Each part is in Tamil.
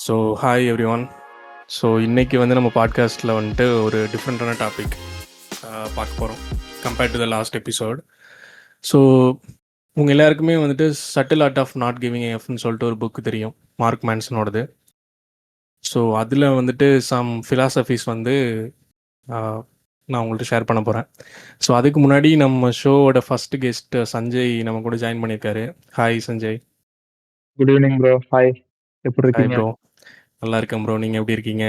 So hi every one. So இன்றைக்கி வந்து நம்ம பாட்காஸ்ட்டில் வந்துட்டு ஒரு டிஃப்ரெண்ட்டான டாபிக் பார்க்க போகிறோம் compared to the last episode. So உங்கள் எல்லாருக்குமே வந்துட்டு subtle art of not giving எஃப்னு சொல்லிட்டு ஒரு புக்கு தெரியும், மார்க் மேன்சனோடது. ஸோ அதில் வந்துட்டு சம் ஃபிலாசபிஸ் வந்து நான் உங்கள்கிட்ட ஷேர் பண்ண போகிறேன். ஸோ அதுக்கு முன்னாடி நம்ம ஷோவோட ஃபஸ்ட் கெஸ்ட் சஞ்சய் நம்ம கூட ஜாயின் பண்ணியிருக்காரு. Hi Sanjay. Good evening bro. Hi, எப்படி ஹாய் இருக்கீங்க? ப்ரோ, நல்லா இருக்கேன் ப்ரோ. நீங்கள் எப்படி இருக்கீங்க?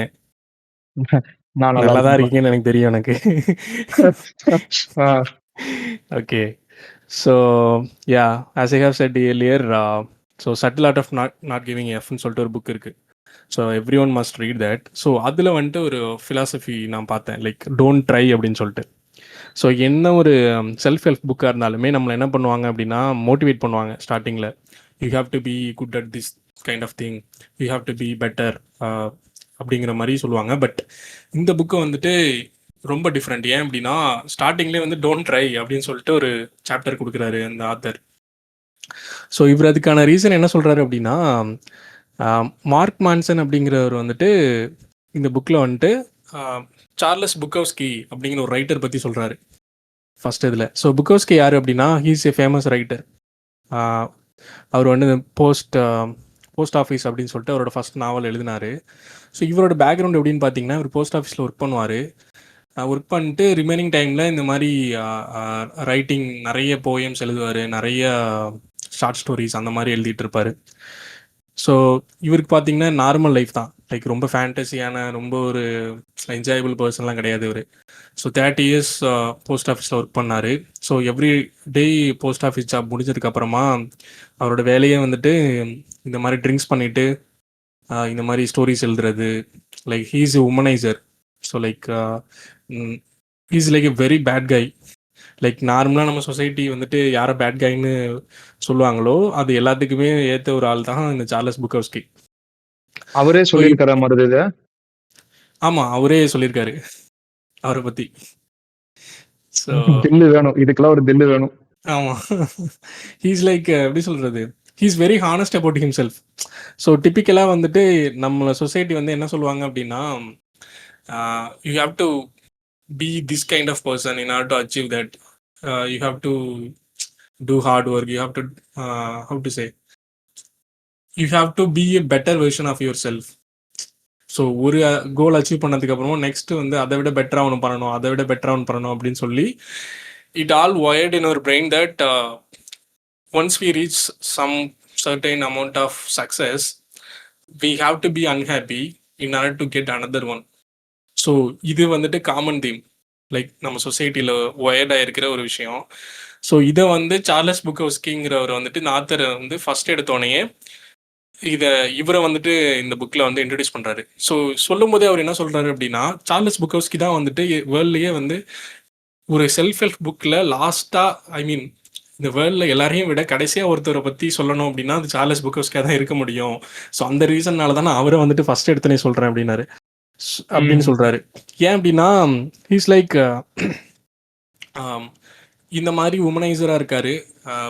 நான் நல்லா நல்லா தான் இருக்கேன் bro. இருக்கீங்கன்னு எனக்கு தெரியும் எனக்கு. ஆ, Okay. So, yeah, as I have said earlier, so Subtle Art of Not Giving Fன்னு சொல்லிட்டு ஒரு புக் இருக்குது. So every one must read that. So அதில் வந்துட்டு ஒரு ஃபிலாசபி நான் பார்த்தேன், லைக் டோன்ட் ட்ரை அப்படின்னு சொல்லிட்டு. ஸோ என்ன ஒரு செல்ஃப் ஹெல்ப் புக்காக இருந்தாலுமே நம்மளை என்ன பண்ணுவாங்க அப்படின்னா மோட்டிவேட் பண்ணுவாங்க ஸ்டார்டிங்கில். You have to be good at this kind of thing, you have to be better அப்படிங்கிற மாதிரி சொல்லுவாங்க. பட் இந்த புக்கை வந்துட்டு ரொம்ப டிஃப்ரெண்ட். ஏன் அப்படின்னா ஸ்டார்டிங்லேயே வந்து டோன்ட் ட்ரை அப்படின்னு சொல்லிட்டு ஒரு சாப்டர் கொடுக்குறாரு அந்த ஆத்தர். ஸோ இவர் அதுக்கான ரீசன் என்ன சொல்கிறாரு அப்படின்னா, மார்க் மான்சன் அப்படிங்கிறவர் வந்துட்டு இந்த புக்கில் வந்துட்டு சார்லஸ் புக்கோவ்ஸ்கி அப்படிங்கிற ஒரு ரைட்டர் பற்றி சொல்கிறாரு ஃபஸ்ட் இதில். ஸோ புக்கோவ்ஸ்கி யார் அப்படின்னா, ஹீஸ் ஏ ஃபேமஸ் ரைட்டர். அவர் வந்து போஸ்ட் ஆஃபீஸ் அப்படின்னு சொல்லிட்டு அவரோட ஃபஸ்ட் நாவல் எழுதினார். ஸோ இவரோட பேக்ரவுண்ட் எப்படின்னு பார்த்தீங்கன்னா, இவர் போஸ்ட் ஆஃபீஸில் ஒர்க் பண்ணுவார். ஒர்க் பண்ணிட்டு ரிமைனிங் டைமில் இந்த மாதிரி ரைட்டிங் நிறைய போயம்ஸ் எழுதுவார், நிறைய ஷார்ட் ஸ்டோரிஸ் அந்த மாதிரி எழுதிட்டு இருப்பார். ஸோ இவருக்கு பார்த்தீங்கன்னா நார்மல் லைஃப் தான், லைக் ரொம்ப ஃபேண்டஸியான ரொம்ப ஒரு என்ஜாயபிள் பர்சன்லாம் கிடையாது இவர். ஸோ 30 இயர்ஸ் போஸ்ட் ஆஃபீஸில் ஒர்க் பண்ணார். So every day post office job முடிஞ்சதுக்கப்புறமா அவரோட வேலையே வந்துட்டு இந்த மாதிரி ட்ரிங்க்ஸ் பண்ணிவிட்டு இந்த மாதிரி ஸ்டோரிஸ் எழுதுறது. Like he is a womaniser. So like he is like a very bad guy. Like நார்மலாக நம்ம சொசைட்டி வந்துட்டு யாரை பேட் கைன்னு சொல்லுவாங்களோ அது எல்லாத்துக்குமே ஏற்ற ஒரு ஆள் தான் இந்த சார்லஸ் புக்கோவ்ஸ்கி. அவரே சொல்லியிருக்கிற மாதிரி இது. ஆமாம், அவரே சொல்லியிருக்காரு அவரை பற்றி. ஸோ தில்லு வேணும், இதுக்கெல்லாம் ஒரு தில்லு வேணும். ஆமாம், ஹீஸ் லைக் எப்படி சொல்கிறது, he's very honest about himself. So டிப்பிக்கலாக வந்துட்டு நம்மளை சொசைட்டி வந்து என்ன சொல்லுவாங்க அப்படின்னா, you have to be this kind of person in order to achieve that. You have to do hard work, you have to how to say, you have to be a better version of yourself. So ஒரு கோல் அச்சீவ் பண்ணதுக்கு அப்புறமா நெக்ஸ்ட் வந்து அதை விட பெட்டராக ஒன்று பண்ணணும், அதை விட பெட்டராக ஒன்று பண்ணணும் அப்படின்னு சொல்லி it all wired in our brain that once we reach some certain amount of success we have to be unhappy in order to get another one. So இது வந்துட்டு காமன் தீம், லைக் நம்ம சொசைட்டியில் ஒயர்டாக இருக்கிற ஒரு விஷயம். ஸோ இதை வந்து சார்லஸ் புக்கோவ்ஸ்கிங்கிறவர் வந்துட்டு இந்த ஆத்தரை வந்து ஃபஸ்ட் எடுத்தோடனே இவரை வந்துட்டு இந்த புக்கில் வந்து இன்ட்ரடியூஸ் பண்ணுறாரு. ஸோ சொல்லும் போதே அவர் என்ன சொல்கிறாரு அப்படின்னா, சார்லஸ் புக்கோவ்ஸ்கி தான் வந்துட்டு வேர்ல்ட்லேயே வந்து ஒரு செல்ஃப் ஹெல்ப் புக்கில் லாஸ்ட்டாக, ஐ மீன் இந்த வேர்ல்டில் எல்லாரையும் விட கடைசியாக ஒருத்தரை பற்றி சொல்லணும் அப்படின்னா அது சார்லஸ் புக்கோவ்ஸ்கியாக தான் இருக்க முடியும். ஸோ அந்த ரீசன்னால தான் நான் அவரை வந்துட்டு ஃபஸ்ட் எடுத்தனே சொல்கிறேன் அப்படின்னாரு அப்படின்னு சொல்கிறாரு. ஏன் அப்படின்னா ஹீஸ் லைக் இந்த மாதிரி உமனைசராக இருக்கார்,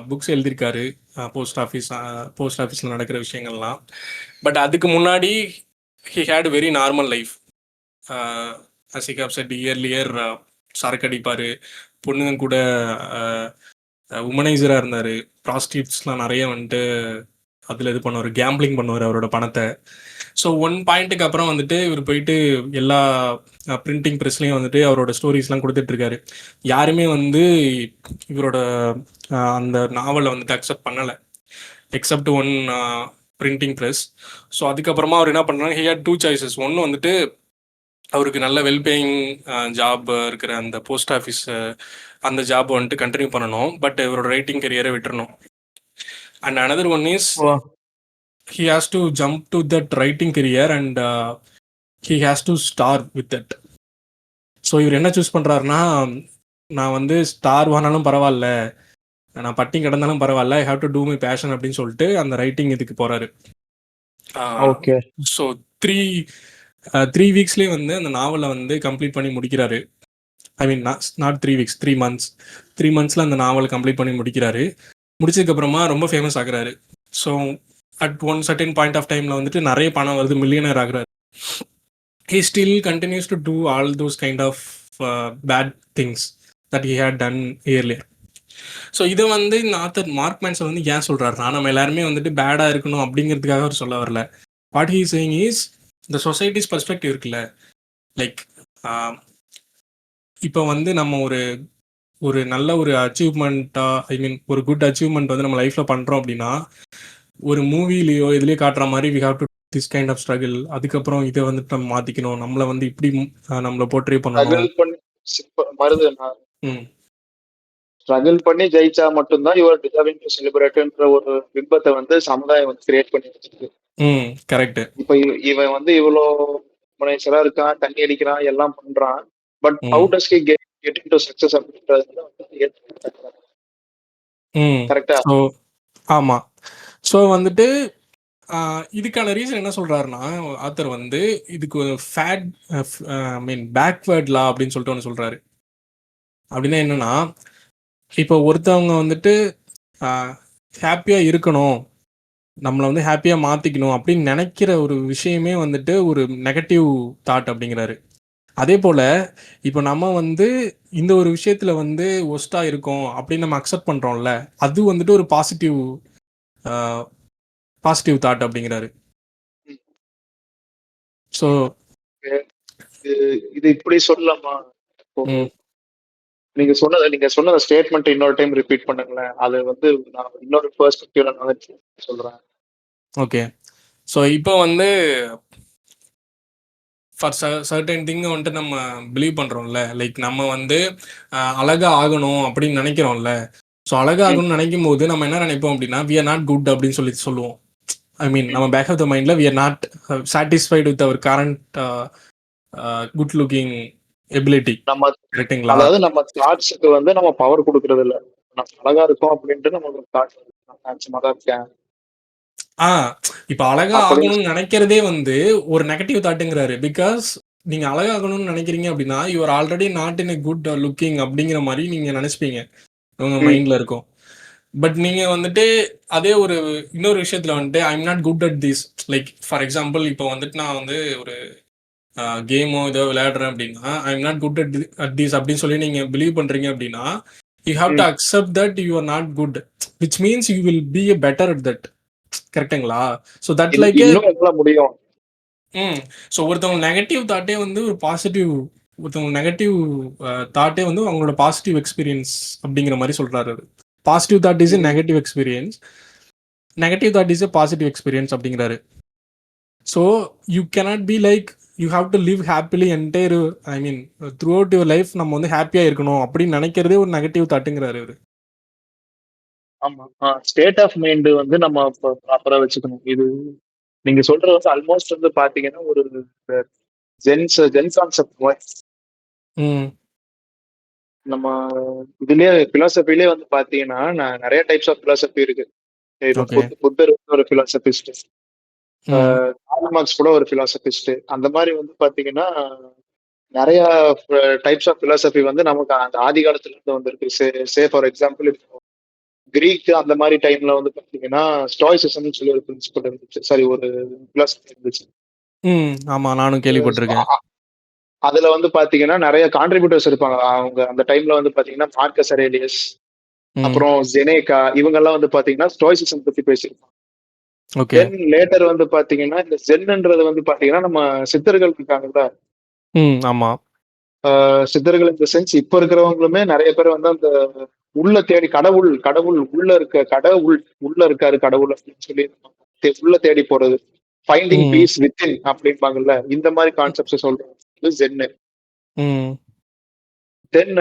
புக்ஸ் எழுதியிருக்காரு போஸ்ட் ஆஃபீஸில் நடக்கிற விஷயங்கள்லாம். பட் அதுக்கு முன்னாடி he had very normal life. As he have said இயர் சரக்கு அடிப்பார், பொண்ணுங்க கூட உமனைசராக இருந்தார், ப்ராஸ்டியூட்ஸ்லாம் நிறைய வந்துட்டு அதில் இது பண்ணுவார், கேம்பிளிங் பண்ணுவார் அவரோட பணத்தை. ஸோ ஒன் பாயிண்ட்டுக்கு அப்புறம் வந்துட்டு இவர் போயிட்டு எல்லா பிரிண்டிங் ப்ரெஸ்லேயும் வந்துட்டு அவரோட ஸ்டோரிஸ்லாம் கொடுத்துட்ருக்காரு. யாருமே வந்து இவரோட அந்த நாவலை வந்துட்டு அக்செப்ட் பண்ணலை accept one printing press. So அதுக்கப்புறமா அவர் என்ன பண்ணுறாங்க, ஹி ஹேட் 2 சாய்ஸஸ். ஒன்று வந்துட்டு அவருக்கு நல்ல வெல்பேயிங் ஜாப் இருக்கிற அந்த போஸ்ட் ஆஃபீஸ் அந்த ஜாப் வந்துட்டு கண்டினியூ பண்ணணும், பட் இவரோட ரைட்டிங் கெரியரை விட்டுறணும். And another one is he has to jump to that writing career and he has to starve with that. So இவர் என்ன சூஸ் பண்ணுறாருனா, நான் வந்து ஸ்டார் ஆனாலும் பரவாயில்ல, நான் பட்டி கிடந்தாலும் பரவாயில்ல, I have to do my passion அப்படின்னு சொல்லிட்டு அந்த ரைட்டிங் இதுக்கு போகிறாரு. ஓகே. ஸோ 3 வீக்ஸ்லேயே வந்து அந்த நாவலை வந்து கம்ப்ளீட் பண்ணி முடிக்கிறாரு. I mean not 3 weeks, 3 months. 3 monthsல அந்த நாவலை கம்ப்ளீட் பண்ணி முடிக்கிறாரு. முடிச்சதுக்கப்புறமா ரொம்ப ஃபேமஸ் ஆகுறாரு. So at one certain point of டைமில் வந்துட்டு நிறைய பணம் வருது, மில்லியனர் ஆகுறாரு. he still continues to do all those kind of bad things that he had done earlier. So இதை வந்து இந்த ஆத்தர் மார்க் மேன்சன் வந்து ஏன் சொல்கிறாருனா, நம்ம எல்லாருமே வந்துட்டு பேடாக இருக்கணும் அப்படிங்கிறதுக்காக அவர் சொல்ல வரல. வாட் ஹீ சேயிங் இஸ் இந்த சொசைட்டிஸ் பர்ஸ்பெக்டிவ் இருக்குல்ல, லைக் இப்போ வந்து நம்ம ஒரு நல்ல ஒரு அச்சீவ்மெண்ட்டாக, ஐ மீன் ஒரு குட் அச்சீவ்மெண்ட் வந்து நம்ம லைஃப்பில் பண்ணுறோம் அப்படின்னா, ஒரு மூவிலேயோ இதுலேயோ காட்டுற மாதிரி we have to this kind of struggle, அதுக்கப்புறம் இதை வந்துட்டு நம்ம மாற்றிக்கணும், நம்மளை வந்து இப்படி நம்மளை போர்ட்ரே பண்ணணும். ஸ்ட்ரகிள் பண்ணி ஜெயிச்சா மட்டும்தான் யுவர் டிசர்விங் டு செலிப்ரேட்ன்ற ஒரு பிம்பத்தை வந்து சமுதாயம் வந்து கிரியேட் பண்ணி வச்சிருக்கு. கரெக்ட். இப்ப இவன் வந்து இவ்வளோ முனைச்சரா இருக்கான், தண்ணி அடிக்கிறான், எல்லாம் பண்றான், but how does he get into success அப்படின்றது கரெக்டா? ஆமா. ஸோ வந்துட்டு இதுக்கான ரீசன் என்ன சொல்றாருன்னா, ஆத்தர் வந்து இதுக்கு ஃபேட் ஐ மீன் பேக்வேர்ட் லா அப்படின்னு சொல்லிட்டு ஒன்று சொல்றாரு. அப்படின்னா என்னன்னா, இப்போ ஒருத்தவங்க வந்துட்டு ஹாப்பியாக இருக்கணும், நம்மளை வந்து ஹாப்பியாக மாற்றிக்கணும் அப்படின்னு நினைக்கிற ஒரு விஷயமே வந்துட்டு ஒரு நெகட்டிவ் தாட் அப்படிங்கிறாரு. அதே போல் இப்போ நம்ம வந்து இந்த ஒரு விஷயத்தில் வந்து ஒஸ்ட்டாக இருக்கோம் அப்படின்னு நம்ம அக்செப்ட் பண்ணுறோம்ல, அது வந்துட்டு ஒரு பாசிட்டிவ் தாட் அப்படிங்கிறாரு. ஸோ இது இப்படி சொல்லலாமா? நீங்க சொன்ன ஸ்டேட்மெண்ட் இன்னொரு டைம் ரிப்பீட் பண்ணுங்களேன். அது வந்து நான் இன்னொரு பெர்ஸ்பெக்டிவ்ல நான் சொல்றேன். ஓகே. ஸோ இப்போ வந்து ஃபார் சர்டன் திங்கை வந்துட்டு நம்ம பிலீவ் பண்ணுறோம்ல, லைக் நம்ம வந்து அழகாக ஆகணும் அப்படின்னு நினைக்கிறோம்ல. ஸோ அழகாக ஆகணும்னு நினைக்கும் போது நம்ம என்ன நினைப்போம் அப்படின்னா, வி ஆர் நாட் குட் அப்படின்னு சொல்லுவோம். ஐ மீன் நம்ம பேக் ஆஃப் த மைண்டில் we are not satisfied with our current good looking ability. நம்ம அதாவது நம்ம தாட்ஸுக்கு வந்து நம்ம பவர் கொடுக்கறது இல்லை. நம்ம அழகா இருக்கும் அப்படின்ட்டு நம்ம தாட்ஸ் இருக்கேன். இப்போ அழகா ஆகணும்னு நினைக்கிறதே வந்து ஒரு நெகட்டிவ் தாட்டுங்கிறாரு. பிகாஸ் நீங்க அழகா ஆகணும்னு நினைக்கிறீங்க அப்படின்னா you are already not in a good looking அப்படிங்கிற மாதிரி நீங்க நினைச்சுப்பீங்க, உங்க மைண்ட்ல இருக்கும். பட் நீங்க வந்துட்டு அதே ஒரு இன்னொரு விஷயத்துல வந்துட்டு ஐ am not good at this, like for example இப்போ வந்துட்டு நான் வந்து ஒரு கேமோ ஏதோ விளையாடுறேன் அப்படின்னா ஐ am not good at this அப்படின்னு சொல்லி நீங்க பிலீவ் பண்றீங்க அப்படின்னா you have to accept that you are not good, which means you will B a better at that. கரெக்ட்டுங்களா? ஸோ தட் லைக் முடியும். ஸோ ஒருத்தவங்க நெகட்டிவ் தாட்டே வந்து ஒரு பாசிட்டிவ், ஒருத்தவங்க நெகட்டிவ் தாட்டே வந்து அவங்களோட பாசிட்டிவ் எக்ஸ்பீரியன்ஸ் அப்படிங்கிற மாதிரி சொல்றாரு. Positive thought is a negative experience, negative thought is a positive experience அப்படிங்கிறாரு. So you cannot be like you have to live happily entire, I mean throughout your life நம்ம வந்து ஹாப்பியாக இருக்கணும் அப்படின்னு நினைக்கிறதே ஒரு நெகட்டிவ் தாட்டுங்கிறாரு அவரு. ஆமா, ஸ்டேட் ஆஃப் மைண்ட் வந்து நம்ம ப்ராப்பரா வச்சுக்கணும். இது நீங்க சொல்றது வந்து ஆல்மோஸ்ட் வந்து பாத்தீங்கன்னா ஒரு ஜென் கான்செப்ட். நம்ம இதுலயே பிலாசபிலே வந்து பாத்தீங்கன்னா நிறைய டைப்ஸ் ஆஃப் பிலாசபி இருக்கு. புத்தர் ஒரு பிலாசபிஸ்ட், கார்ல் மார்க்ஸ் கூட ஒரு பிலாசபிஸ்ட். அந்த மாதிரி வந்து பாத்தீங்கன்னா நிறைய டைப்ஸ் ஆஃப் பிலாசபி வந்து நமக்கு அந்த ஆதி காலத்துல இருந்து வந்திருக்கு. சே ஃபார் எக்ஸாம்பிள் கிரீக் அந்த மாதிரி டைம்ல வந்து பாத்தீங்கன்னா ஸ்டாய்சிசம்னு சொல்லி ஒரு பிரின்சிபல் இருந்துச்சு, சாரி ஒரு பிலாசபி இருந்துச்சு. ஆமா, நானும் கேள்விப்பட்டிருக்கேன். அதுல வந்து பாத்தீங்கன்னா நிறைய கான்ட்ரிபியூட்டர்ஸ் இருப்பாங்க. அவங்க அந்த டைம்ல வந்து பாத்தீங்கன்னா மார்க்கஸ் அரேலியஸ், அப்புறம் ஜெனேகா, இவங்க எல்லாம் வந்து பாத்தீங்கன்னா ஸ்டாய்சிசம் பத்தி பேசியிருப்பாங்க. தென் லேட்டர் வந்து பாத்தீங்கன்னா இந்த ஜென்ன்றது வந்து பாத்தீங்கன்னா நம்ம சித்தர்கள் இருக்காங்கல்ல, ஆமா, சித்தர்கள் இந்த சென்ஸ் இப்ப இருக்கிறவங்களுமே நிறைய பேர் வந்து அந்த உள்ள தேடி கடவுள் உள்ள இருக்காரு கடவுள் அப்படின்னு சொல்லி உள்ள தேடி போறது, ஃபைண்டிங் பீஸ் வித்தின் அப்படிம்பாங்கல்ல, இந்த மாதிரி கான்செப்ட்ஸ் சொல்றது ஜென்னு. தென்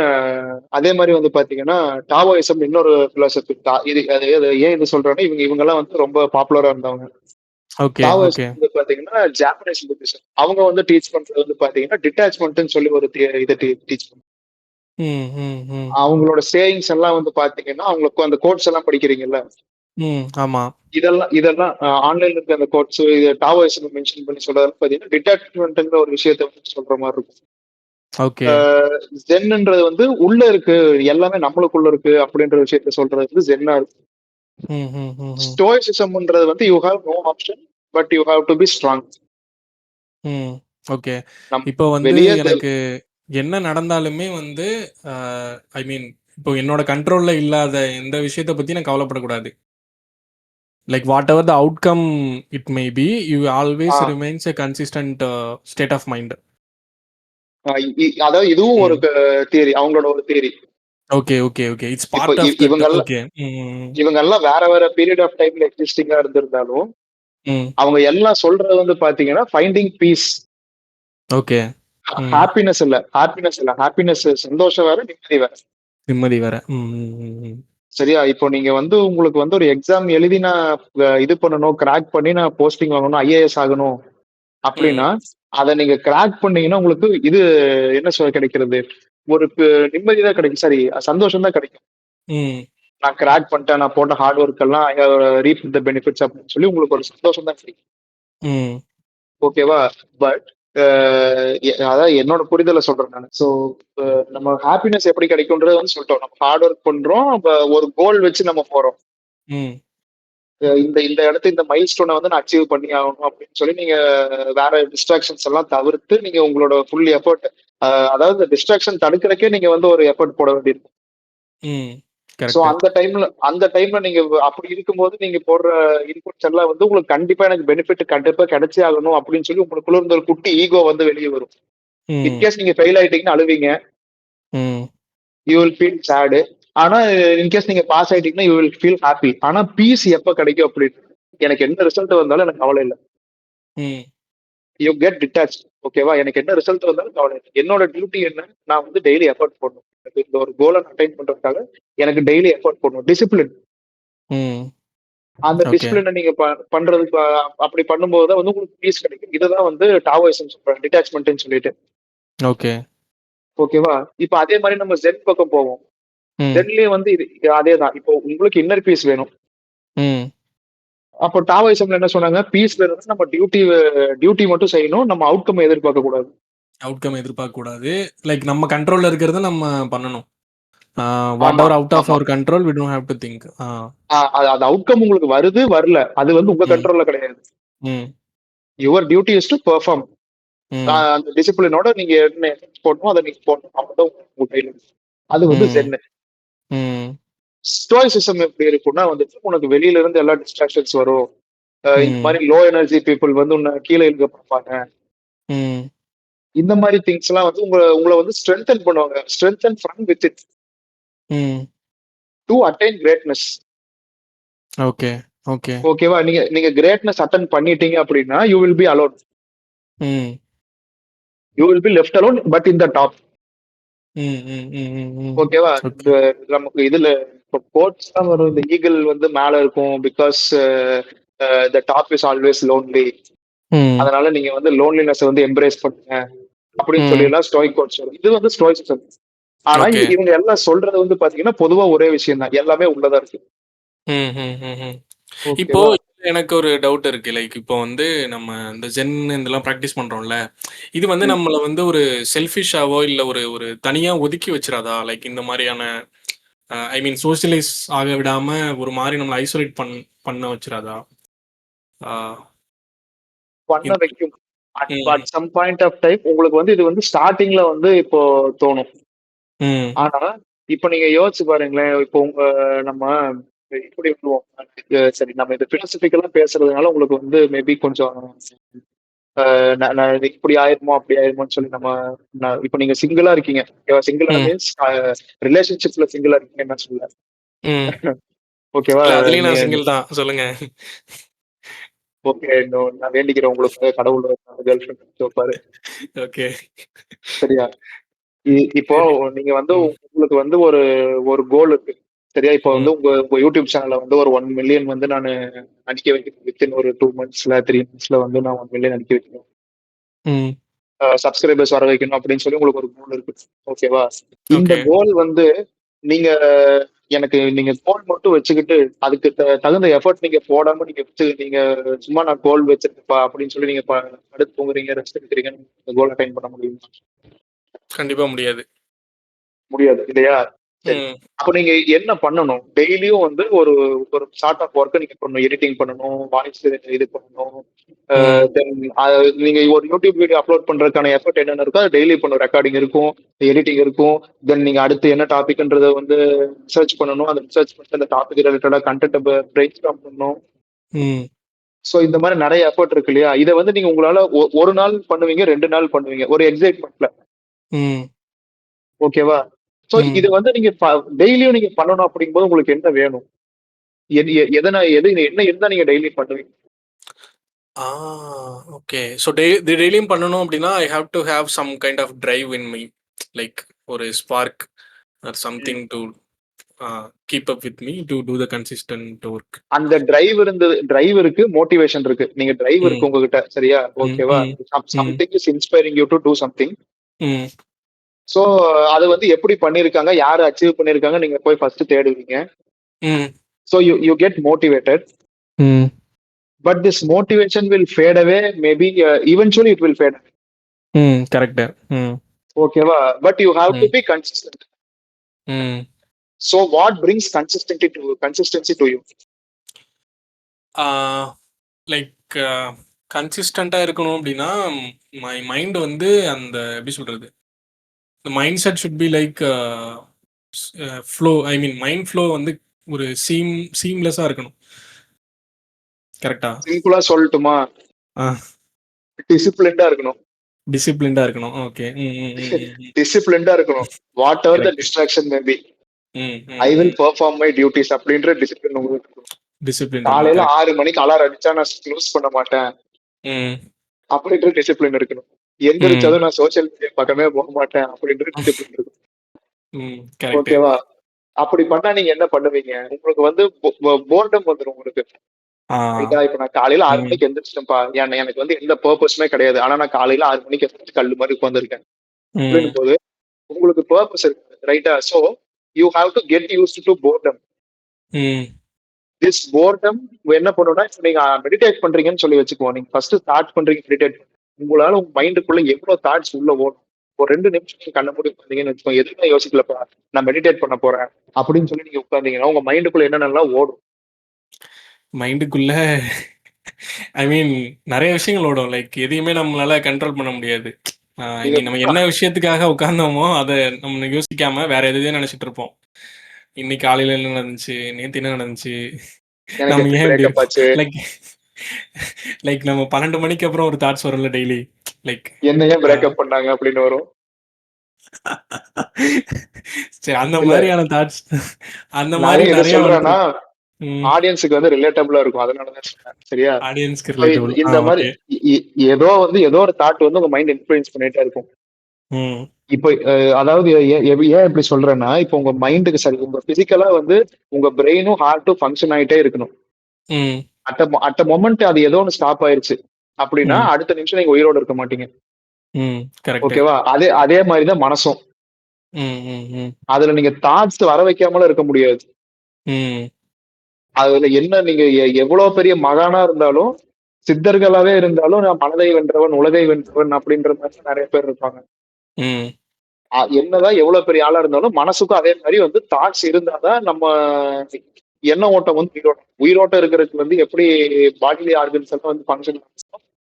அதே மாதிரி வந்து பாத்தீங்கன்னா டாவோயிசம் இன்னொரு பிலாசபி. இது ஏன் இது சொல்றேன்னா இவங்க எல்லாம் வந்து ரொம்ப பாப்புலரா இருந்தவங்க. டாவோயிசம் வந்து பாத்தீங்கன்னா ஜாப்பனீஸ் புத்திசம். அவங்க வந்து டீச் பண்றது வந்து பாத்தீங்கன்னா டிட்டாச்மெண்ட்னு சொல்லி ஒரு இதை டீச் பண்ணுவாங்க. அவங்களோட சேயிங்ஸ் எல்லாம் வந்து பாத்தீங்கன்னா அவங்களுக்கு அந்த கோட்ஸ் எல்லாம் படிக்கிறீங்கல்ல, ஆமா, இதெல்லாம் ஆன்லைன்ல இருக்க அந்த கோட்ஸ் இது டாவோயிசம் மென்ஷன் பண்ணி சொல்றது பாத்தீங்கன்னா டிட்டாச்மெண்ட்ங்கிற ஒரு விஷயத்த சொல்ற மாதிரி இருக்கும். ஜென்ன்றது வந்து உள்ள இருக்கு, எல்லாமே நம்மளுக்குள்ள இருக்கு அப்படின்ற விஷயத்த சொல்றது வந்து ஜென்னா இருக்கு. ஸ்டோயிசிசம்ன்றது வந்து you have no option, but you have to be strong. Okay. நம் இப்போ வந்து வெளியே எனக்கு என்ன நடந்தாலுமே வந்து ஐ மீன் இப்போ என்னோட கண்ட்ரோல்ல இல்லாத எந்த விஷயத்தை பத்தி நான் கவலைப்படக்கூடாது. Like whatever the outcome it may be, you always remains a consistent state of mind. அதாவது இதுவும் ஒரு தியரி, அவங்களோட ஒரு theory. Okay okay okay, it's இப்போ பார்ட் ஆஃப் தட். இவங்கெல்லாம் ஓகே. இவங்கெல்லாம் வேற வேற பீரியட் ஆஃப் டைம்ல எக்ஸிஸ்டிங்கா இருந்திருந்தாலும் அவங்க எல்லாம் சொல்றது வந்து பாத்தீங்கன்னா ஃபைண்டிங் பீஸ். ஓகே. ஹாப்பினஸ் இல்ல, ஹாப்பினஸ் சந்தோஷம் வேற, நிம்மதி வேற. நிம்மதி வேற. சரியா? இப்போ நீங்க வந்து உங்களுக்கு வந்து ஒரு எக்ஸாம் எழுதி நான் இது பண்ணணும், கிராக் பண்ணி நான் போஸ்டிங் வாங்கணும், ஐஏஎஸ் ஆகணும் அப்படின்னா அதை நீங்க கிராக் பண்ணீங்கன்னா உங்களுக்கு இது என்ன சொல்ல கிடைக்கிறது, ஒரு நிம்மதி தான் கிடைக்கும், சரி சந்தோஷம் தான் கிடைக்கும். நான் கிராக் பண்ணிட்டேன், நான் போட்ட ஹார்ட் ஒர்க் எல்லாம் ரீப் த பெனிஃபிட்ஸ் அப்படின்னு சொல்லி உங்களுக்கு ஒரு சந்தோஷம் தான் கிடைக்கும். ஓகேவா? பட் அதாவது என்னோட புரிதலை சொல்றேன் நான். ஸோ நம்ம ஹாப்பினஸ் எப்படி கிடைக்கும்ன்றது வந்து சொல்லிட்டோம். நம்ம ஹார்ட் ஒர்க் பண்றோம், ஒரு கோல் வச்சு நம்ம போறோம். இந்த இந்த இடத்து இந்த மைல் ஸ்டோனை வந்து நான் அச்சீவ் பண்ணி ஆகணும் அப்படின்னு சொல்லி நீங்க வேற டிஸ்ட்ராக்ஷன்ஸ் எல்லாம் தவிர்த்து நீங்க உங்களோட ஃபுல் எஃபர்ட், அதாவது டிஸ்ட்ராக்ஷன் தடுக்கிறக்கே நீங்க வந்து ஒரு எஃபர்ட் போட வேண்டியிருக்கும். ஸோ அந்த டைம்ல நீங்க அப்படி இருக்கும்போது நீங்க போடுற இன்புட்ஸ் எல்லாம் வந்து உங்களுக்கு கண்டிப்பா எனக்கு பெனிஃபிட் கண்டிப்பா கிடைச்சே ஆகணும் அப்படின்னு சொல்லி உங்களுக்குள்ள இருந்த ஒரு குட்டி ஈகோ வந்து வெளியே வரும். இன்கேஸ் நீங்க ஃபெயில் ஆயிட்டீங்கன்னு அழுவீங்க, யூ வில் ஃபீல் சேடு. ஆனா இன்கேஸ் நீங்க பாஸ் ஆயிட்டீங்கன்னா யூ வில் ஃபீல் ஹாப்பி. ஆனா பீஸ் எப்ப கிடைக்கும் அப்படின்னு, எனக்கு என்ன ரிசல்ட் வந்தாலும் எனக்கு கவலை இல்லை. You get detach. ஓகேவா? எனக்கு என்ன ரிசல்ட் வந்தாலும் கவலை இல்லை. என்னோட டியூட்டி என்ன, நான் வந்து டெய்லி எஃபர்ட் போடணும். இந்த ஒரு கோலை அட்டைன் பண்றதுக்காக எனக்கு டெய்லி எஃபர்ட் போடணும். டிசிப்ளின். அந்த டிசிப்ளினை நீங்க பண்றதுக்கு அப்படி பண்ணும்போது வந்து உங்களுக்கு பீஸ் கிடைக்கும். இதுதான் வந்து டாவோயிசம் சொல்றாங்க, டிட்டாச்மெண்ட்னு சொல்லிட்டு. ஓகே ஓகேவா? இப்ப அதே மாதிரி நம்ம ஜென் பக்கம் போவோம். ஜென்லயே வந்து இது அதேதான். இப்போ உங்களுக்கு இன்னர் பீஸ் வேணும். அப்போ டாவோயிசம்ல என்ன சொன்னாங்க, பீஸ் வேணும்னா நம்ம டியூட்டி மட்டும் செய்யணும், நம்ம அவுட்கம் எதிர்பார்க்க கூடாது. அவுட்கம் எதிர்பார்க்க கூடாது. லைக் நம்ம கண்ட்ரோல்ல இருக்கிறத நம்ம பண்ணணும். Whatever out of our control we don't have to think. அது அவுட்கம் உங்களுக்கு வருது வரல, அது வந்து உங்க கண்ட்ரோல்ல கிடையாது. Your duty is to perform. அந்த டிசிப்ளினோட நீங்க என்ன போடணும் அதை நீங்க போடணும். அப்பதான் உங்க கையில. அது வந்து ஜென். ஸ்டோயிசிசம் எப்படி இருக்கும்னா வந்துட்டு உனக்கு வெளியில இருந்து எல்லா டிஸ்ட்ராக்ஷன்ஸ் வரும். இந்த மாதிரி லோ எனர்ஜி பீப்புள் வந்து உன்னை கீழே இருக்க பார்ப்பாங்க. இந்த மாதிரி திங்ஸ் எல்லாம் வந்து உங்களை வந்து ஸ்ட்ரென்தன் பண்ணுவாங்க. Strengthen from with it to attain greatness. Okay okay ஓகேவா? நீங்க கிரேட்னஸ் அட்டன் பண்ணிட்டீங்க அப்படின்னா you will be alone. You will B left alone but in the top. ஓகேவா? நமக்கு இதுல கோட்ஸ் தான் வரும், இந்த ஈகிள் வந்து மேல இருக்கும், because the top is always lonely. அதனால நீங்க வந்து லோன்லினஸ் வந்து எம்ப்ரேஸ் பண்ணுங்க அப்படின்னு சொல்லி எல்லாம் ஸ்டோயிக் கோட்ஸ் வரும். இது வந்து ஸ்டோயிசிசம். ஆனா இவங்க எல்லாம் சொல்றது வந்து பாத்தீங்கன்னா பொதுவா ஒரே விஷயம் தான், எல்லாமே உள்ளதா இருக்கு. இப்போ எனக்கு ஒரு டவுட் இருக்கு. லைக் இப்போ வந்து நம்ம இந்த ஜென் இதெல்லாம் ப்ராக்டிஸ் பண்றோம்ல, இது வந்து நம்மள வந்து ஒரு செல்ஃபிஷாவோ இல்ல ஒரு ஒரு தனியா ஒதுக்கி வச்சிராதா? லைக் இந்த மாதிரியான ஐ மீன் சோஷியலைஸ் ஆக விடாம ஒரு மாதிரி நம்மள ஐசோலேட் பண்ண வச்சிராதா? பண்ண வைக்கும். At some point of time உங்களுக்கு வந்து இது வந்து ஸ்டார்டிங்ல வந்து இப்போ தோணும். ஆனா இப்ப நீங்க யோசிச்சு பாருங்களேன், இப்போ நம்ம இப்படி விடுவோம். சரி, நம்ம இது பிலாசபிக்கலா பேசுறதுனால உங்களுக்கு வந்து மேபி கொஞ்சம் இப்படி ஆயிருமோ அப்படி ஆயிருமோன்னு சொல்லி நம்ம இப்ப நீங்க சிங்கிளா இருக்கீங்க. சிங்கிளா மீன்ஸ் ரிலேஷன்ஷிப்ல சிங்கிளா இருக்கீங்க என்ன சொல்ல. ஓகேவா? அதுலயும் நான் சிங்கிள் தான், சொல்லுங்க. ஓகே, நான் வேண்டிக்கிறேன் உங்களுக்கு கடவுள் கேர்ள் ஃப்ரெண்ட் வைப்பாரு. ஓகே சரியா? இப்போ நீங்க வந்து உங்களுக்கு வந்து ஒரு கோல் இருக்கு. சரியா? இப்போ வந்து உங்க யூடியூப் சேனல்ல வந்து ஒரு 1 மில்லியன் வந்து நான் அடிக்க வைக்கணும். வித்தின் ஒரு 2 monthsல 3 monthsல வந்து நான் 1 மில்லியன் அடிக்க வைக்கணும், சப்ஸ்கிரைபர்ஸ் வர வைக்கணும் அப்படின்னு சொல்லி உங்களுக்கு ஒரு கோல் இருக்கு. ஓகேவா? இந்த கோல் வந்து நீங்க நீங்க கோல் மட்டும் வச்சுக்கிட்டு அதுக்கு தகுந்த எஃபர்ட் நீங்க போடாம நீங்க சும்மா நான் கோல் வச்சிருக்கப்பா அப்படின்னு சொல்லி நீங்க படுத்து தூங்குறீங்க, ரெஸ்ட் எடுக்கிறீங்கன்னு கோல் அட்டைன் பண்ண முடியுமா? கண்டிப்பா முடியாது. முடியாது இல்லையா? சரி. ம். அப்ப நீங்க என்ன பண்ணணும்? டெய்லியும் வந்து ஒரு ஒரு சார்ட் ஆஃப் ஒர்க்க நீங்க பண்ணணும். எடிட்டிங் பண்ணணும், வாய்ஸ் இது பண்ணணும். ம். தென் நீங்க ஒரு யூடியூப் வீடியோ அப்லோட் பண்றதுக்கான எஃபர்ட் என்னென்ன இருக்கோ, அது டெய்லி பண்ணணும். ரெக்கார்டிங் இருக்கும், எடிட்டிங் இருக்கும். தென் நீங்க அடுத்து என்ன டாபிக்ன்றத வந்து ரிசர்ச் பண்ணணும். அந்த ரிசர்ச் பண்ணிட்டு அந்த டாபிக் ரிலேட்டடா கன்டென்ட்ட பிரெயின் ஸ்டார்ம் பண்ணணும். ம். சோ இந்த மாரி நெறைய எஃபர்ட் இருக்கு இல்லையா? இத வந்து நீங்க உங்களால ஒரு நாள் பண்ணுவீங்க, 2 நாள் பண்ணுவீங்க. ஒரு எக்ஸைட்மென்ட்ல. ம். ஓகேவா? சோ ம். இது வந்து நீங்க டெய்லியும் நீங்க பண்ணணும் அப்படிங்கும்போது உங்களுக்கு என்ன வேணும்? எது என்ன இருந்தா நீங்க டெய்லி பண்ணுவீங்க? ஆ ஓகே. ஸோ டெய்லியும் பண்ணணும் அப்படின்னா, I have to have some kind of drive in me. Like ஒரு spark or hmm. Something to keep up with me to do the consistent work. அந்த டிரைவ் இருக்கு, மோட்டிவேஷன் இருக்கு. நீங்க டிரைவ் ம். இருக்கு உங்ககிட்ட. சரியா? ம். ஓகேவா? ம். ம். Something is inspiring you to do something. ம். சோ அது வந்து எப்படி பண்ணியிருக்காங்க? யாரு அச்சீவ் பண்ணியிருக்காங்க? நீங்க போய் ஃபர்ஸ்ட் தேடுவீங்க. ம். So you get motivated. Hmm. But this motivation will fade away. Maybe eventually it will fade. Hmm. Correct. Hmm. ஓகேவா? But you have to hmm. Be consistent. Hmm. So what brings consistency to you? Ah like கன்சிஸ்டன்ட்டா இருக்கணும் அப்படின்னா, மை மைண்ட் வந்து அந்த எப்படி சொல்றது? the mindset should be like flow. I mean mind flow வந்து ஒரு சீம்லெஸ்ஸா இருக்கணும். கரெக்ட்டா? சிம்பிளா சொல்லட்டுமா? ஆ. டிசிப்ளின்டா இருக்கணும். டிசிப்ளின்டா இருக்கணும். ஓகே. ம். ம். ம். ம். ம். டிசிப்ளின்டா இருக்கணும். What ever the correct. Distraction may be, ம். ஐ ம். வில் ம். பெர்ஃபார்ம் மை டியூட்டிஸ் அப்படின்ற டிசிப்ளின் உங்களுக்கு இருக்கணும். டிசிப்ளின் இருக்கணும். காலையில கரெக்ட். 6 மணிக்கு அலாரம் அடிச்சா நான் ஸ்னூஸ் பண்ண மாட்டேன் ம். அப்படின்ற டிசிப்ளின் இருக்கணும். ம். எந்திரிச்சதும் நான் சோசியல் மீடியா பக்கமே போக மாட்டேன் அப்படின்ற டிசிப்ளின் இருக்கணும். ம். கரெக்ட்டு. ஓகேவா? அப்படி பண்ணா நீங்க என்ன பண்ணுவீங்க? உங்களுக்கு வந்து போர்டம் வந்துரும் உங்களுக்கு. ஆ. ரைட்டா? இப்ப நான் காலையில 6 ம். மணிக்கு எந்திரிச்சிட்டேன்ப்பா. எனக்கு வந்து எந்த பர்ப்பஸுமே கிடையாது. ஆனா நான் காலையில 6 மணிக்கு எந்திரிச்சு கல்லு மாரி உட்கார்ந்திருக்கேன். ம். அப்படின்னும் போது உங்களுக்கு பர்ப்பஸ் இருக்கு. ரைட்டா? So you have to get used to boredom. ம். திஸ் போர்டம் என்ன பண்ணும்னா, இப்ப நீங்க மெடிடேட் பண்றீங்கன்னு சொல்லி வச்சுக்குவோம். நீங்க ஃபர்ஸ்ட் ஸ்டார்ட் பண்றீங்க மெடிடேட். உங்களால உங்க மைண்டுக்குள்ள எவ்வளவு தாட்ஸ் உள்ள ஓடும். ஒரு 2 நிமிஷம் நீங்க கண்ண மூடி உட்கார்ந்தீங்கன்னு வச்சுக்கோங்க. எதுவுமே யோசிக்கலப்பா. நான் மெடிடேட் பண்ண போறேன் அப்படின்னு சொல்லி நீங்க உட்கார்ந்தீங்கன்னா, உங்க மைண்டுக்குள்ள என்னென்னலாம் ஓடும். மைண்டுக்குள்ள ஐ மீன் நெறைய விஷயங்கள் ஓடும். லைக் எதையுமே நம்மளால கண்ட்ரோல் பண்ண முடியாது. நீங்க இன்னைக்கு நம்ம என்ன விஷயத்துக்காக உட்கார்ந்தோமோ, அத நம்ம யோசிக்காம வேற எதையோ நெனச்சுட்டு இருப்போம். இன்னைக்கு காலையில என்ன நடந்துச்சு? நேத்து என்ன நடந்துச்சு? எனக்கு நம்ம எப்படி ஏன் இப்படி பிரேக்கப் இருக்கோம்? ஆச்சு? லைக் லைக் நம்ம 12 மணிக்கு அப்புறம் ஒரு தாட்ஸ் வரும்ல டெய்லி. லைக் என்ன ஏன் அ பிரேக்கப் பண்ணாங்க அப்படின்னு வரும். சரி அந்த இல்ல மாரியான தாட்ஸ் அந்த நான் மாரி ஏன் இத நெறைய சொல்றேன்னா, வந்துரும். ம். ஆடியன்ஸ்க்கு வந்து ரிலேட்டபிளா இருக்கும். அதனால தான் சொன்னேன். சரியா? ஆடியன்ஸ்க்கு So, ரிலேட்டபிள். இந்த மாரி ஓகே. இ இ ஏதோ ஒரு தாட் வந்து உங்க மைண்ட் இன்ஃப்ளூயன்ஸ் பண்ணிட்டே இருக்கும். ம். இப்ப அதாவது ஏன் இப்படி சொல்றேன்னா, இப்ப உங்க மைண்டுக்கு சரி உங்க பிசிக்கலா வந்து உங்க பிரெயினும், ஹார்ட்டும் ஃபங்ஷன் ஆயிட்டே இருக்கணும். ம். அட் மொமெண்ட் அது ஏதோ ஒண்ணு ஸ்டாப் ஆயிருச்சு. அப்படின்னா, ம். அடுத்த நிமிஷம் நீங்க உயிரோட இருக்க மாட்டீங்க. ம். கரெக்ட்டு. ஓகேவா? அதே அதே மாரி தான் மனசும். ம். ம். ம். அதுல நீங்க தாட்ஸ் வர வைக்காமலும் இருக்க முடியாது. ம். அதுல என்ன நீங்க எவ்வளவு பெரிய மகானா இருந்தாலும், சித்தர்களாவே இருந்தாலும், நான் மனதை வென்றவன், உலகை வென்றவன் அப்படின்ற மாரி நெறைய பேர் இருப்பாங்க. ம். என்னதான் எவ்வளவு பெரிய ஆளா இருந்தாலும், மனசுக்கும் அதே மாரி வந்து தாட்ஸ் இருந்தா தான் நம்ம எண்ண ஓட்டம் வந்து உயிரோட்டம் இருக்கிறதுக்கு வந்து எப்படி பாடிலி ஆர்கன்ஸ் எல்லாம் வந்து ஃபங்க்ஷன்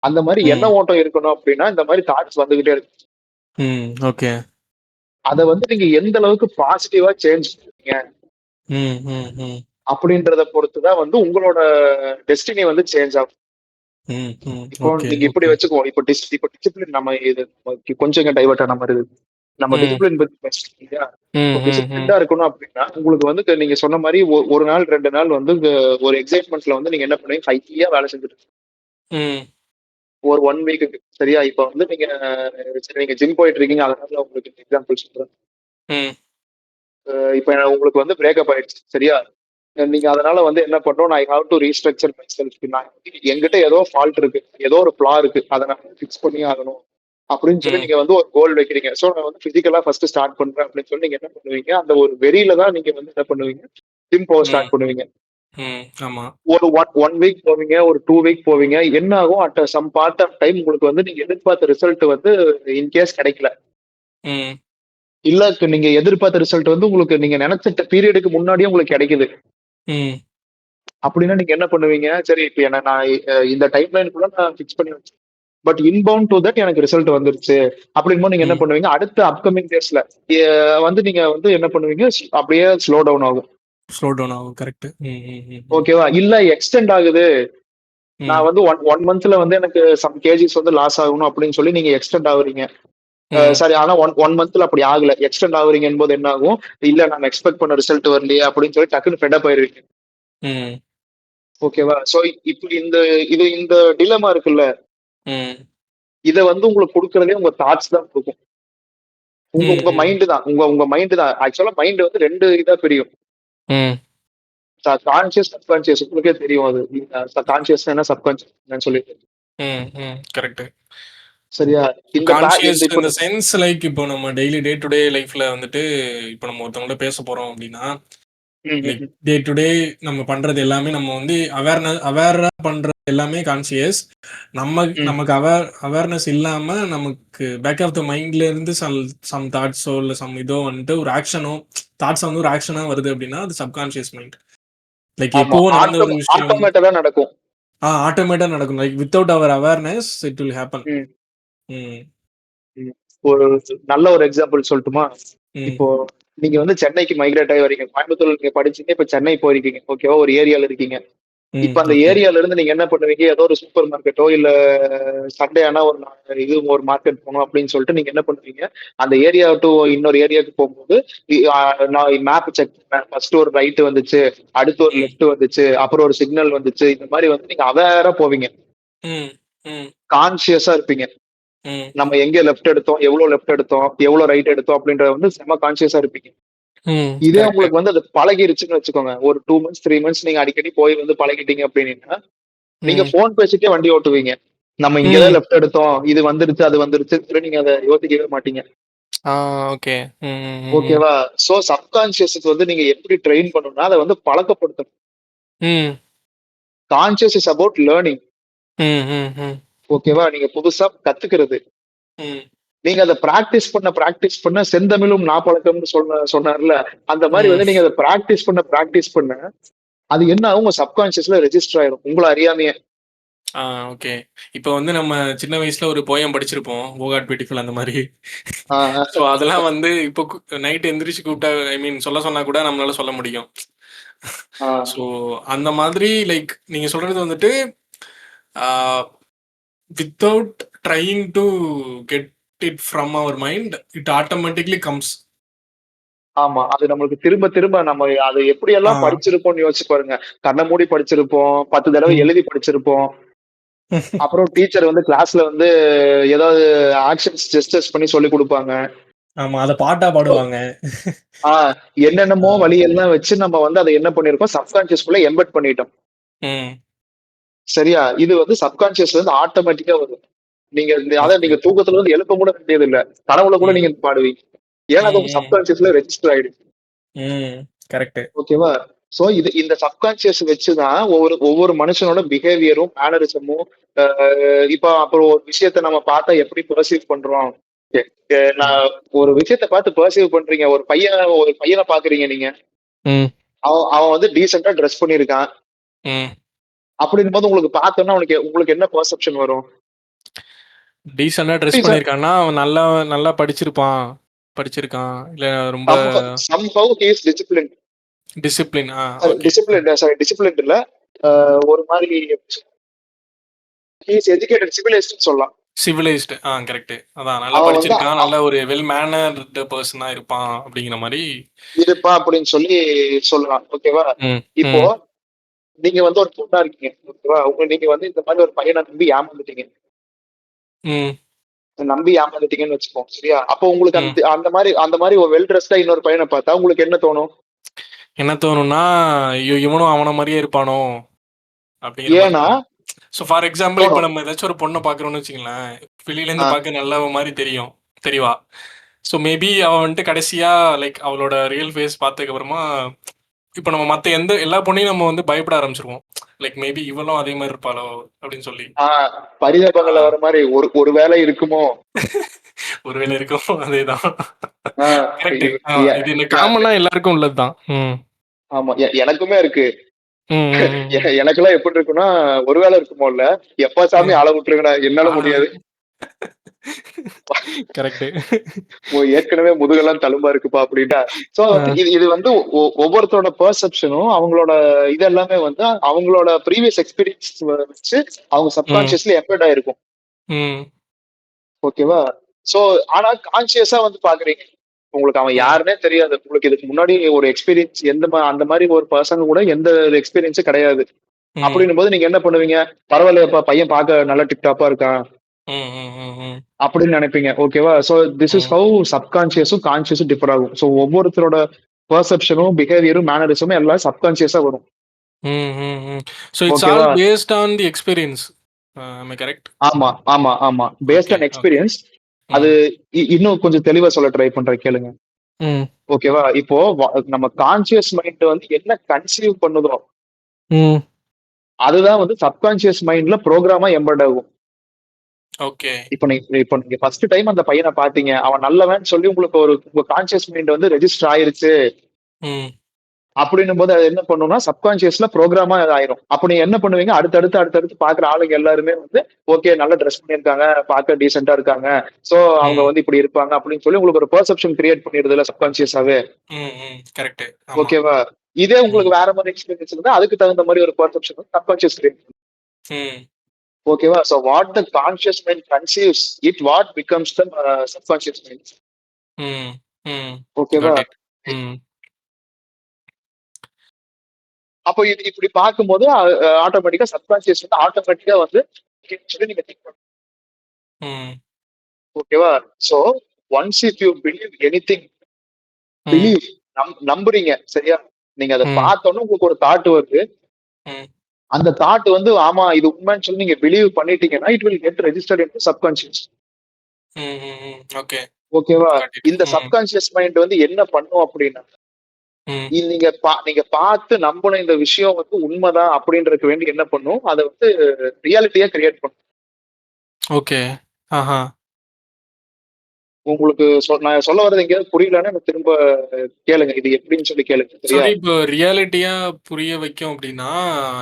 அந்த மாரி எண்ண ம். ஓட்டம் இருக்கணும் அப்படின்னா, இந்த மாரி தாட்ஸ் வந்துகிட்டே இருக்கு. ம். ஓகே. அத வந்து நீங்க எந்த அளவுக்கு பாசிட்டிவா சேஞ்ச் பண்றீங்க ம். ம். ம். அப்படின்றத பொறுத்து தான் வந்து உங்களோட டெஸ்டினி வந்து சேஞ்ச் ஆகும். ம். ம். இப்போ ஓகே. நீங்க இப்படி ஓகே. வச்சுக்குவோம். இப்போ டிசிப்ளின் நம்ம இது கொஞ்சம் டைவர்ட் ஆன மாரி இருக்கு. நம்ம ம். டிசிப்ளின் பத்தி பேசுறோம் இல்லையா? ம். இப்போ ம். ம். டிசிப்ளின்டா இருக்கணும் அப்படின்னா, உங்களுக்கு வந்து நீங்க சொன்ன மாரி 1 நாள் 2 நாள் வந்து ஒரு எக்ஸைட்மென்ட்ல வந்து நீங்க என்ன பண்ணுவீங்க, ஹையா வேலை செஞ்சுட்டு ம். ஒரு 1 வீக்குக்கு சரியா? இப்ப வந்து நீங்க சரி நீங்க ஜிம் போயிட்டு இருக்கீங்க. அதனால உங்களுக்கு எக்ஸாம்பிள் சொல்றேன். ம். இப்ப உங்களுக்கு வந்து பிரேக்கப் ஆயிடுச்சு. சரியா? நீங்க அதனால வந்து என்ன பண்ணணும், I have to restructure myself. நான் என்கிட்ட ஏதோ ஃபால்ட் இருக்கு. ஏதோ ஒரு ஃப்ளா இருக்கு. அத நான் ஃபிக்ஸ் பண்ணியே ஆகணும். அப்படின்னு சொல்லி ம். நீங்க வந்து ஒரு கோல் வைக்கிறீங்க. சோ நான் வந்து பிசிக்கலா ஃபர்ஸ்ட் ஸ்டார்ட் பண்றேன் அப்படின்னு சொல்லி நீங்க என்ன பண்ணுவீங்க, அந்த ஒரு வெறியில தான் நீங்க வந்து என்ன பண்ணுவீங்க, ஜிம் போக ம். ஸ்டார்ட் பண்ணுவீங்க. ம். ஆமா. ஒரு ஒன் வீக் போவீங்க, ஒரு 2 வீக் போவீங்க. என்ன ஆகும் at some part of time உங்களுக்கு வந்து நீங்க எதிர்பார்த்த ரிசல்ட் வந்து இன்கேஸ் கிடைக்கல. ம். இல்ல நீங்க எதிர்பார்த்த ரிசல்ட் வந்து உங்களுக்கு நீங்க நினைச்ச பீரியடுக்கு முன்னாடியே உங்களுக்கு கிடைக்குது. ம். அப்படின்னா நீங்க என்ன பண்ணுவீங்க? சரி இப்ப என்ன நான் இந்த டைம் லைனுக்குள்ள நான் ஃபிக்ஸ் பண்ணி வச்சேன். பட் இன்பவுண்ட் டூ தட் எனக்கு ரிசல்ட் வந்துருச்சு. அப்படிங்கும்போது நீங்க என்ன ம். பண்ணுவீங்க? அடுத்த அப்கமிங் டேஸ்ல வந்து நீங்க வந்து என்ன பண்ணுவீங்க? அப்படியே ஸ்லோ டவுன் ஆகும். ஸ்லோ டவுன் ஆகும். கரெக்ட். ம். ம். ம். ம். ஓகேவா? இல்ல எக்ஸ்டெண்ட் ஆகுது. நான் ம். வந்து 1 மந்த்ல வந்து எனக்கு சம் கேஜிஸ் வந்து லாஸ் ஆகணும் அப்படின்னு சொல்லி நீங்க எக்ஸ்டெண்ட் ஆகுறீங்க. ம். சரி ஆனா 1 மந்த்ல அப்படி ஆகல. எக்ஸ்டெண்ட் ஆகுறீங்கன்னு என்ன ஆகும்? இல்ல நான் எக்ஸ்பெக்ட் பண்ண ரிசல்ட் வரலையே அப்படின்னு சொல்லி டக்குன்னு ஃபெட் அப் ஆயிருவீங்க. ம். ஓகேவா? சோ இப்படி இந்த டிலமா இருக்குல்ல, ம். இத வந்து உங்களுக்கு குடுக்குறதே உங்க தாட்ஸ் தான் குடுக்கும். உங்க ம். உங்க ம். மைண்ட் தான். உங்க உங்க மைண்ட் தான். ஆக்சுவலா மைண்ட் வந்து 2 இதா பிரியும். ம். கான்ஷியஸ், சப்கான்ஷியஸ் உங்களுக்கே தெரியும் அது. கான்ஷியஸ் என்ன, சப்கான்ஷியஸ் என்னன்னு சொல்லிட்டு. ம். ம். கரெக்ட். சரியா? இந்த பே கான்ஷியஸ் இந்த இப்ப இந்த சென்ஸ் லைக் இப்போ நம்ம டெய்லி டே டு டே லைஃப்ல வந்துட்டு இப்போ நம்ம ஒருத்தவங்கள்ட்ட பேச போறோம் அப்படின்னா ம், லைக் ம், டே டு டே நம்ம பண்றது எல்லாமே நம்ம வந்து அவேரா பண்றது எல்லாமே கான்சியஸ். ம். நமக்கு அவேர்னஸ் இல்லாம நமக்கு பேக் ஆஃப் த மைண்ட்ல இருந்து சம் தாட்ஸோ இல்ல சம் இதோ வந்துட்டு ஒரு ஆக்ஷனோ தாட்ஸ் வந்து ஒரு ஆக்ஷனா வருது அப்படின்னா அது சப்கான்சியஸ் மைண்ட். லைக் ஆமா. எப்போ நடந்த ஒரு விஷயம் ஆட்டோமேட்டா தான் நடக்கும். ஆட்டோமேட்டா நடக்கும். Like without our awareness it will happen. ம், ம். ம். ஒரு நல்ல ஒரு எக்ஸாம்பிள் சொல்லட்டுமா? ம். இப்போ நீங்க வந்து சென்னைக்கு மைக்ரேட் ஆகி வரீங்க. கோயம்புத்தூர்ல நீங்க படிச்சீங்க. இப்ப சென்னை போயிருக்கீங்க. ஓகேவா? ஒரு ஏரியால இருக்கீங்க. ம். இப்ப அந்த ஓகே. ஏரியால இருந்து நீங்க என்ன பண்ணுவீங்க? ஏதோ ஒரு சூப்பர் மார்க்கெட்டோ இல்ல சண்டே ஆனா ஒரு மார்க்கெட் போகணும் அப்படின்னு சொல்லிட்டு நீங்க என்ன பண்ணுவீங்க? அந்த ஏரியா டூ இன்னொரு ஏரியாவுக்கு போகும்போது நான் மேப் செக் பண்ணேன். ஃபர்ஸ்ட் ஒரு ரைட் வந்துச்சு, அடுத்து ஒரு ம். லெஃப்ட் வந்துச்சு, அப்புறம் ஒரு சிக்னல் வந்துச்சு. இந்த மாதிரி வந்து நீங்க அவேரா போவீங்க. ம். ம். கான்சியஸா இருப்பீங்க. ம். நம்ம எங்க லெஃப்ட் எடுத்தோம், எவ்வளவு லெஃப்ட் எடுத்தோம், எவ்வளவு ரைட் எடுத்தோம் அப்படின்றத வந்து செம கான்சியஸா இருப்பீங்க. ம். இதே கரெக்ட். உங்களுக்கு வந்து அது பழகிருச்சுன்னு வச்சுக்கோங்க. ஒரு 2 மந்த்ஸ், 3 மந்த்ஸ் நீங்க அடிக்கடி போய் வந்து பழகிட்டீங்க அப்படின்னா, நீங்க ம். ஃபோன் பேசிட்டே வண்டி ஓட்டுவீங்க. நம்ம இங்கதான் ம். லெஃப்ட் எடுத்தோம். இது வந்துருச்சு, அது வந்துருச்சு. நீங்க அத யோசிக்கவே மாட்டீங்க. ஆ. ஓகே. ம். ம். ம். ம். ஓகேவா? சோ சப்கான்ஷியஸ்க்கு வந்து நீங்க எப்படி ட்ரெயின் பண்ணணும்னா, அத வந்து பழக்கப்படுத்தணும். ம். Conscious is about learning. ம். ம். ம். ஓகேவா? நீங்க புதுசா கத்துக்கிறது. ம். நீங்க அத பிராக்டிஸ் பண்ண செந்தமிழும் நாப்பழக்கம்னு சொன்னார்ல. அந்த மாரி ம். வந்து நீங்க அத பிராக்டிஸ் பண்ண, அது என்ன ஆகும்? உங்க சப்கான்ஷியஸ்ல ரெஜிஸ்டர் ஆயிரும். உங்கள அறியாமயே. ஆ. ஓகே. இப்ப வந்து நம்ம சின்ன வயசுல ஒரு போயம் படிச்சிருப்போம். "ஓ காட் பியூட்டிஃபுல்" அந்த மாரி. ஆ, ஆ, ஸோ அதெல்லாம் வந்து இப்போ நைட் எந்திரிச்சு கூப்பிட்டா ஐ மீன் சொல்ல சொன்னா கூட நம்மளால சொல்ல முடியும். ஆ. ஸோ அந்த மாதிரி லைக் நீங்க சொல்றது வந்துட்டு ah without trying to get it from our mind it automatically comes. ஆமா. அது நம்மளுக்கு திரும்ப திரும்ப நம்ம அத ஆ. எப்படியெல்லாம் படிச்சிருப்போம்னு யோசிச்சு பாருங்க. கண்ண மூடி படிச்சிருப்போம். 10 தடவ ம். எழுதி படிச்சிருப்போம். அப்புறம் டீச்சர் வந்து கிளாஸ்ல வந்து ஏதாவது ஆக்ஷன்ஸ் ஜெஸ்டர்ஸ் பண்ணி சொல்லிக் குடுப்பாங்க. ஆமா. அத பாட்டா பாடுவாங்க. ஆ என்னென்னமோ ஆ. வழியெல்லாம் வச்சு நம்ம வந்து அத என்ன பண்ணியிருக்கோம், சப்கான்ஷியஸ்குள்ள எம்பெட் பண்ணிட்டோம். ம். சரியா? இது வந்து சப்கான்ஷியஸ்ல இருந்து ஆட்டோமேட்டிக்கா வரும். அதான் ஓகே. நீங்க தூக்கத்துல இருந்து எழுப்ப கூட வேண்டியதில்ல. கனவுல கூட ம். நீங்க பாடுவீங்க. ஏன்னா அது ம். உங்க ம். சப்கான்ஷியஸ்ல ரெஜிஸ்டர் ஆயிடுச்சு. ம். கரெக்ட்டு. ஓகேவா? சோ இந்த சப்கான்ஷியஸ் வச்சு தான் ஒவ்வொரு ஒவ்வொரு மனுஷனோட பிஹேவியரும், மேனரிசமும் அ இப்ப அப்புறம் ஒரு விஷயத்த நம்ம பார்த்தா எப்படி பெர்சீவ் பண்றோம்? எ எ ம். நான் ஒரு விஷயத்த பார்த்து பெர்சீவ் பண்றீங்க. ஒரு பையன பார்க்குறீங்க நீங்க. ம். அவன் அவன் வந்து டீசென்ட்டா டிரெஸ் பண்ணியிருக்கான். ம். அப்படிங்கும்போது உங்களுக்கு பார்த்தோனே உங்களுக்கு உங்களுக்கு என்ன பெர்செப்ஷன் வரும்? டீசென்ட்டா ட்ரெஸ் டீசென்ட் பண்ணியிருக்கான்னா, அவன் நல்லா நல்லா படிச்சிருப்பான். படிச்சிருக்கான். இல்ல ரொம்ப somehow he is disciplined. Discipline. Sorry okay. Disciplined இல்ல. அ ஒரு மாரி ஹி இஸ் எஜுகேட்டட் சிவிலைஸ்ட்ன்னு சொல்லலாம். சிவிலைஸ்டு. கரெக்ட்டு. அதான் நல்லா அவன் வந்து படிச்சிருக்கான். நல்ல ஒரு வெல் மேனர்டு பெர்சனா இருப்பான் அப்படிங்கிற மாரி. இருப்பான் அப்படின்னு சொல்லி சொல்லலாம். ஓகேவா? ம். இப்போ ம். நீங்க வந்து ஒரு பொண்ணா இருக்கீங்க. ஓகேவா? நீங்க வந்து இந்த மாரி ஒரு பையன நம்பி ஏமாந்துட்டீங்க. ம். நம்பி ஏமாந்துட்டீங்கன்னு வச்சுப்போம். சரியா? அப்போ உங்களுக்கு ம். அந்த மாரி ஒரு வெல் ட்ரெஸ்டா இன்னொரு பையன பார்த்தா உங்களுக்கு என்ன தோணும்? என்ன தோணும்னா, ஐயோ! இவனும் அவன மாரியே இருப்பானோ! அப்படிங்கிற மாரி ஏன்னா தோணும். ஸோ ஃபார் எக்ஸாம்பிள் இப்ப தோணும். நம்ம ஏதாச்சும் ஒரு பொண்ண பார்க்குறோம்னு வச்சுக்கங்களேன். ஆ, வெளியிலேருந்து பார்க்க நல்லவ மாரி தெரியவா. ஸோ மேபி அவ வந்துட்டு கடைசியா லைக் அவளோட ரியல் ஃபேஸ் பார்த்ததுக்கு அப்புறமா, இப்ப நம்ம மத்த எல்லா பொண்ணையும் நம்ம வந்து பயப்பட ஆரம்பிச்சுருவோம். லைக் மேபி இவளும் அதே மாரி இருப்பாளோ! அப்படின்னு சொல்லி. ஆ ஆ. பரிதாபங்கள்ல வர மாரி ஒரு ஒரு வேளை இருக்குமோ? ஒருவேளை இருக்கும். அதேதான். ஆஹ் கரெக்ட். இது- இது இந்த நான் காமனா எல்லாருக்கும் உள்ளதுதான். ம். ஆமா எனக்குமே இருக்கு. ம், ம், ம், எனக்கெல்லாம் எப்படி இருக்குன்னா ஒருவேளை இருக்குமோ இல்ல எப்ப சாமி ம். ஆள விட்டுருங்கடா என்னால முடியாது. கரெக்ட். ஏற்கனவே முதுகெல்லாம் தழும்பா இருக்குப்பா அப்படின்ட்டா. சோ வந்து இது இது வந்து ஒவ்வொருத்தரோட பெர்செப்ஷனும் அவங்களோட இது எல்லாமே வந்து அவங்களோட ப்ரீவியஸ் எக்ஸ்பீரியன்ஸ் வச்சு அவங்க ம், சப்கான்சியஸ்ல எம்பெட் ஆயிருக்கும். ம், ஓகேவா? சோ ஆனா கான்சியஸா வந்து பாக்குறீங்க. உங்களுக்கு அவன் ம், யாருன்னே தெரியாது. உங்களுக்கு இதுக்கு முன்னாடி ஒரு எக்ஸ்பீரியன்ஸ் அந்த மாதிரி ஒரு பர்சன் கூட எந்த எக்ஸ்பீரியன்ஸும் கிடையாது. ம், அப்படின்னும் போது நீங்க என்ன பண்ணுவீங்க? பரவாயில்லையப்பா பையன் பார்க்க நல்லா டிப்டாப்பா இருக்கான் ம், ம், ம், ம், அப்படின்னு நினைப்பீங்க. ஓகேவா? சோ திஸ் இஸ் ம், ஹவ் சப்கான்சியஸும் கான்சியஸும் டிஃபர் ஆகும். சோ ஒவ்வொருத்தரோட பெர்செப்ஷனும் பிஹேவியரும் மேனரிசமும் எல்லாம் சப்கான்சியஸா வரும். ம், ம், ம். So it's all ஓகேவா? based on the experience. Am I correct? ஆமா ஆமா ஆமா பேஸ்ட் Okay, ஆன் okay. எக்ஸ்பீரியன்ஸ். அது ம், இன்னும் கொஞ்சம் தெளிவா சொல்ல ட்ரை பண்றேன் கேளுங்க. ம், ஓகேவா? இப்போ நம்ம கான்சியஸ் மைண்ட் வந்து என்ன கன்சீவ் பண்ணுதோ ம். அதுதான் வந்து சப்கான்சியஸ் மைண்ட்ல ப்ரோக்ராமா எம்பெட் ஆகும். Okay. இப்போ நீங்க ஃபர்ஸ்ட் டைம் அந்த பையனை பாத்தீங்க அவன் நல்லவன் சொல்லி உங்களுக்கு உங்க கான்சியஸ் மைண்ட் வந்து ரெஜிஸ்டர் ஆயிருச்சு ம், அப்படின்னும் போது அது என்ன பண்ணும்னா சப்கான்சியஸ்ல ப்ரோக்ராமா ஆயிரும். அப்ப நீங்க என்ன பண்ணுவீங்க? அடுத்தடுத்து பாக்குற ஆளுங்க எல்லாருமே வந்து ஓகே நல்ல ட்ரெஸ் பண்ணியிருக்காங்க, பார்க்க டீசெண்டா இருக்காங்க, சோ அவங்க ம், வந்து இப்படி இருப்பாங்க அப்படின்னு சொல்லி உங்களுக்கு ஒரு பெர்செப்ஷன் கிரியேட் பண்ணிடுதுல சப்கான்சியஸாவே. ம், ம். கரெக்ட். ஆமா. ஓகேவா? இதே ம், உங்களுக்கு வேற மாதிரி எக்ஸ்பீரியன்ஸ் இருந்தா அதுக்கு தகுந்த மாதிரி ஒரு பெர்செப்ஷன் சப்கான்சியஸ் கிரியேட். ம், ஓகேவா? So what the conscious mind conceives it what becomes the subconscious mind. ம், ம். ஓகேவா? Got it. ம், அப்போ இது இப்படி பார்க்கும்போது ஆட்டோமேட்டிக்கா சப்கான்சியஸ் வந்து ஆட்டோமேட்டிக்கா வந்து சொல்லி நீங்க திங்க் பண்ணுங்க. ம், ஓகேவா? So once if you believe anything, ம், பிலீவ் நம்புறீங்க சரியா? நீங்க அதை ம், பார்த்தோன்னு உங்களுக்கு ஒரு தாட் வருது. ம், அந்த தாட் வந்து ஆமா இது உண்மைன்னு சொல்லி நீங்க பிலீவ் பண்ணிட்டீங்கன்னா it will get registered in subconscious. ம், ம், ம். Okay. ஓகேவா? Got it. இந்த ம், சப்கான்சியஸ் மைண்ட் வந்து என்ன பண்ணும் அப்படின்னா ம். நீங்க பார்த்து நம்பின இந்த விஷயம் வந்து உண்மைதான் அப்படின்றதுக்கு வேண்டி என்ன பண்ணும் அதை வந்து ரியாலிட்டியா கிரியேட் பண்ணும். Okay. ஆஹா. உங்களுக்கு நான் சொல்ல வர்றது எங்கேயாவது புரியலன்னா எனக்கு திரும்ப கேளுங்க. இது எப்படின்னு சொல்லி கேளுங்க சரியா? சரி, இப்போ ரியாலிட்டியா புரிய வைக்கும் அப்படின்னா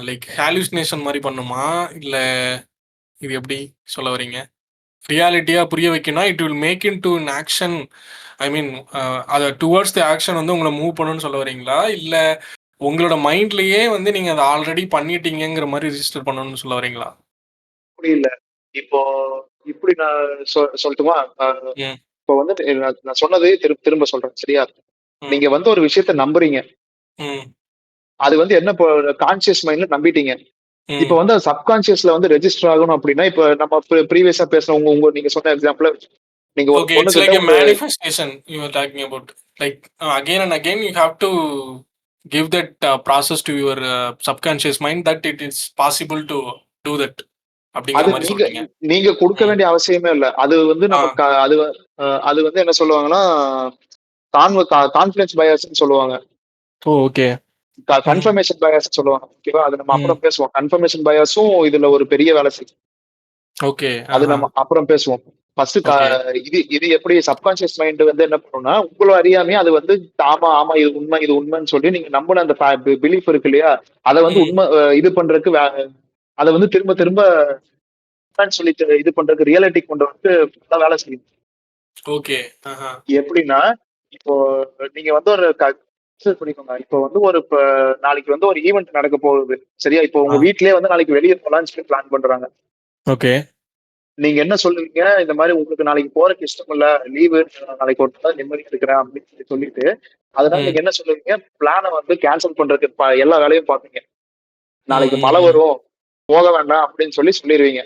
லைக் ஹாலுசினேஷன் மாதிரி பண்ணுமா? இல்ல இது எப்படி சொல்ல வரீங்க? ரியாலிட்டியா புரிய வைக்கணும்னா it will make into action. I mean அதை டுவர்ட்ஸ் தி ஆக்ஷன் வந்து உங்களை மூவ் பண்ணணும்னு சொல்ல வரீங்களா? இல்ல உங்களோட மைண்ட்லயே வந்து நீங்க அதை ஆல்ரெடி பண்ணிட்டீங்கிற மாதிரி ரிஜிஸ்டர் பண்ணணும்னு சொல்ல வரீங்களா? அப்படி இல்ல. இப்போ இப்படி நான் சொல்லட்டுமா? ம், இப்போ வந்து நான் சொன்னது திரும்ப திரும்ப சொல்றேன் சரியா? ம், நீங்க வந்து ஒரு விஷயத்த நம்புறீங்க. ம், அது வந்து என்ன கான்சியஸ் மைண்ட்ல நம்பிட்டீங்க. இப்ப ம். வந்து சப்கான்சியஸ்ல வந்து ரெஜிஸ்டர் ஆகணும் அப்படின்னா இப்ப நம்ம ப்ரீவியஸா பேசுன உங்க உங்க நீங்க சொன்ன எக்ஸாம்பிள் நீங்க ஒரு Okay, பொண்ணு it's கிட்ட like a ஒரு manifestation you are talking about. Like again and again, you have to give that process to your subconscious mind that it is possible to do that. அப்படிங்கிற அது மாதிரி நீங்க சொல்றீங்க. நீங்க கொடுக்க ம். வேண்டிய அவசியமே இல்ல. அது வந்து ஆ. நம்ம அது வந்து என்ன சொல்லுவாங்கன்னா கான்ஃபிடன்ஸ் பயாஸ்ன்னு சொல்லுவாங்க. ஓ, ஓகே. ம், கன்ஃபர்மேஷன் பயாஸ் சொல்லுவாங்க. ஓகேவா? அது நம்ம ம். அப்புறம் பேசுவோம். கன்ஃபர்மேஷன் பயாஸும் இதுல ஒரு பெரிய வேலை செய்யும். ஓகே. அது ஆஹா. நம்ம அப்புறம் பேசுவோம். First okay. இது இது எப்படி சப்கான்சியஸ் மைண்ட் வந்து என்ன பண்ணும்னா உங்களை அறியாமே அது வந்து ஆமா ஆமா இது உண்மைன்னு சொல்லி நீங்க நம்பின அந்த பிலீஃப் இருக்கு இல்லையா? அதை வந்து ம். உண்மை இது பண்றதுக்கு அதை வந்து திரும்ப திரும்ப உண்மைன்னு சொல்லி இது பண்றதுக்கு ரியாலிட்டி கொண்டு வந்து நல்லா வேலை செய்யும். ஓகே. ஆஹா. எப்படின்னா இப்போ நீங்க வந்து ஒரு பண்ணிக்கோங்க. இப்போ வந்து நாளைக்கு வந்து ஒரு ஈவெண்ட் நடக்க போகுது சரியா? இப்போ ஆ. உங்க வீட்லயே வந்து நாளைக்கு வெளியே போலாம்னு சொல்லி பிளான் பண்றாங்க. ஓகே. நீங்க என்ன சொல்லுவீங்க? இந்த மாதிரி உங்களுக்கு நாளைக்கு போறதுக்கு இஷ்டம் இல்ல. லீவு நாளைக்கு ஒரு நாள் நிம்மதியா இருக்கிறேன் அப்படின்னு சொல்லிட்டு, அதனால ம். நீங்க என்ன சொல்லுவீங்க? பிளான வந்து கேன்சல் பண்றதுக்கு எல்லா வேலையும் பார்ப்பீங்க. ம், நாளைக்கு ம், மழை ம். வரும், போக வேண்டாம் அப்படின்னு சொல்லிருவீங்க.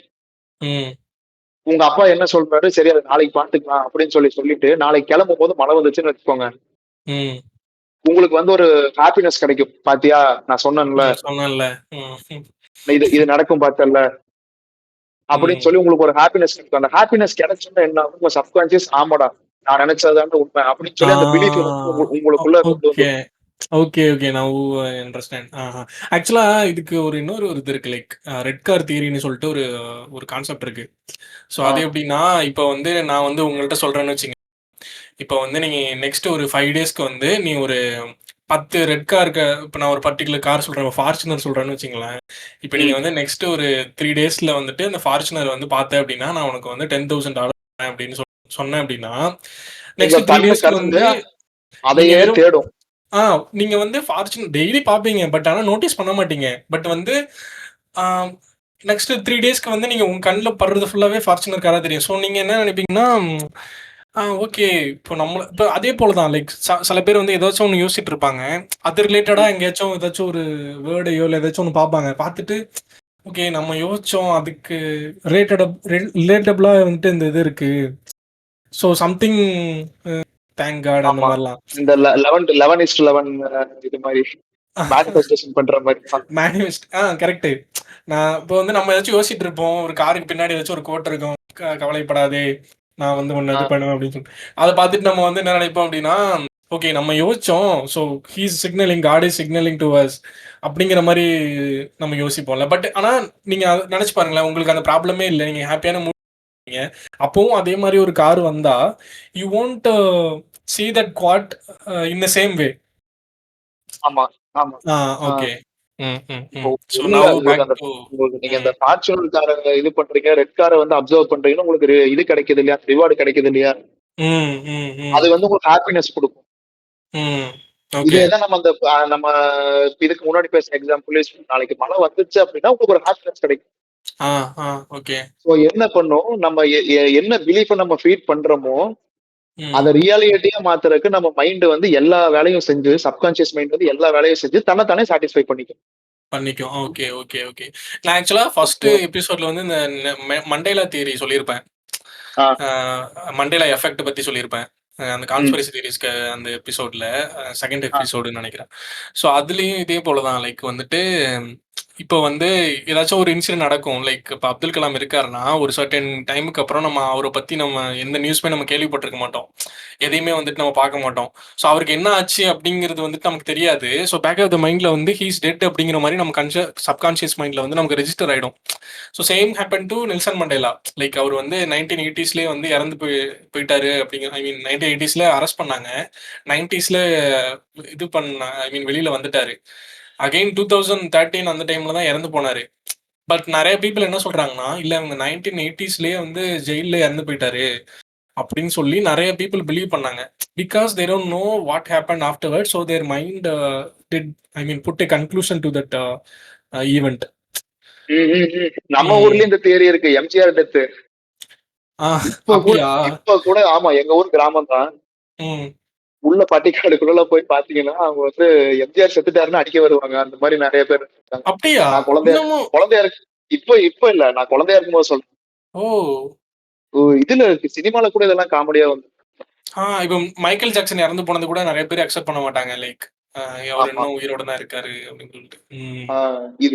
ம், உங்க அப்பா என்ன சொல்றாரு? சரி அது நாளைக்கு பார்த்துக்கலாம் அப்படின்னு சொல்லிட்டு, நாளைக்கு கிளம்பும்போது மழை வந்துச்சுன்னு வச்சுக்கோங்க. ம். உங்களுக்கு வந்து ஒரு ஹாப்பினஸ் கிடைக்கும். பாத்தியா நான் சொன்னேன்ல, ம். சொன்னேன்ல. ம், ம், இது இது நடக்கும் பார்த்தல்ல அப்படின்னு ம். சொல்லி உங்களுக்கு ஒரு ஹாப்பினஸ் கிடைக்கும். அந்த ஹாப்பினஸ் கிடைச்சோன்னா என்ன ஆகும்? உங்க சப்கான்சியஸ் ஆமாடா நான் நினைச்சதுதான் உண்மை அப்படின்னு ஆ. சொல்லி அந்த பிலீஃப் வந்து உங்களுக்குள்ள கொண்டு ஓகே. வந்துடும். Okay, okay. Now understand. ஆக்சுவலா இதுக்கு இன்னொரு இது இருக்கு. லைக் ரெட் கார் தியரின்னு சொல்லிட்டு ஒரு ஒரு கான்செப்ட் இருக்கு. ஸோ ஆ, அது எப்படின்னா, இப்போ நான் உங்கள்ட்ட சொல்றேன்னு வச்சுக்கங்க. இப்போ நீங்க நெக்ஸ்ட் ஒரு 5 டேஸ்க்கு நீ ஒரு 10 ரெட் காருக்கு இப்போ நான் ஒரு பர்ட்டிகுலர் கார் சொல்றேன். ஃபார்ச்சுனர் சொல்றேன்னு வச்சுங்களேன். இப்போ நீங்க ம். நெக்ஸ்ட் ஒரு 3 டேஸ்ல அந்த ஃபார்ச்சுனர் பார்த்த அப்படின்னா, நான் உனக்கு $10,000 அப்படின்னு சொன்னேன் அப்படின்னா, உங்க நெக்ஸ்ட் 3 கண்ணு டேஸ்க்கு கலந்து நீங்க அதையே வெறும் தேடும். ஆ நீங்க ஃபார்ச்சூன் டெய்லி பார்ப்பீங்க. பட் ஆனா நோட்டீஸ் பண்ண மாட்டீங்க. பட் ஆ நெக்ஸ்ட் 3 டேஸ்க்கு நீங்க உங்க கண்ல படுறது ஃபுல்லாவே ஃபார்ச்சுனர் காரா தெரியும். ஸோ நீங்க என்ன நினைப்பீங்கன்னா, ஓகே. இப்போ அதே போல தான். லைக் சில பேர் ஏதாச்சும் ஒண்ணு யோசிச்சுட்டு இருப்பாங்க. அது ரிலேட்டடா ம். எங்கேயாச்சும் ஏதாச்சும் ஒரு வேர்டையோ இல்ல ஏதாச்சும் ஒண்ணு பார்ப்பாங்க. பார்த்துட்டு, ஓகே நம்ம யோசிச்சோம். அதுக்கு ரிலேட்டபிளா இந்த இது இருக்கு. ஸோ சம்திங் தேங்க் காட் அந்த ஆமா. மாரிலாம். இந்த 11:11 இது மாரி மேனிஃபெஸ்டேஷன் பண்ற மாரி தான். Manifest correct. நான் இப்போ நம்ம ஏதாச்சும் யோசிச்சுட்டு இருப்போம். ஒரு காருக்கு பின்னாடி ஏதாச்சும் ஒரு கோட் இருக்கும். கவலைப்படாதே! நான் உன்ன ஆ, இது பண்ணுவேன் அப்படின்னு சொல்லிட்டு. அத பார்த்துட்டு நம்ம என்ன நினைப்போம் அப்படின்னா, ஓகே நம்ம யோசிச்சோம். So he is signalling God is signalling to us அப்படிங்கிற மாரி நம்ம யோசிப்போம்ல. பட் ஆனா நீங்க அத நெனச்சு பாருங்களேன். உங்களுக்கு அந்த ப்ராப்ளமே இல்ல. நீங்க ஹேப்பியான மூட்ல அப்பவும் அதே மாரி ஒரு கார் வந்தா, you won't see that quad in the same way. ஆமா, ஆமா. ஆ ஆ. ஓகே. ம், ம், இப்போ ம். ஸோ ஒண்ணுல்ல நவ் உங்களுக்கு பேக் அந்த டூ உங்களுக்கு நீங்க இந்த ம். ஃபார்ச்சுனர் கார இது பண்றீங்க, ரெட் கார அப்சர்வ் பண்றீங்கன்னா, உங்களுக்கு இது கிடைக்குது இல்லையா? ரிவார்ட் கிடைக்குது இல்லையா? ம், ம், அது ம், உங்களுக்கு ஹாப்பினஸ் குடுக்கும். ம். ஓகே. இதே தான் நம்ம நம்ம இதுக்கு முன்னாடி பேசின எக்ஸாம்பிள் நாளைக்கு மழை வந்துச்சு அப்படின்னா, உங்களுக்கு ஒரு ஹாப்பினஸ் கிடைக்கும். ஆ, ஆ, ஓகே. ஸோ என்ன பண்ணும், நம்ம என்ன பிலீஃப நம்ம ஃபீட் பண்றோமோ, ம். அத ரியாலிட்டியா மாத்துறதுக்கு நம்ம மைண்ட் எல்லா வேலையும் செஞ்சு, சப்கான்ஷியஸ் மைண்ட் எல்லா வேலையும் செஞ்சு தன்ன தானே சாட்டிஸ்ஃபை பண்ணிக்கும். பண்ணிக்கும். Okay, okay, okay. நான் ஆக்சுவலா ஃபர்ஸ்ட் ஓகேவா? எபிசோட்ல இந்த மண்டேலா தியரி சொல்லியிருப்பேன். ஆ. ஆ மண்டேலா எஃபெக்ட் பத்தி சொல்லியிருப்பேன். அந்த ம். கான்ஸ்பிரசி தியரிஸ்க்கு அந்த எபிசோட்ல 2nd ஆ. எபிசோடுன்னு நெனைக்கிறேன். ஸோ அதுலயும் இதே போல தான். லைக் இப்போ ஏதாச்சும் ஒரு இன்சிடென்ட் நடக்கும். லைக் இப்போ அப்துல் கலாம் இருக்காருன்னா, ஒரு சர்டன் டைமுக்கு அப்புறம் நம்ம அவர பத்தி எந்த நியூஸுமே நம்ம கேள்விப்பட்டிருக்க மாட்டோம். எதையுமே நம்ம பார்க்க மாட்டோம். ஸோ அவருக்கு என்ன ஆச்சு அப்படிங்கிறது நமக்கு தெரியாது. ஸோ பேக் ஆஃப் த மைண்ட்ல ஹி இஸ் டெட் அப்படிங்கிற மாரி நம்ம சப்கான்ஷியஸ் மைண்ட்ல நமக்கு ரெஜிஸ்டர் ஆயிடும். So same happen to Nelson Mandela. Like அவர் 1980ஸ்லயே இறந்து போயிட்டாரு அப்படிங்கிற ஐ மீன் 1980ஸ்ல அரெஸ்ட் பண்ணாங்க. 90ஸ்ல இது பண்ண ஐ மீன் வெளியில வந்துட்டாரு. அகைன் 2013 அந்த டைம்ல தான் இறந்து போனாரு. பட் நெறைய பீப்பிள் என்ன சொல்றாங்கன்னா, இல்ல அவங்க 1980ஸ்லயே ஜெயில்ல இறந்து போயிட்டாரு அப்படின்னு சொல்லி நெறைய பீப்பிள் பிலீவ் பண்ணாங்க. Because they don't know what happen afterward. So their mind did I mean put a conclusion to that event. ம், ம், ம். நம்ம ஊர்லயும் ம். இந்த தியரி இருக்கு. எம்ஜிஆர் டெத். ஆ இப்ப கூட அப்படியா? இப்ப கூட ஆமா எங்க ஊர் கிராமம் தான். ம். உள்ள பட்டிக்காடுக்குள்ள போய் பாத்தீங்கன்னா, அவங்க எம்ஜிஆர் செத்துட்டாருன்னு அடிக்க வருவாங்க. அந்த மாரி நெறைய பேர் இருக்காங்க. அப்படியா? நான் குழந்தையா இன்னமும் குழந்தையா இருக்கு இப்ப இப்ப இல்ல. நான் குழந்தையா இருக்கும்போது சொல்றேன். ஓ! இதுல இருக்கு. சினிமால கூட இதெல்லாம் காமெடியா வந்து இப்ப மைக்கேல் ஜாக்சன் இறந்து போனது கூட நெறைய பேர் அக்செப்ட் பண்ண மாட்டாங்க. லைக் அவரு ஆமா. இன்னும் உயிரோட தான் இருக்காரு அப்படின்னு சொல்லிட்டு. ம். ஆ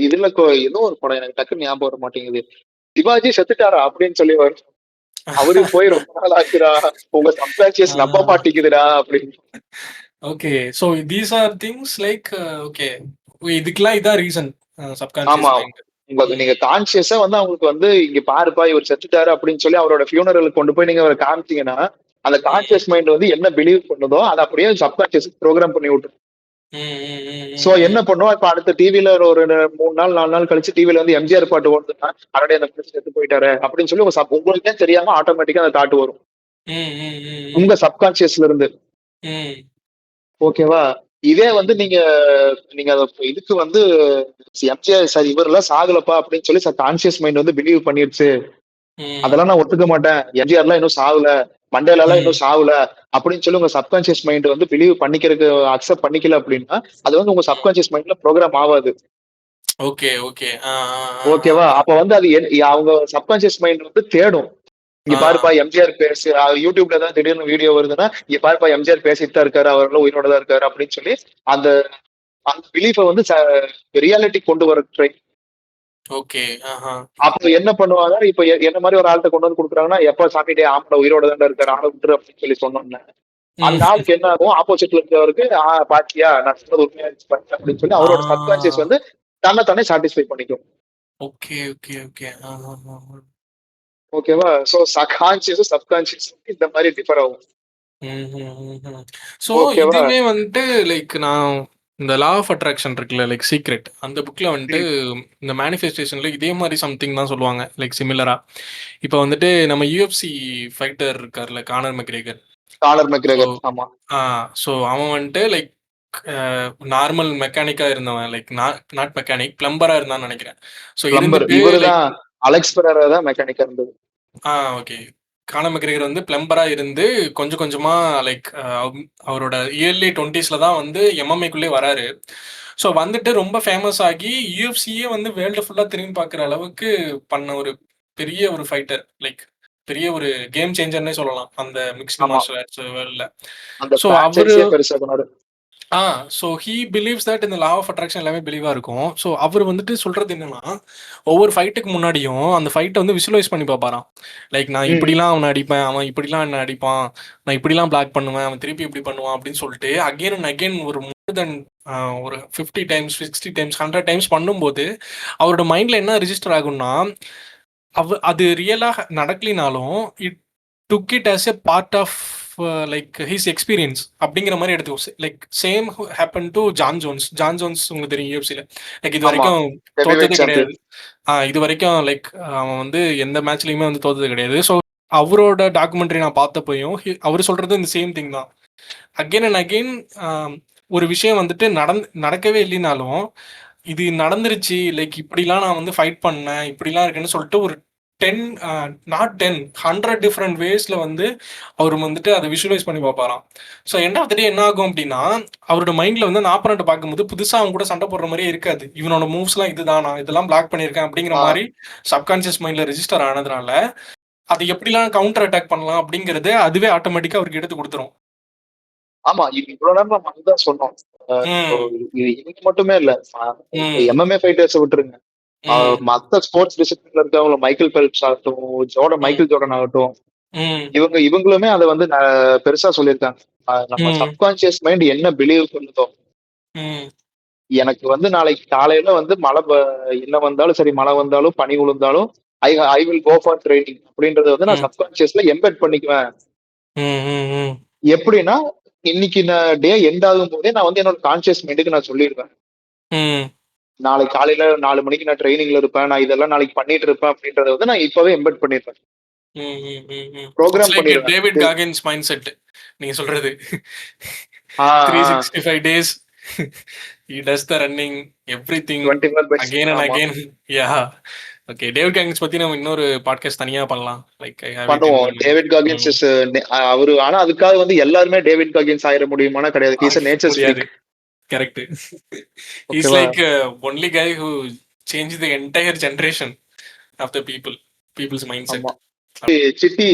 இதுல ஏதோ ஒரு படம் எனக்கு டக்குன்னு ஞாபகம் வர மாட்டேங்குது. சிவாஜி செத்துட்டாரா? அப்படின்னு சொல்லி வரும். அவரு போய் ரொம்ப நாள் ஆச்சுடா. உங்க ஆ. சப்கான்ஷியஸ் நம்ப மாட்டேங்குதுடா அப்படின்னு. Okay. So these are things like okay. இதுக்கெல்லாம் இதான் ரீசன். ஆமா. Subconscious mind. உங்களுக்கு ம். நீங்க கான்ஷியஸா அவங்களுக்கு இங்க பாருப்பா இவர் செத்துட்டாரு அப்படின்னு சொல்லி அவரோட ஃபியூனரலுக்கு கொண்டு போய் நீங்க அவர காமிச்சீங்கன்னா, அந்த ம். கான்ஷியஸ் மைண்ட் என்ன பிலீவ் பண்ணுதோ, அத அப்படியே சப்கான்ஷியஸ் புரோகிராம் பண்ணி விட்டுரும். ம். ம். ம். சோ ம். என்ன ம். பண்ணும், இப்ப அடுத்த டிவில ஒரு 3 நாள், 4 நாள் கழிச்சு டிவில எம்ஜிஆர் பாட்டு ஓடுதுன்னா, அடடே அந்த புள்ள செத்து போயிட்டாரே அப்படின்னு சொல்லி உங்களுக்கே தெரியாம ஆட்டோமேட்டிக்கா அந்த தாட் வரும். ம். ம். ம். உங்க சப்கான்ஷியஸ்ல இருந்து. ம். ஓகேவா? இதே நீங்க நீங்க அத இதுக்கு எம்ஜிஆர் சார் இவரெல்லாம் சாகலப்பா அப்படின்னு சொல்லி கான்ஷியஸ் மைண்ட் பிலீவ் பண்ணிருச்சு. ம். அதெல்லாம் நான் ஒத்துக்க மாட்டேன். எம்ஜிஆர்லாம் இன்னும் சாகல. மண்டேலாலாம் ம். இன்னும் சாவல. அப்படின்னு சொல்லி உங்க சப்கான்ஷியஸ் மைண்ட் பிலீவ் பண்ணிக்கிறதுக்கு அக்செப்ட் பண்ணிக்கல அப்படின்னா, அது உங்க சப்கான்ஷியஸ் மைண்ட்ல புரோகிராம் ஆவாது. Okay, okay. ஆ, ஆ, ஆ, ஓகேவா? ஆ, அப்ப அது அவங்க சப்கான்ஷியஸ் மைண்ட் தேடும். இங்க ஆ. பாருப்பா எம்ஜிஆர் YouTubeல ஏதாவது திடீர்னு வீடியோ வருதுன்னா, இங்க பாருப்பா எம்ஜிஆர் பேசிட்டு தான் இருக்காரு. அவரெல்லாம் உயிரோட தான் இருக்காரு அப்படின்னு சொல்லி, அந்த அந்த பிலீஃப ரியாலிட்டி கொண்டு வர ட்ரை. ஓகே. ஆஹா. அப்ப என்ன பண்ணுவாங்க, இப்ப என்ன மாரி ஒரு ஆள்ட்ட கொண்டு குடுக்குறாங்கன்னா, எப்பா சாமிடே ஆமாடா உயிரோட தான்டா இருக்காரு. ஆள விட்டுரு அப்படின்னு சொல்லி சொன்னோம்னா, அந்த ம். நாளுக்கு என்ன ஆகும், ஆப்போசிட்ல இருக்கிறவருக்கு பாத்தியா நான் சொன்னது உண்மையா இருந்துச்சு பாத்தியா அப்படின்னு சொல்லி அவரோட சப்கான்சியஸ் ஆ. வந்து தன்னை சாட்டிஸ்ஃபை பண்ணிக்கும். Okay, okay, okay. ஓகேவா? சோ கான்சியஸும் சப்கான்சியஸும் இந்த மாதிரி டிஃபர் ஆகும். ஸோ ஓகேவா? இதுவுமே வந்துட்டு லைக் நான் இந்த லா ஆஃப் அட்ராக்ஷன் இருக்குல்ல, லைக் சீக்ரெட் அந்த புக்ல வந்துட்டு ம். இந்த மேனிஃபெஸ்டேஷன்ல இதே மாதிரி சம்திங் தான் சொல்லுவாங்க, லைக் சிமிலரா. இப்போ வந்துட்டு நம்ம யூஎஃப்சி ஃபைட்டர் இருக்கார்ல, கானர் மெக்ரேகர். காலர் ஸோ மெக்ரேகர். ஆமா. ஸோ அவன் வந்துட்டு லைக் நார்மல் மெக்கானிக்கா இருந்தவன், லைக் நாட் மெக்கானிக், பிளம்பரா இருந்தான்னு நினைக்கிறேன். So plumber. இருந்துட்டு லைக் இவருதான் அலெக்ஸ் பெரேரா தான் மெக்கானிக்கா இருந்தது. ஓகே. கானர் மெக்ரேகர் வந்து பிளம்பரா இருந்து கொஞ்சம் கொஞ்சமா லைக் அவரோட இயர்லி 20ஸ்ல தான் வந்து எம்எம்ஏக்குள்ளே வராரு. ஸோ வந்துட்டு ரொம்ப ஃபேமஸ் ஆகி யூஎஃப்சியே வந்து வேர்ல்டு ஃபுல்லா திரும்பி பார்க்குற அளவுக்கு பண்ண ஒரு பெரிய ஒரு ஃபைட்டர், லைக் பெரிய ஒரு கேம் சேஞ்சர்னே சொல்லலாம் அந்த மிக்ஸ்டு ஆமா. மார்ஷல் ஆர்ட்ஸ் வேர்ல்ட்ல. அந்த ஸோ அவரு பிரான்சைஸே பெருசா பண்ணாரு. ஸோ ஹி பிலீவ்ஸ் தட் இந்த லா ஆஃப் அட்ராக்ஷன் எல்லாமே பிலீவா இருக்கும். ஸோ அவர் வந்துட்டு சொல்றது என்னன்னா, ஒவ்வொரு ஃபைட்டுக்கு முன்னாடியும் அந்த ஃபைட்டை வந்து விசுவலைஸ் பண்ணி பார்ப்பாராம். லைக் நான் ம். இப்படிலாம் அவனை அடிப்பேன், அவன் இப்படிலாம் என்ன அடிப்பான், நான் இப்படிலாம் பிளாக் பண்ணுவேன், அவன் திருப்பி இப்படி பண்ணுவான் அப்படின்னு சொல்லிட்டு அகெயின் அண்ட் அகெயின் ஒரு மோர் தென் ஒரு 50 டைம்ஸ், 60 டைம்ஸ், 100 டைம்ஸ் பண்ணும்போது அவரோட மைண்ட்ல என்ன ரிஜிஸ்டர் ஆகும்னா, அது ரியலா நடக்கலினாலும் it took it as a part of like his experience அப்படிங்கிற மாதிரி எடுத்துக்கோ. Like same happen to Jon Jones உங்களுக்கு தெரியும் யூஎஃப்சியில். லைக் இது ஆமா. வரைக்கும் ஹெவிவெயிட் தோத்ததே சாம்பியன். கிடையாது. இது வரைக்கும் லைக் அவன் வந்து எந்த மேட்ச்லையுமே வந்து தோத்தது கிடையாது. ஸோ அவரோட டாக்குமெண்ட்ரி நான் பார்த்தப்பையும் அவர் சொல்றது இந்த சேம் திங் தான். அகெயின் அண்ட் அகெயின் ஒரு விஷயம் வந்துட்டு நடக்கவே இல்லைனாலும் இது நடந்துருச்சு, லைக் இப்படிலாம் நான் வந்து ஃபைட் பண்ணேன், இப்படிலாம் இருக்குன்னு சொல்லிட்டு ஒரு 10 நாட் 10 100 டிஃப்ரெண்ட் வேஸ்ல வந்து அவர் வந்துட்டு அதை விஷுவலைஸ் பண்ணி பார்ப்பாராம். ஸோ எண்ட் ஆஃப் த டே என்ன ஆகும் அப்படின்னா, அவரோட மைண்ட்ல வந்து அந்த ஆப்பரண்ட் பார்க்கும்போது புதுசாக அவங்க கூட சண்டை போடுற மாதிரியே இருக்காது. இவனோட மூவ்ஸ்லாம் இதுதானா, இதெல்லாம் பிளாக் பண்ணியிருக்கேன் அப்படிங்கிற ஆ, மாதிரி சப்கான்சியஸ் மைண்ட்ல ரெஜிஸ்டர் ஆனதுனால அதை எப்படிலாம் கவுண்டர் அட்டாக் பண்ணலாம் அப்படிங்கறது அதுவே ஆட்டோமேட்டிக்கா அவருக்கு எடுத்து கொடுத்துரும். ஆமா. இது இவ்வளவு நேரம் நம்ம அதுதான் சொன்னோம். இப்போ ம் இது இன்னைக்கு மட்டுமே இல்ல. ம் எம்எம்ஏ ஃபைட்டர்ஸ விட்டுருங்க. ம் மத்த ஸ்போர்ட்ஸ் டிசிப்ளின்ல இருக்கவங்க மைக்கேல் பெல்ப்ஸ் ஆகட்டும், ம் மைக்கேல் ஜோர்டன் ஆகட்டும், ம் இவங்களுமே அதை வந்து பெருசா சொல்லியிருக்காங்க. நம்ம ம் சப்கான்சியஸ் மைண்ட் என்ன பிலீவ் பண்ணுதோ, ம் எனக்கு வந்து நாளைக்கு காலையில வந்து என்ன வந்தாலும் சரி, மழை வந்தாலும் பனி விழுந்தாலும் I I will go for training அப்படின்றத வந்து நான் ம் சப்கான்சியஸ்ல எம்பெட் பண்ணிக்குவேன். ம் ம் எப்படின்னா, இன்னைக்கு நான் டே எண்ட் ஆகும் போதே நான் வந்து என்னோட கான்சியஸ் மைண்டுக்கு நான் சொல்லிடுவேன். ம் நாளைக்கு காலையில 4 மணிக்கு நான் ட்ரைனிங்ல இருப்பேன். நான் இதெல்லாம் நாளைக்கு பண்ணிட்டு இருப்பேன் அப்படின்றத வந்து நான் இப்பவே எம்பெட் பண்ணிருப்பேன். இட்ஸ் ப்ரோகிராம் லைக் பண்ணிருவேன். டேவிட் காகின்ஸ் மைண்ட் செட் நீங்க சொல்றது. ஆ, ஆ. 365 days he does the running everything 21/7. again and ஆமா. again. Yeah. Okay, David Goggins பத்தி நம்ம இன்னொரு பாட்காஸ்ட் தனியா பண்ணலாம். Like I have it in பண்ணுவோம். My mind. டேவிட் காகின்ஸ் அவரு ஆனா அதுக்காக வந்து எல்லாருமே டேவிட் காகின்ஸ் ஆயிட முடியுமானா கிடையாது. ஹி இஸ் எ நேச்சர்ஸ் முடியாது. ஃப்ரீக். கரெக்ட். இஸ் ஓகேவா? Like only guy who change the entire generation of the people's mindset. ஆமா. சிட்டி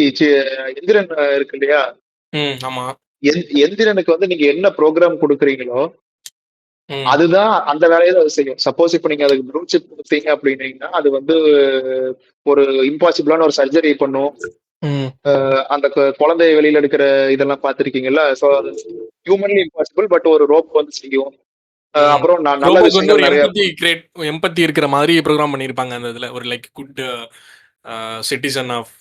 எந்திரன் இருக்கு இல்லையா? ஆமா. எந்திரனுக்கு வந்து நீங்க என்ன ப்ரோகிராம் கொடுக்குறீங்களோ ம் அதுதான் அந்த வேலையை தான் அது செய்யும். சப்போஸ் இப்ப நீங்க அதுக்கு ப்ளூ சிப் கொடுத்தீங்க அப்படின்னீங்கன்னா அது வந்து ஒரு இம்பாசிபிளான ஒரு சர்ஜரி பண்ணும். ம் அந்த குழந்தைய வெளியில எடுக்கிற இதெல்லாம் பார்த்திருக்கீங்கல்ல. சோ அது ஹியூமன்லி இம்பாசிபிள். பட் ஒரு ரோப் வந்து செய்யும். ம் அப்புறம் நல்ல ரோபோக்கு வந்து ஒரு விஷயங்கள் நிறைய. எம்பத்தி இருக்கிற மாதிரி ப்ரோக்ராம் பண்ணியிருப்பாங்க அந்த இதில். ஒரு லைக் குட் சிட்டிசன் ஆஃப்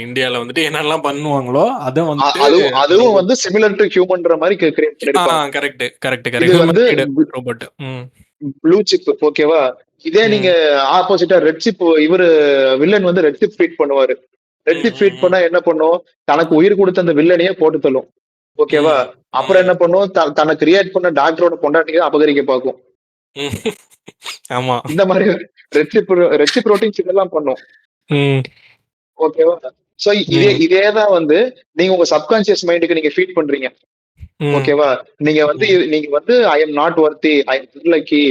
இந்தியாவில் வந்துட்டு என்னெல்லாம் பண்ணுவாங்களோ அதை வந்துட்டு அதுவும் அதுவும் ரோபோட். வந்து சிமிலர் டு ஹியூமன்ற மாதிரி கிரியேட் பண்ணிருப்பாங்க. கரெக்ட் கரெக்ட் இது கரெக்ட் வந்து ஹியூமன் ரோபோட். Blue chip. ஓகேவா? இதே நீங்க ம் ஆப்போசிட்டா ரெட் சிப், இவரு வில்லன் வந்து ரெட் சிப் ஃபீட் பண்ணுவாரு. ரெட் ம் சிப் ம் ஃபீட் ம் பண்ணா என்ன பண்ணும்? தனக்கு உயிர் கொடுத்த அந்த வில்லனையே போட்டு தள்ளும். ஓகேவா? ம் அப்புறம் ம் என்ன பண்ணும்? தனக்கு கிரியேட் பண்ண டாக்டரோட பொண்டாட்டியை அபகரிக்க பார்க்கும். ம். ஆமா. இந்த மாதிரி ரெசிப்ரோட்டிங்ஸ் இதெல்லாம் பண்ணும். ம் ஓகேவா? சோ ம் இதேதான் வந்து நீங்க உங்க சப்கான்சியஸ் மைண்டுக்கு நீங்க ஃபீட் பண்றீங்க. ம் ஓகேவா? ம் நீங்க வந்து I am not worthy, I am unlucky,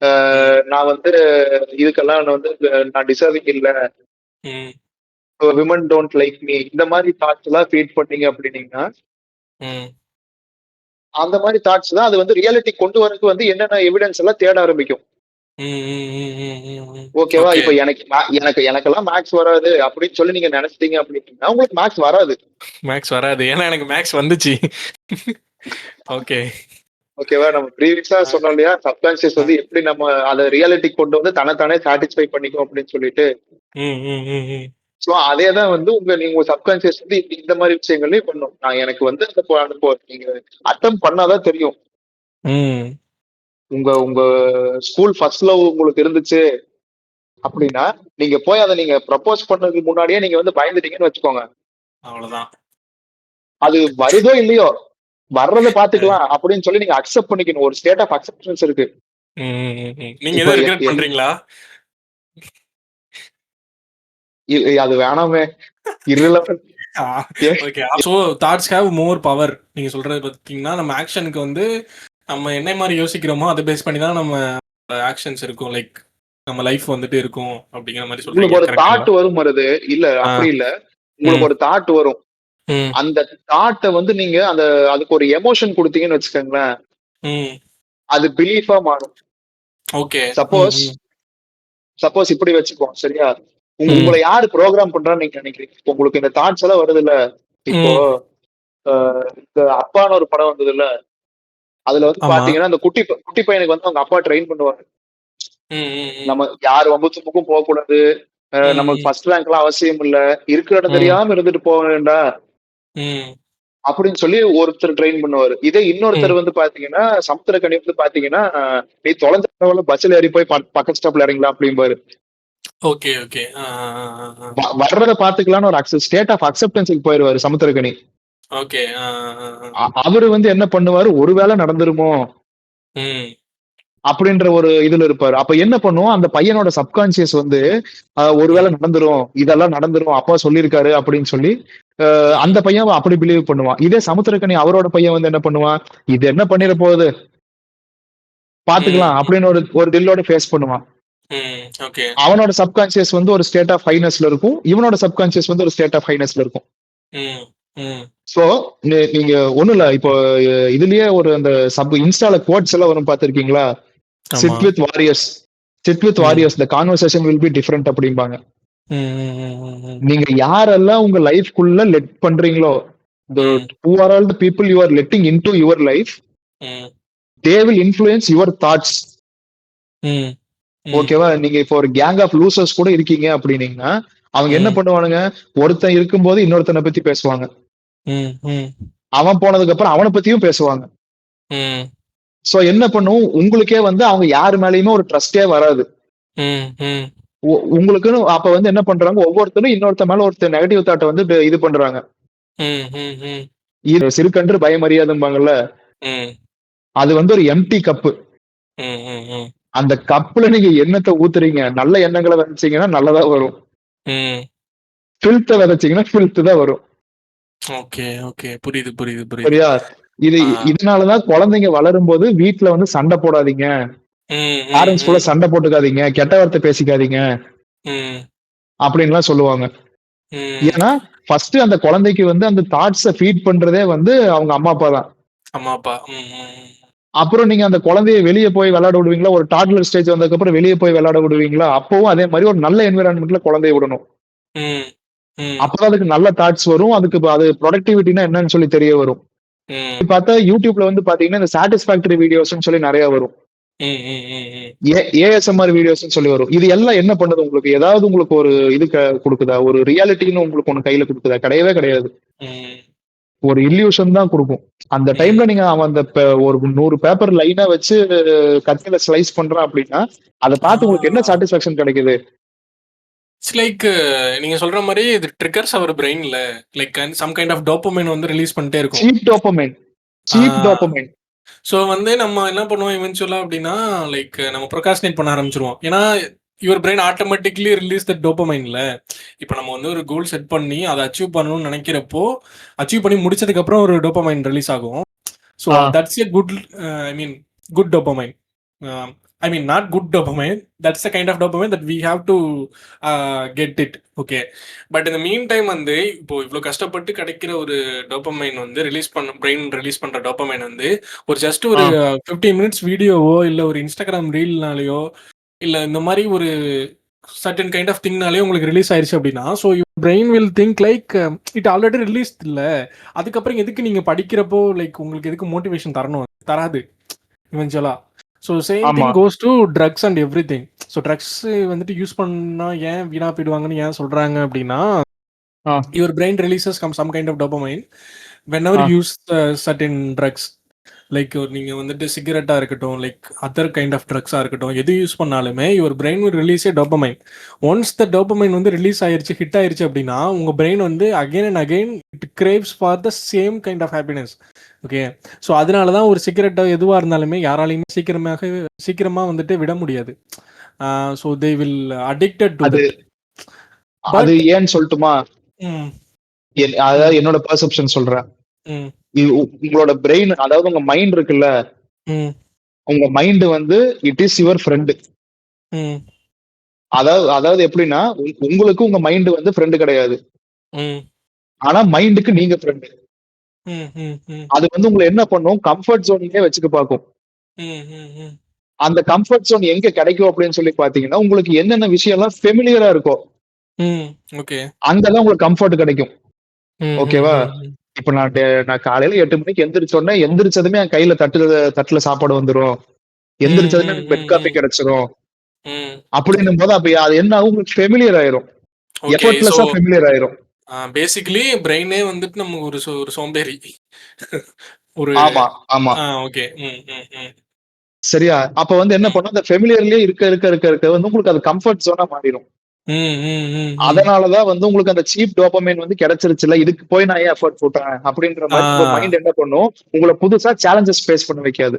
ம் நான் வந்து இதுக்கெல்லாம் நான் வந்து நான் டிசர்விங் இல்ல, ம் விமன் டோன்ட் லைக் மீ, இந்த மாதிரி தாட்ஸ் எல்லாம் ஃபீட் பண்ணீங்க அப்படின்னீங்கன்னா ம் அந்த மாதிரி தாட்ஸ் தான் அது வந்து ரியாலிட்டி கொண்டு வரதுக்கு வந்து என்னென்ன எவிடன்ஸ் எல்லாம் தேட ஆரம்பிக்கும். ஓகேவா? ஓகே. இப்ப எனக்கெல்லாம் மேத்ஸ் வராது அப்படின்னு சொல்லி நீங்க நினைச்சிட்டீங்க அப்படின்னா உங்களுக்கு மேத்ஸ் வராது. மேக்ஸ் வராது. ஏன்னா எனக்கு மேக்ஸ் வந்துச்சு. ஓகே. ஓகேவா? நம்ம ப்ரீவியஸா ஆ, சொன்னோம் இல்லையா? சப்கான்ஷியஸ் ஆ. வந்து எப்படி நம்ம அத ரியாலிட்டிக்கு கொண்டு வந்து தன்னைத்தானே சாட்டிஸ்ஃபை பண்ணிக்கும் அப்படின்னு சொல்லிட்டு. ம், ம், ம், ம். சோ அதே தான் வந்து உங்க சப்கான்ஷியஸ் வந்து இந்த மாதிரி விஷயங்களையும் பண்ணும். எனக்கு வந்து நீங்க அட்டெம்ப்ட் பண்ணாதான் தெரியும். ம். உங்க உங்க ஸ்கூல் ஃபர்ஸ்ட் லவ் உங்களுக்கு இருந்துச்சு அப்படின்னா, நீங்க போய் அத நீங்க ப்ரப்போஸ் பண்ணதுக்கு முன்னாடியே நீங்க வந்து பயந்துட்டீங்கன்னு வச்சுக்கோங்க. அவ்வளவுதான். அது வருதோ இல்லையோ, வர்றத பாத்துக்கலாம் அப்படின்னு சொல்லி நீங்க அக்செப்ட் பண்ணிக்கணும். ஒரு ஸ்டேட் ஆஃப் அக்செப்டன்ஸ் இருக்கு. ம், ம், ம், ம். நீங்க இப்ப எதுவும் ரிக்ரெட் பண்றீங்களா? அது வேணாமே. irrelevant. Okay. So thoughts have more power. நீங்க சொல்றது பார்த்தீங்கன்னா, நம்ம ஆக்ஷனுக்கு வந்து நம்ம என்ன மாதிரி யோசிக்கிறோமோ அதை பேஸ் பண்ணி தான் நம்ம ஆக்ஷன்ஸ் இருக்கும். லைக் நம்ம லைஃப் வந்துட்டு இருக்கும் அப்படிங்கிற மாதிரி உங்களுக்கு சொல்றீங்க. ஒரு கரெக்ட்டுங்களா? தாட் வரும் வருது. இல்ல ஆ. அப்படி இல்ல. உங்களுக்கு ம். ஒரு தாட் வரும். ம். அந்த தாட்ட வந்து நீங்க அதுக்கு ஒரு எமோஷன் குடுத்தீங்கன்னு வச்சுக்கோங்களேன், ம். அது பிலீஃபா மாறும். ஓகே. ம். சப்போஸ் ம். சப்போஸ் இப்படி வச்சுப்போம். சரியா? ம். உங்கள யாரு புரோகிராம் பண்றான்னு நீங்க நினைக்கிறீங்க? இப்ப உங்களுக்கு இந்த தாட்ஸ் எல்லாம் வருதுல்ல. இப்போ ம். அ இந்த அப்பான்னு ஒரு படம் வந்ததுல்ல. அதுல வந்து ஆமா. பாத்தீங்கன்னா, அந்த குட்டி பையனுக்கு வந்து அவங்க அப்பா ட்ரெயின் பண்ணுவாங்க. ம். ம். ம். நம்ம யார் வம்பு தும்புக்கும் போகக்கூடாது. நமக்கு ம். ஃபர்ஸ்ட் ரேங்க்லாம் அவசியம் இல்ல. இருக்கிற இடம் ம். தெரியாம இருந்துட்டு போக வேண்டாம். ம். அப்படின்னு சொல்லி ஒருத்தர் ட்ரெயின் பண்ணுவாரு. இதே இன்னொருத்தர் ம். வந்து பாத்தீங்கன்னா, சமுத்திரக்கனி வந்து பாத்தீங்கன்னா, நீ தொலைஞ்ச பரவால்ல பஸ்ல ஏறி போய் பக்கத்து ஸ்டாப்ல இறங்கலாம் அப்படிம்பாரு. ஓகே. ஓகே. ஆ, ஆ, ஆ, ஆ. வர்றத பாத்துக்கலாம்னு ஒரு ஸ்டேட் ஆஃப் அக்செப்டன்ஸ்க்கு போயிருவாரு சமுத்திரக்கனி. ஓகே. ஆ, ஆ, ஆ. அவரு வந்து என்ன பண்ணுவாரு, ஒருவேளை நடந்துருமோ ம். அப்படின்ற ஒரு இதுல இருப்பாரு. அப்ப என்ன பண்ணும், அந்த பையனோட சப்கான்ஷியஸ் வந்து ம். ஒருவேளை நடந்துரும், இதெல்லாம் நடந்துரும், அப்பா சொல்லியிருக்காரு அப்படின்னு சொல்லி, ம். அந்த பையன் அப்படி பிலீவ் பண்ணுவான். இதே சமுத்திரக்கனி அவரோட பையன் வந்து என்ன பண்ணுவான், இது என்ன பண்ணிற ம். போகுது, ம். பாத்துக்கலாம் அப்படின்னு ஒரு ஒரு தில்லோட ஃபேஸ் பண்ணுவான். ம். ஓகே. அவனோட சப்கான்ஷியஸ் வந்து ஒரு ஸ்டேட் ஆஃப் ஹைனஸ்ல இருக்கும். இவனோட சப்கான்ஷியஸ் வந்து ஒரு ஸ்டேட் ஆஃப் ஹைனஸ்ல இருக்கும். ம். ம். சோ நீங்க ஒண்ணும் இல்ல. இப்போ இதுலயே ஒரு அந்த இன்ஸ்டால கோட்ஸ் எல்லாம் வரும் பாத்திருக்கீங்களா? ஆமா. Sit with warriors. Sit with hmm. Warriors. The conversation will be different அப்படிம்பாங்க. ம். ம். ம். ம். நீங்க யாரெல்லாம் உங்க லைஃப்குள்ள லெட் பண்றீங்களோ, the ம். who are all the people you are letting into your life, ம். they will influence your thoughts. ம். ம். ஓகேவா? நீங்க இப்போ ஒரு கேங் ஆஃப் லூசர்ஸ் கூட இருக்கீங்க அப்படின்னீங்கன்னா, அவங்க என்ன ம். பண்ணுவானுங்க, ஒருத்தன் இருக்கும்போது இன்னொருத்தன பத்தி பேசுவாங்க. ம். ம். அவன் போனதுக்கு அப்புறம் அவன பத்தியும் பேசுவாங்க. ம். சோ என்ன பண்ணும், உங்களுக்கே வந்து அவங்க யாரு மேலயுமே ஒரு ட்ரஸ்டே வராது. ம். ம். உங்களுக்குன்னு அப்ப வந்து என்ன பண்றாங்க, ஒவ்வொருத்தரும் இன்னொருத்தன் மேல ஒருத்தர் நெகட்டிவ் தாட்ட வந்து இது பண்றாங்க. ம். ம். ம். இது சிறுகன்று பயமறியாதும்பாங்கல்ல. ம். அது வந்து ஒரு எம்ப்டி கப்பு. ம். ம். ம். அந்த கப்ல நீங்க எண்ணத்த ஊத்துறீங்க. நல்ல எண்ணங்கள விதைச்சீங்கன்னா நல்லதா வரும். ம். ஃபில்த்த விதைச்சீங்கன்னா ஃபில்த் தான் வரும். ஓகே. ஓகே. புரியுது, புரியுது, புரியுது. சரியா? இது ஆ. இதனால தான் குழந்தைங்க வளரும்போது வீட்ல வந்து சண்டை போடாதீங்க. ம். ம். பேரண்ட்ஸ் கூட ம். சண்டை போட்டுக்காதீங்க. கெட்ட வார்த்தை பேசிக்காதீங்க. ம். அப்படின்லாம் சொல்லுவாங்க. ம். ஏன்னா, ஃபர்ஸ்ட் அந்த குழந்தைக்கு வந்து அந்த தாட்ஸ ஃபீட் பண்றதே வந்து அவங்க அம்மா, அப்பா தான். ஆமா, அப்பா. ம். ம். அப்புறம் நீங்க அந்த குழந்தைய வெளிய போய் விளையாட விடுவீங்களா? ஒரு டாட்லர் ஸ்டேஜ் வந்ததுக்கப்புறம் வெளிய போய் விளையாட விடுவீங்களா? அப்பவும் அதே மாரி ஒரு நல்ல என்வைரன்மென்ட்ல குழந்தைய விடணும். ம். ம். அப்பதான் அதுக்கு நல்ல தாட்ஸ் வரும். அதுக்கு அது புரொடக்டிவிட்டினா என்னன்னு சொல்லி தெரிய வரும். ம். பார்த்தா YouTubeல வந்து பார்த்தீங்கன்னா, இந்த சாட்டிஸ்ஃபாக்டரி வீடியோஸ்ன்னு சொல்லி நெறைய வரும். ம். ம். ம். ம். ஏஎஸ்எம்ஆர் வீடியோஸ்ன்னு சொல்லி வரும். இது எல்லாம் என்ன பண்ணுது உங்களுக்கு? ஏதாவது உங்களுக்கு ஒரு இது குடுக்குதா? ஒரு ரியாலிட்டின்னு உங்களுக்கு ஒண்ணு கையில குடுக்குதா? கிடையவே கிடையாது. ம். ஒரு இல்யூஷன் தான் குடுக்கும். அந்த ம். டைம்ல நீங்க அவன் அந்த ஒரு 100 பேப்பர் லைனா வச்சு கத்தியில ஸ்லைஸ் பண்றான் அப்படின்னா, அத பார்த்து உங்களுக்கு என்ன ஆ. சாட்டிஸ்ஃபாக்ஷன் கிடைக்குது? இட்ஸ் லைக் நீங்க சொல்ற மாரி இது ட்ரிகர்ஸ் அவர் பிரெயின்ல. Like some kind of dopamine வந்து ரிலீஸ் பண்ணிட்டே இருக்கும். Cheap dopamine. Ah. Cheap dopamine. So வந்து நம்ம என்ன பண்ணுவோம் இவென்ச்சுவலா அப்படின்னா, லைக் நம்ம ப்ரொக்ராஸ்டினேட் பண்ண ஆரம்பிச்சுருவோம். ஏன்னா, your brain automatically release that டோபமைன்ல. இப்ப நம்ம வந்து ஒரு கோல் செட் பண்ணி, அத அச்சீவ் பண்ணணும்னு நெனைக்கிறப்போ, அச்சீவ் பண்ணி முடிச்சதுக்கப்புறம் ஒரு டோபமைன் ரிலீஸ் ஆகும். So ah. That's a good I mean good dopamine. I mean not good dopamine. That's a kind of dopamine that we have to get it. Okay. But இந்த மீன் டைம் வந்து இப்போ இவ்வளோ கஷ்டப்பட்டு கிடைக்கிற ஒரு டோபமைன் வந்து பிரெயின் ரிலீஸ் பண்ற டோபமைன் வந்து ஒரு ஜஸ்ட் ஆ. ஒரு 15 மினிட்ஸ் வீடியோவோ இல்ல ஒரு இன்ஸ்டாகிராம் ரீல்னாலயோ இல்ல இந்த மாரி ஒரு சர்டன் கைண்ட் ஆஃப் திங்னாலே உங்களுக்கு ரிலீஸ் ஆயிருச்சு அப்படின்னா, so your brain will think like it already released இல்ல. அதுக்கப்புறம் எதுக்கு நீங்க படிக்கிறப்போ லைக் உங்களுக்கு எதுக்கு மோட்டிவேஷன் தரணும்? தராது இவென்ச்சுவலா. ஸோ சேம் ஆமா. Thing goes to drugs and everything. So drugs வந்துட்டு யூஸ் பண்ணா ஏன் வீணா போயிடுவாங்கன்னு ஏன் சொல்றாங்க அப்படின்னா, ah, your brain releases some kind of dopamine whenever ah. you use certain drugs. Like நீங்க வந்துட்டு சிகரெட்டா இருக்கட்டும், லைக் அதர் கைண்ட் ஆஃப் ட்ரக்ஸா இருக்கட்டும், எது யூஸ் பண்ணாலுமே your brain will release a dopamine. Once the dopamine வந்து ரிலீஸ் ஆயிருச்சு, ஹிட் ஆயிருச்சு அப்படின்னா உங்க பிரெயின் வந்து again and again it craves for the same kind of happiness. Okay. So அதனால தான் ஒரு சிகரெட்டோ எதுவாக இருந்தாலுமே யாராலையுமே சீக்கிரமா வந்துட்டு விட முடியாது. So they will addicted to அது தட். அது பட் ஏன்னு சொல்லட்டுமா? ம் அதாவது ம் என்னோட பெர்செப்ஷன் சொல்றேன். ம் உங்களோட பிரெயின், அதாவது உங்க மைண்ட் இருக்குல்ல, ம் உங்க மைண்ட் வந்து இட் இஸ் யுவர் ஃப்ரெண்டு. ம் அதாவது அதாவது எப்படின்னா, உங்களுக்கு உங்க மைண்ட் வந்து ஃப்ரெண்டு கிடையாது. ம் ஆனா மைண்டுக்கு நீங்க ஃப்ரெண்டு. ம் ம் ம் அது வந்து உங்களை என்ன பண்ணும், கம்ஃபர்ட் ஜோன்லயே வச்சுக்க பார்க்கும். ம் ம் ம் அந்த கம்ஃபர்ட் ஜோன் எங்க கிடைக்கும் அப்படின்னு சொல்லி பாத்தீங்கன்னா, உங்களுக்கு என்னென்ன விஷயம்லாம் ஃபெமிலியரா இருக்கோ ம் ஓகே. அங்கதான் உங்களுக்கு கம்ஃபர்ட் கிடைக்கும். ம் ம் ஓகேவா? ம் ம் இப்ப நான் காலையில 8 மணிக்கு எந்திரிச்சோனே, எந்திரிச்சதுமே என் கையில தட்டுல சாப்பாடு வந்துரும். ம் எந்திரிச்சதுமே ம் எனக்கு பெட் ம் காஃபி ம் கிடைச்சிரும். ம் அப்படின்னும் போது அப்ப அது என்ன ஆகும், உங்களுக்கு ஃபெமிலியர் ஆயிரும். ஓகே. ஸோ எஃபர்ட்லெஸ்ஸா ஃபெமிலியர் ஆயிரும். பேசிக்கலி பிரெயினே வந்துட்டு நம்ம ஒரு சோம்பேறி. ஒரு ஆமா, ஆமா. ஓகே. ம் ம் ம் சரியா? அப்ப வந்து என்ன ம் பண்ணும், அந்த ஃபெமிலியர்லயே இருக்க வந்து உங்களுக்கு அது கம்ஃபர்ட் ஜோனா மாறிரும். ம் ம் ம் ம் அதனாலதான் வந்து உங்களுக்கு அந்த சீப் டோபமைன் வந்து கிடைச்சிருச்சுல்ல, இதுக்கு போய் நான் ஏன் எஃபர்ட் போட்டேன் அப்படின்ற ஆ மாரி உங்க மைண்ட் என்ன பண்ணும், உங்கள புதுசா சேலஞ்சஸ் ஃபேஸ் பண்ண வைக்காது.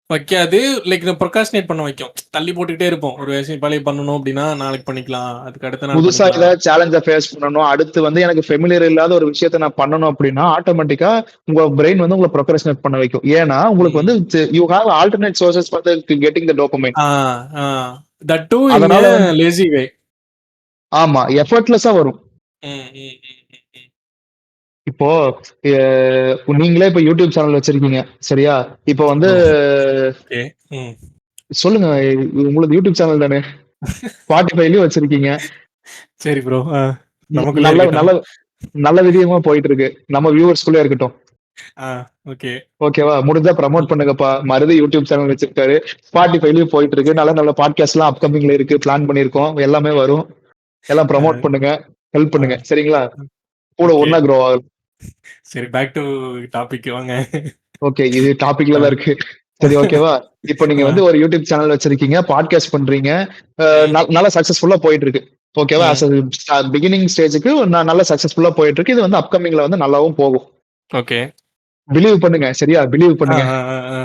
வைக்காது. லைக் ப்ரொக்ராஸ்டினேட் பண்ண வைக்கும். தள்ளி போட்டுக்கிட்டே இருப்போம். ஒரு விஷயம் பழைய பண்ணணும் அப்படின்னா நாளைக்கு பண்ணிக்கலாம், அதுக்கு அடுத்த நாள் புதுசா பண்ணிக்கலாம். ஏதாவது சேலஞ்ச ஃபேஸ் பண்ணணும். அடுத்து வந்து எனக்கு ஃபெமிலியர் இல்லாத ஒரு விஷயத்த நான் பண்ணணும் அப்படின்னா, ஆட்டோமேட்டிக்கா உங்க பிரெயின் வந்து உங்கள ப்ரோக்ரஸ்டினேட் பண்ண வைக்கும். ஏன்னா, உங்களுக்கு ம் வந்து you have alternate sources for getting the dopamine. Ah ah that to in a அதனால வந்து லேசி வே. ஆமா, எஃபர்ட்லெஸ்ஸா வரும். ம் ம் ம் ம் ம் இப்போ நீங்களே இப்ப யூடியூப் சேனல் வச்சிருக்கீங்க. சரியா? இப்போ வந்து ப்ரோ. ஓகே. ம் சொல்லுங்க, உங்களது யூடியூப் சேனல் தானே? Spotifyலயும் வச்சிருக்கீங்க. சரி ப்ரோ. நமக்குள்ளே நல்ல இருக்கட்டும். நல்ல நல்ல விதமா போயிட்டு இருக்கு. நம்ம வியூவர்ஸ்குள்ளயே இருக்கட்டும். ஆ ஓகே. ஓகேவா? முடிஞ்சா ம் ப்ரமோட் பண்ணுங்கப்பா. மருது யூடியூப் சேனல் வச்சிருக்காரு. Spotifyலயும் போயிட்டு இருக்கு. நல்ல நல்ல பாட்காஸ்ட்லாம் அப்கமிங்ல இருக்கு. பிளான் பண்ணியிருக்கோம். எல்லாமே வரும். எல்லாம் ஆ ப்ரமோட் பண்ணுங்க. ஹெல்ப் ஆ பண்ணுங்க. சரிங்களா? கூட ஓகே. ஒண்ணா குரோ ஆகலாம். சரி, பேக் டு டாபிக் வாங்க. ஓகே. இது டாபிக்ல ஆ தான் இருக்கு. சரி, ஓகேவா? இப்போ நீங்க ஆ வந்து ஒரு யூடியூப் சேனல் வச்சிருக்கீங்க. பாட்காஸ்ட் பண்றீங்க. ம் நல்லா சக்சஸ்ஃபுல்லா போயிட்டு இருக்கு. ஓகேவா? ம் பிகினிங் ஸ்டேஜ்க்கு நல்லா சக்சஸ்ஃபுல்லா போயிட்டு இருக்கு. இது வந்து அப்கமிங்ல வந்து நல்லாவும் போகும். ஓகே. பிலீவ் பண்ணுங்க. சரியா? பிலீவ் ஆ பண்ணுங்க. ஆ ஆ ஆ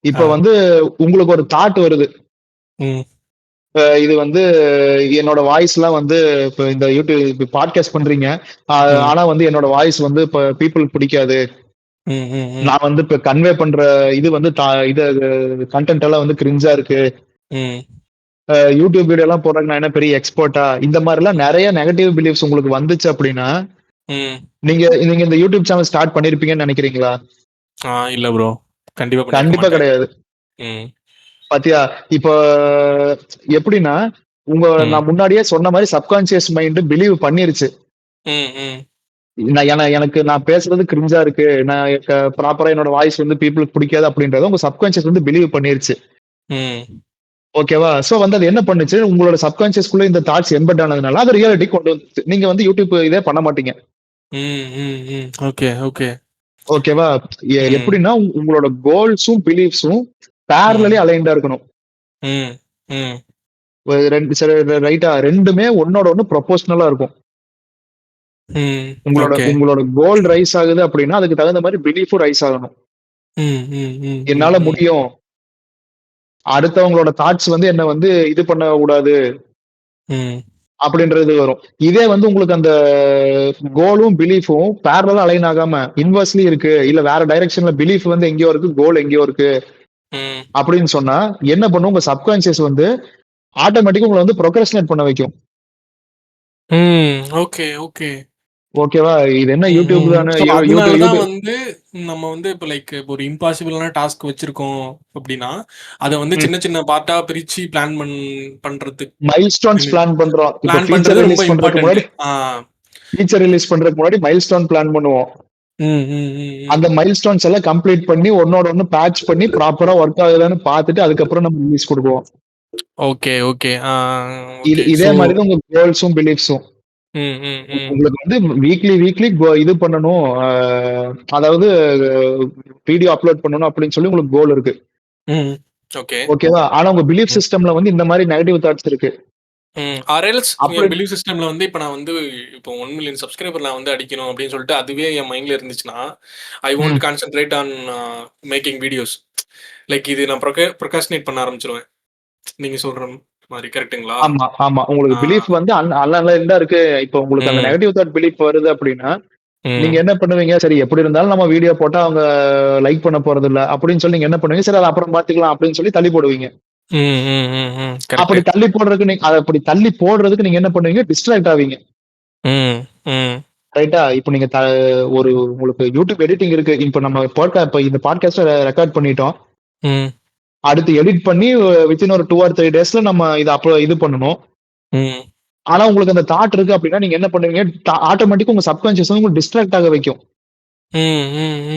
இப்ப ஆ வந்து உங்களுக்கு ஒரு தாட் வருது. ம் இது வந்து என்னோட வாய்ஸ்லாம் வந்து இப்ப இந்த யூடியூப் பாட்காஸ்ட் பண்றீங்க. ம் ஆனா வந்து என்னோட வாய்ஸ் வந்து இப்ப பீப்பிள்க்கு பிடிக்காது. ம் ம் ம் நான் வந்து இப்ப கன்வே பண்ற இது வந்து இது கன்டென்ட் எல்லாம் வந்து கிரிஞ்சா இருக்கு. ம் யூடியூப் வீடியோ எல்லாம் போடுறதுக்கு நான் என்ன பெரிய எக்ஸ்பர்ட்டா? இந்த மாரிலாம் நெறைய நெகட்டிவ் பிலீஃப்ஸ் உங்களுக்கு வந்துச்சு அப்படின்னா, ம் நீங்க நீங்க இந்த யூடியூப் சேனல் ஸ்டார்ட் பண்ணியிருப்பீங்கன்னு நெனைக்கிறீங்களா? இல்ல ப்ரோ. கண்டிப்பா பண்ணியிருக்க கண்டிப்பா மாட்டேன். கிடையாது. ம் பாத்தியா? இப்போ எப்படின்னா, ம் நான் முன்னாடியே சொன்ன மாரி சப்கான்ஷியஸ் மைண்ட் பிலீவ் பண்ணிருச்சு. ம் ம் எனக்கு நான் பேசுறது கிரிஞ்சா இருக்கு. நான் ப்ராப்பரா என்னோட வாய்ஸ் வந்து பீப்பிள்க்கு பிடிக்காது அப்படின்றத உங்க சப்கான்ஷியஸ் வந்து பிலீவ் பண்ணிருச்சு. ம் ஓகேவா? சோ வந்து அது என்ன பண்ணுச்சு, உங்களோட சப்கான்ஷியஸ்குள்ள இந்த தாட்ஸ் எம்பெட் ஆனதுனால அது ரியாலிட்டி கொண்டு வந்துச்சு. நீங்க வந்து யூடியூப் இதே பண்ண மாட்டீங்க. ம் ம் ம் ஓகே ஓகே. ஓகேவா? ம் எப்படின்னா உங்களோட கோல்ஸும், பிலீஃப்ஸும் ம் பேரலலி அலைன்டா இருக்கணும். ம் ம் 2 சரி, ரைட்டா? 2மே ஒண்ணோட ஒண்ணு ப்ரொபோர்ஷனலா இருக்கும். ம் உங்களோட ஓகே. உங்களோட கோல் ரைஸ் ஆகுது அப்படின்னா, அதுக்கு தகுந்த மாரி பிலீஃப்பும் ரைஸ் ஆகணும். ம் ம் ம் ம் என்னால ம் முடியும். அடுத்தவங்களோட தாட்ஸ் வந்து என்ன வந்து இது பண்ண கூடாது ம் அப்படின்றது வரும். இதே வந்து உங்களுக்கு அந்த கோலும், பிலீஃப்பும் பேரலலா அலைன் ஆகாம இன்வெர்ஸ்லி இருக்கு. இல்ல வேற டைரக்ஷன்ல பிலீஃப் வந்து எங்கேயோ இருக்கு, கோல் எங்கேயோ இருக்கு ம் அப்படின்னு சொன்னா, என்ன பண்ணும் உங்க சப்கான்ஷியஸ் வந்து ஆட்டோமேட்டிக்கா உங்கள வந்து ப்ரோக்ரஸ்டினேட் பண்ண வைக்கும். ம் ஓகே ஓகே. ஓகேவா? இது என்ன யூடியூப் தானே, ஸோ அதனால தான் யூடியூப் வந்து நம்ம வந்து இப்போ லைக் ஒரு இம்பாசிபிளான டாஸ்க் வச்சிருக்கோம் அப்படின்னா அதை வந்து சின்ன சின்ன பார்ட்டா பிரிச்சு பண்றதுக்கு மைல்ஸ்டோன்ஸ் பிளான் பண்றோம். இப்ப பிளான் ஃபீச்சர் பண்றது ரொம்ப ரிலீஸ் பண்றதுக்கு இம்பார்ட்டன்ட். முன்னாடி மைல்ஸ்டோன் பிளான் பண்ணுவோம். அந்த மைல்ஸ்டோன்ஸ் எல்லாம் கம்ப்ளீட் பண்ணி ஒன்னோட ஒன்னு பேட்ச் பண்ணி ப்ராப்பரா ஒர்க் ஆகுதான்னு பார்த்துட்டு அதுக்கப்புறம் நம்ம ரிலீஸ் கொடுப்போம். ஓகே ஓகே இதே மாதிரி தான் உங்க கோல்ஸும் பிலீஃப்ஸும். உங்களுக்கு வந்து வீக்லி இது பண்ணணும், அதாவது வீடியோ அப்லோட் பண்ணணும் அப்படின்னு சொல்லி உங்களுக்கு கோல் இருக்கு. ஓகேவா? ஆனா உங்க பிலீஃப் சிஸ்டம்ல வந்து இந்த மாதிரி நெகட்டிவ் தாட்ஸ் இருக்கு. ஆர்எல்ஸ் என் பிலீஃப் சிஸ்டம்ல வந்து இப்போ நான் வந்து இப்போ 1 மில்லியன் சப்ஸ்கிரைபர் நான் வந்து அடிக்கணும் அப்படின்னு சொல்லிட்டு அதுவே என் மைண்ட்ல இருந்துச்சுன்னா I want concentrate on making videos. Like இது நான் ப்ரொகாஸ்டினேட் பண்ண ஆரம்பிச்சிருவேன். நீங்க சொல்ற மாதிரி கரெக்ட்டுங்களா? ஆமா ஆமா உங்களுக்கு பிலீஃப் வந்து அன்அலைன்டா இருக்கு. இப்போ உங்களுக்கு அந்த நெகட்டிவ் தாட் பிலீஃப் வருது அப்படின்னா நீங்க என்ன பண்ணுவீங்க? சரி எப்படி இருந்தாலும் நம்ம வீடியோ போட்டா அவங்க லைக் பண்ண போறது இல்ல அப்படின்னு சொல்லி நீங்க என்ன பண்ணுவீங்க? சரி அதை அப்புறம் பாத்துக்கலாம் அப்படின்னு சொல்லி தள்ளி போடுவீங்க. அப்படி தள்ளி போடுறதுக்கு அப்படி தள்ளி போடுறதுக்கு நீங்க என்ன பண்ணுவீங்க? டிஸ்ட்ராக்ட் ஆவீங்க. ரைட்டா? இப்போ நீங்க ஒரு உங்களுக்கு யூடியூப் எடிட்டிங் இருக்கு. இப்போ நம்ம இப்ப இந்த பாட்காஸ்ட் ரெக்கார்ட் பண்ணிட்டோம். அடுத்து எடிட் பண்ணி வித்தின் ஒரு 2 or 3 டேஸ்ல நம்ம இதை இது பண்ணணும். ஆனா உங்களுக்கு அந்த தாட் இருக்கு அப்படின்னா நீங்க என்ன பண்ணுவீங்க? ஆட்டோமேட்டிக்கா உங்க சப்கான்சியஸ் வந்து உங்களுக்கு டிஸ்ட்ராக்ட் ஆக வைக்கும்.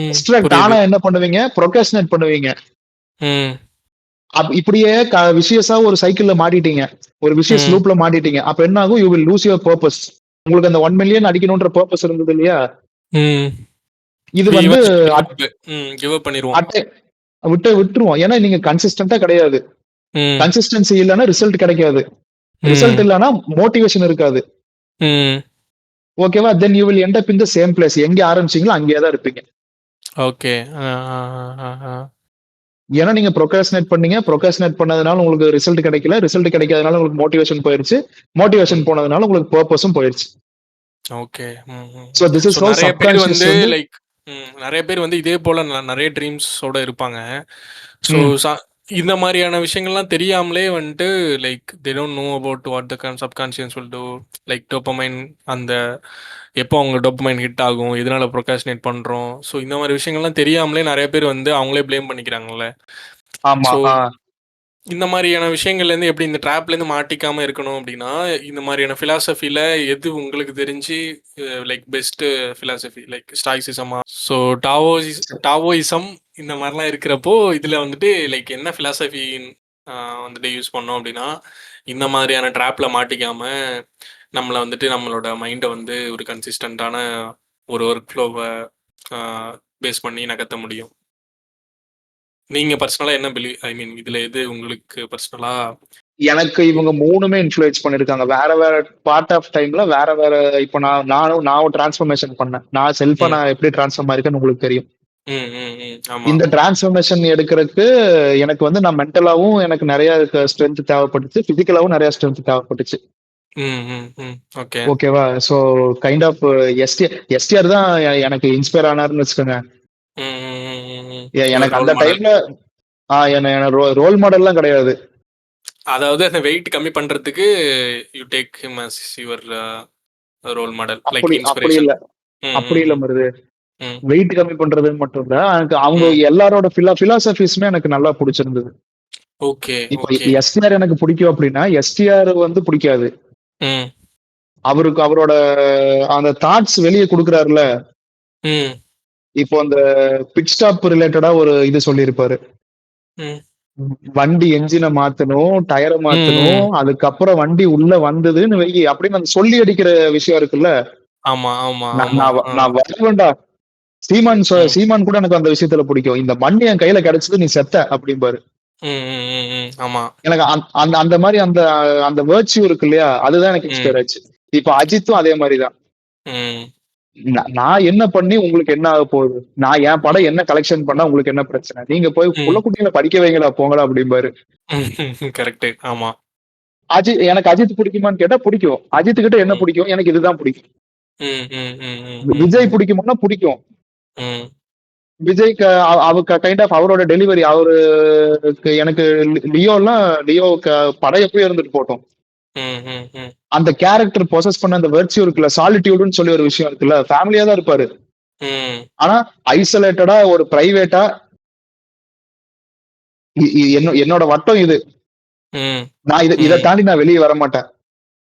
டிஸ்ட்ராக்ட் ஆனா என்ன பண்ணுவீங்க? ப்ரொகாஸ்டினேட் பண்ணுவீங்க. இப்படியே விஷயஸா ஒரு சைக்கிள்ல மாட்டிட்டீங்க, ஒரு விஷயஸ் லூப்ல மாட்டிட்டீங்க. அப்ப என்ன ஆகும்? You will lose your purpose. உங்களுக்கு அந்த 1 மில்லியன் அடிக்கணும்ன்ற பர்பஸ் இருந்தது இல்லையா? இது வந்து விட்டுருவோம். ஏன்னா நீங்க கன்சிஸ்டன்டா கிடையாது. கன்சிஸ்டன்சி இல்லைன்னா ரிசல்ட் கிடைக்காது. ரிசல்ட் இல்லைன்னா மோட்டிவேஷன் இருக்காது. ஓகேவா? Then you will end up in the same place. எங்க ஆரம்பிச்சீங்களோ அங்கேயே தான் இருப்பீங்க. ஓகே. ஏன்னா நீங்க ப்ரொகாஸ்டினேட் பண்ணதுனால உங்களுக்கு ரிசல்ட் கிடைக்கல. ரிசல்ட் கிடைக்காதனால உங்களுக்கு மோட்டிவேஷன் போயிருச்சு. மோட்டிவேஷன் போனதுனால உங்களுக்கு பர்பஸும் போயிருச்சு. Okay. So this is how subconscious வந்து லைக் நிறைய பேர் வந்து இதே போல நிறைய ட்ரீம்ஸோட இருப்பாங்க. ஸோ இந்த மாதிரியான விஷயங்கள்லாம் தெரியாமலே வந்துட்டு like they don't know about what the subconscious will do. Like dopamine அந்த எப்போ அவங்க டோப்பமைன் ஹிட் ஆகும், எதனால ப்ரொகாஸ்டினேட் பண்ணுறோம். ஸோ இந்த மாதிரி விஷயங்கள்லாம் தெரியாமலே நிறைய பேர் வந்து அவங்களே ப்ளேம் பண்ணிக்கிறாங்கல்ல. ஸோ இந்த மாதிரியான விஷயங்கள்லேருந்து எப்படி இந்த ட்ராப்லேருந்து மாட்டிக்காமல் இருக்கணும் அப்படின்னா இந்த மாதிரியான ஃபிலாசபியில் எது உங்களுக்கு தெரிஞ்சு லைக் பெஸ்ட்டு ஃபிலாசபி லைக் ஸ்டாய்சிசமா ஸோ டாவோயிசம் இந்த மாதிரிலாம் இருக்கிறப்போ இதில் வந்துட்டு லைக் என்ன ஃபிலாசபி வந்துட்டு யூஸ் பண்ணோம் அப்படின்னா இந்த மாதிரியான ட்ராப்பில் மாட்டிக்காமல் நம்மளை வந்துட்டு நம்மளோட மைண்டை வந்து ஒரு கன்சிஸ்டண்ட்டான ஒரு ஒர்க் ஃப்ளோவை பேஸ் பண்ணி நகர்த்த முடியும். நீங்க பர்சனலா என்ன இதுல எது உங்களுக்கு பர்சனலா? எனக்கு இவங்க 3மே இன்ஃப்ளூயன்ஸ் பண்ணிருக்காங்க. வேற வேற பார்ட் ஆஃப் டைம்ல வேற வேற. இப்போ நான் டிரான்ஸ்ஃபர்மேஷன் பண்ணேன். நான் செல்ஃபா நான் எப்படி டிரான்ஸ்ஃபார்ம் ஆயிருக்கேன்னு உங்களுக்கு தெரியும். இந்த டிரான்ஸ்ஃபர்மேஷன் எடுக்கிறதுக்கு எனக்கு வந்து நான் மென்டலாவும் எனக்கு நிறைய ஸ்ட்ரென்த் தேவைப்பட்டுச்சு, பிசிக்கலாவும் நிறைய ஸ்ட்ரென்த் தேவைப்பட்டுச்சு. ஓகேவா? சோ கைண்ட் ஆஃப் எஸ்டிஆர் தான் எனக்கு இன்ஸ்பயர் ஆனாருன்னு வச்சுக்கோங்க. எனக்கு அந்த டைம்ல என்ன ரோல் மாடல்லாம் கிடையாது. அதாவது அந்த வெயிட் கம்மி பண்றதுக்கு you take him as your role model like inspiration. அப்படி இல்ல மருது. வெயிட் கம்மி பண்றது மட்டும் இல்ல, அவங்க எல்லாரோட பிலாசபிஸ்மே எனக்கு நல்லா பிடிச்சிருந்தது. ஓகே. இப்போ எஸ்டிஆர் எனக்கு பிடிக்கும் அப்படின்னா எஸ்டிஆர் வந்து பிடிக்காது. அவருக்கு அவரோட அந்த தாட்ஸ் வெளியே கொடுக்குறாருல. இப்போ அந்த பிட் ஸ்டாப் ரிலேட்டடா ஒரு இது சொல்லியிருப்பாரு. வண்டி என்ஜினை மாத்தணும், டயரை மாத்தணும், அதுக்கப்புறம் வண்டி உள்ள வந்ததுன்னு வை அப்படின்னு அந்த சொல்லி அடிக்கிற விஷயம் இருக்குல்ல. நான் வருவேன்டா. சீமான் கூட எனக்கு அந்த விஷயத்துல பிடிக்கும். இந்த மண்ணு என் கையில கிடைச்சது, நீ செத்த அப்படிம்பாரு. எனக்கு அந்த மாதிரி அந்த அந்த வேர்ட்யூ இருக்கு இல்லையா, அதுதான் எனக்கு இன்ஸ்பயர் ஆச்சு. இப்ப அஜித்தும் அதே மாதிரிதான். நான் என்ன பண்ணி உங்களுக்கு என்ன ஆக போகுது? நான் என் படம் என்ன கலெக்ஷன் பண்ணா உங்களுக்கு என்ன பிரச்சனை? நீங்க போய் புள்ளக்குட்டியில படிக்க வைங்களா போங்களா அப்படிம்பாரு. கரெக்ட். ஆமா. எனக்கு அஜித் பிடிக்குமான்னு கேட்டா பிடிக்கும். அஜித் கிட்ட என்ன பிடிக்கும்? எனக்கு இதுதான் பிடிக்கும். விஜய் பிடிக்குமானா பிடிக்கும். விஜய்க்கு கைண்ட் ஆஃப் அவரோட டெலிவரி, அவருக்கு எனக்கு லியோ படம் எப்பயும் இருந்துட்டு போட்டோம். ம், ம், ம். அந்த கேரக்டர் பொசஸ் பண்ண அந்த வெர்ச்சியூ இருக்குல்ல, சாலிட்யூடுன்னு சொல்லி ஒரு விஷயம் இருக்குல்ல, ஃபேமிலியா தான் இருப்பாரு. ம், ஆனா ஐசோலேட்டடா ஒரு பிரைவேட்டா என்னோட வட்டம் இது. ம், நான் இத ம், தாண்டி நான் வெளிய வரமாட்டேன்.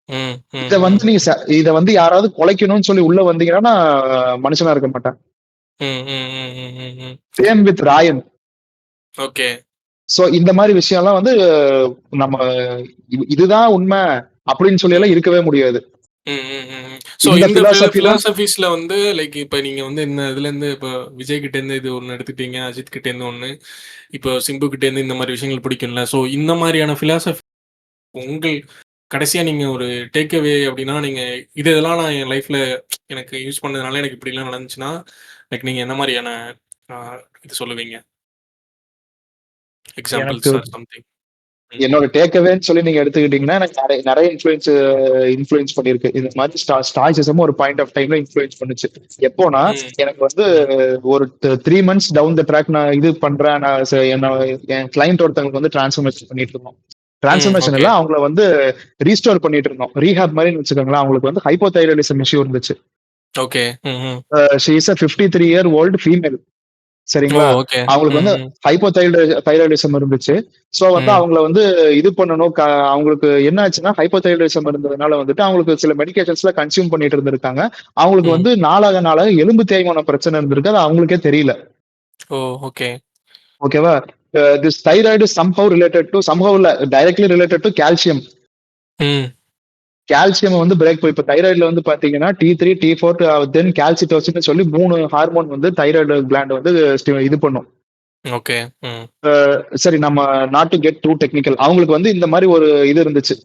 ம், ம், இத வந்து ம், நீ இத வந்து யாராவது குலைக்கணும்னு சொல்லி உள்ள வந்தீங்கன்னா, நான் மனுஷனா இருக்க மாட்டேன். ம், ம், ம், ம், ம், ம். Same with Rayan. Okay. So இந்த மாரி விஷயம்லாம் வந்து நம்ம இதுதான் உண்மை அப்படின்னு சொல்லி எல்லாம் ம். இருக்கவே முடியாது. ம், ம், ம், ம். ஸோ இந்த இந்த பிலாசபில பிலாசபிஸ்ல வந்து லைக் இப்ப நீங்க வந்து இந்த இதுலேருந்து இப்போ விஜய் கிட்டேருந்து இது ஒண்ணு எடுத்துட்டீங்க, அஜித் கிட்டேருந்து ஒண்ணு, இப்போ சிம்பு கிட்டேருந்து இந்த மாரி விஷயங்கள் பிடிக்கும்ல. ஸோ இந்த மாரியான பிலாசபி உங்கள் கடைசியா நீங்க ஒரு டேக் அவே அப்படின்னா, நீங்க இதெல்லாம் நான் என் லைஃப்ல எனக்கு யூஸ் பண்ணதுனால எனக்கு இப்படிலாம் நடந்துச்சுன்னா, லைக் நீங்க என்ன மாரியான அ இது சொல்லுவீங்க? எனக்கு எக்ஸாம்பிள்ஸ் ஆர் சம்திங். ம். என்னோட டேக் அவேன்னு சொல்லி நீங்க எடுத்துக்கிட்டீங்கன்னா, எனக்கு நெறைய இன்ஃப்ளூயன்ஸ் பண்ணியிருக்கு. இந்த மாதிரி ஸ்டாய்சிசமும் ஒரு பாயிண்ட் ஆஃப் டைம்ல இன்ஃப்ளூயன்ஸ் பண்ணுச்சு. எப்போனா, ம். எனக்கு வந்து ம். ஒரு 3 மந்த்ஸ் டவுன் த ட்ராக் நான் இது பண்றேன். நான் என் கிளையண்ட் ஒருத்தவங்களுக்கு வந்து டிரான்ஸ்ஃபர்மேஷன் பண்ணிட்டு இருந்தோம். ம். Transformation okay. இல்ல, அவங்கள வந்து ரீஸ்டோர் பண்ணிட்டு இருந்தோம். ரீஹாப் மாரின்னு வச்சுக்கோங்களேன். அவங்களுக்கு வந்து ஹைப்போதைராய்டிசம் இஷ்யூ இருந்துச்சு. ஓகே. ம். Hmm. She is a 53 year old female. Oh! சரிங்களா? ஓகே. அவங்களுக்கு ம். வந்து ம். தைராய்டிசம் இருந்துச்சு. சோ வந்து ம். அவங்கள வந்து இது பண்ணணும். அவங்களுக்கு என்ன ஆச்சுன்னா, ஹைப்போதைராய்டிசம் இருந்ததுனால வந்துட்டு அவங்களுக்கு சில மெடிகேஷன்ஸ்லாம் கன்சியூம் பண்ணிட்டு இருந்திருக்காங்க. அவங்களுக்கு ம். வந்து நாளாக நாளாக எலும்பு தேய்மான பிரச்சனை இருந்திருக்கு. அது அவங்களுக்கே தெரியல. ஓ! ஓகே. ஓகேவா? திஸ் தைராய்டு சம்ஹவ் இல்ல டைரக்ட்லி ரிலேட்டட் டூ கால்சியம். ம். கால்சியம் வந்து பிரேக் இப்ப தைராய்டுல வந்து பாத்தீங்கன்னா T3, T4 தென் கால்சிட்டோசின்னு சொல்லி 3 ஹார்மோன் வந்து தைராய்டு கிளாண்ட் வந்து இது பண்ணும். ஓகே. ம். சரி நம்ம not to get too technical. அவங்களுக்கு வந்து இந்த மாரி ஒரு இது இருந்துச்சு.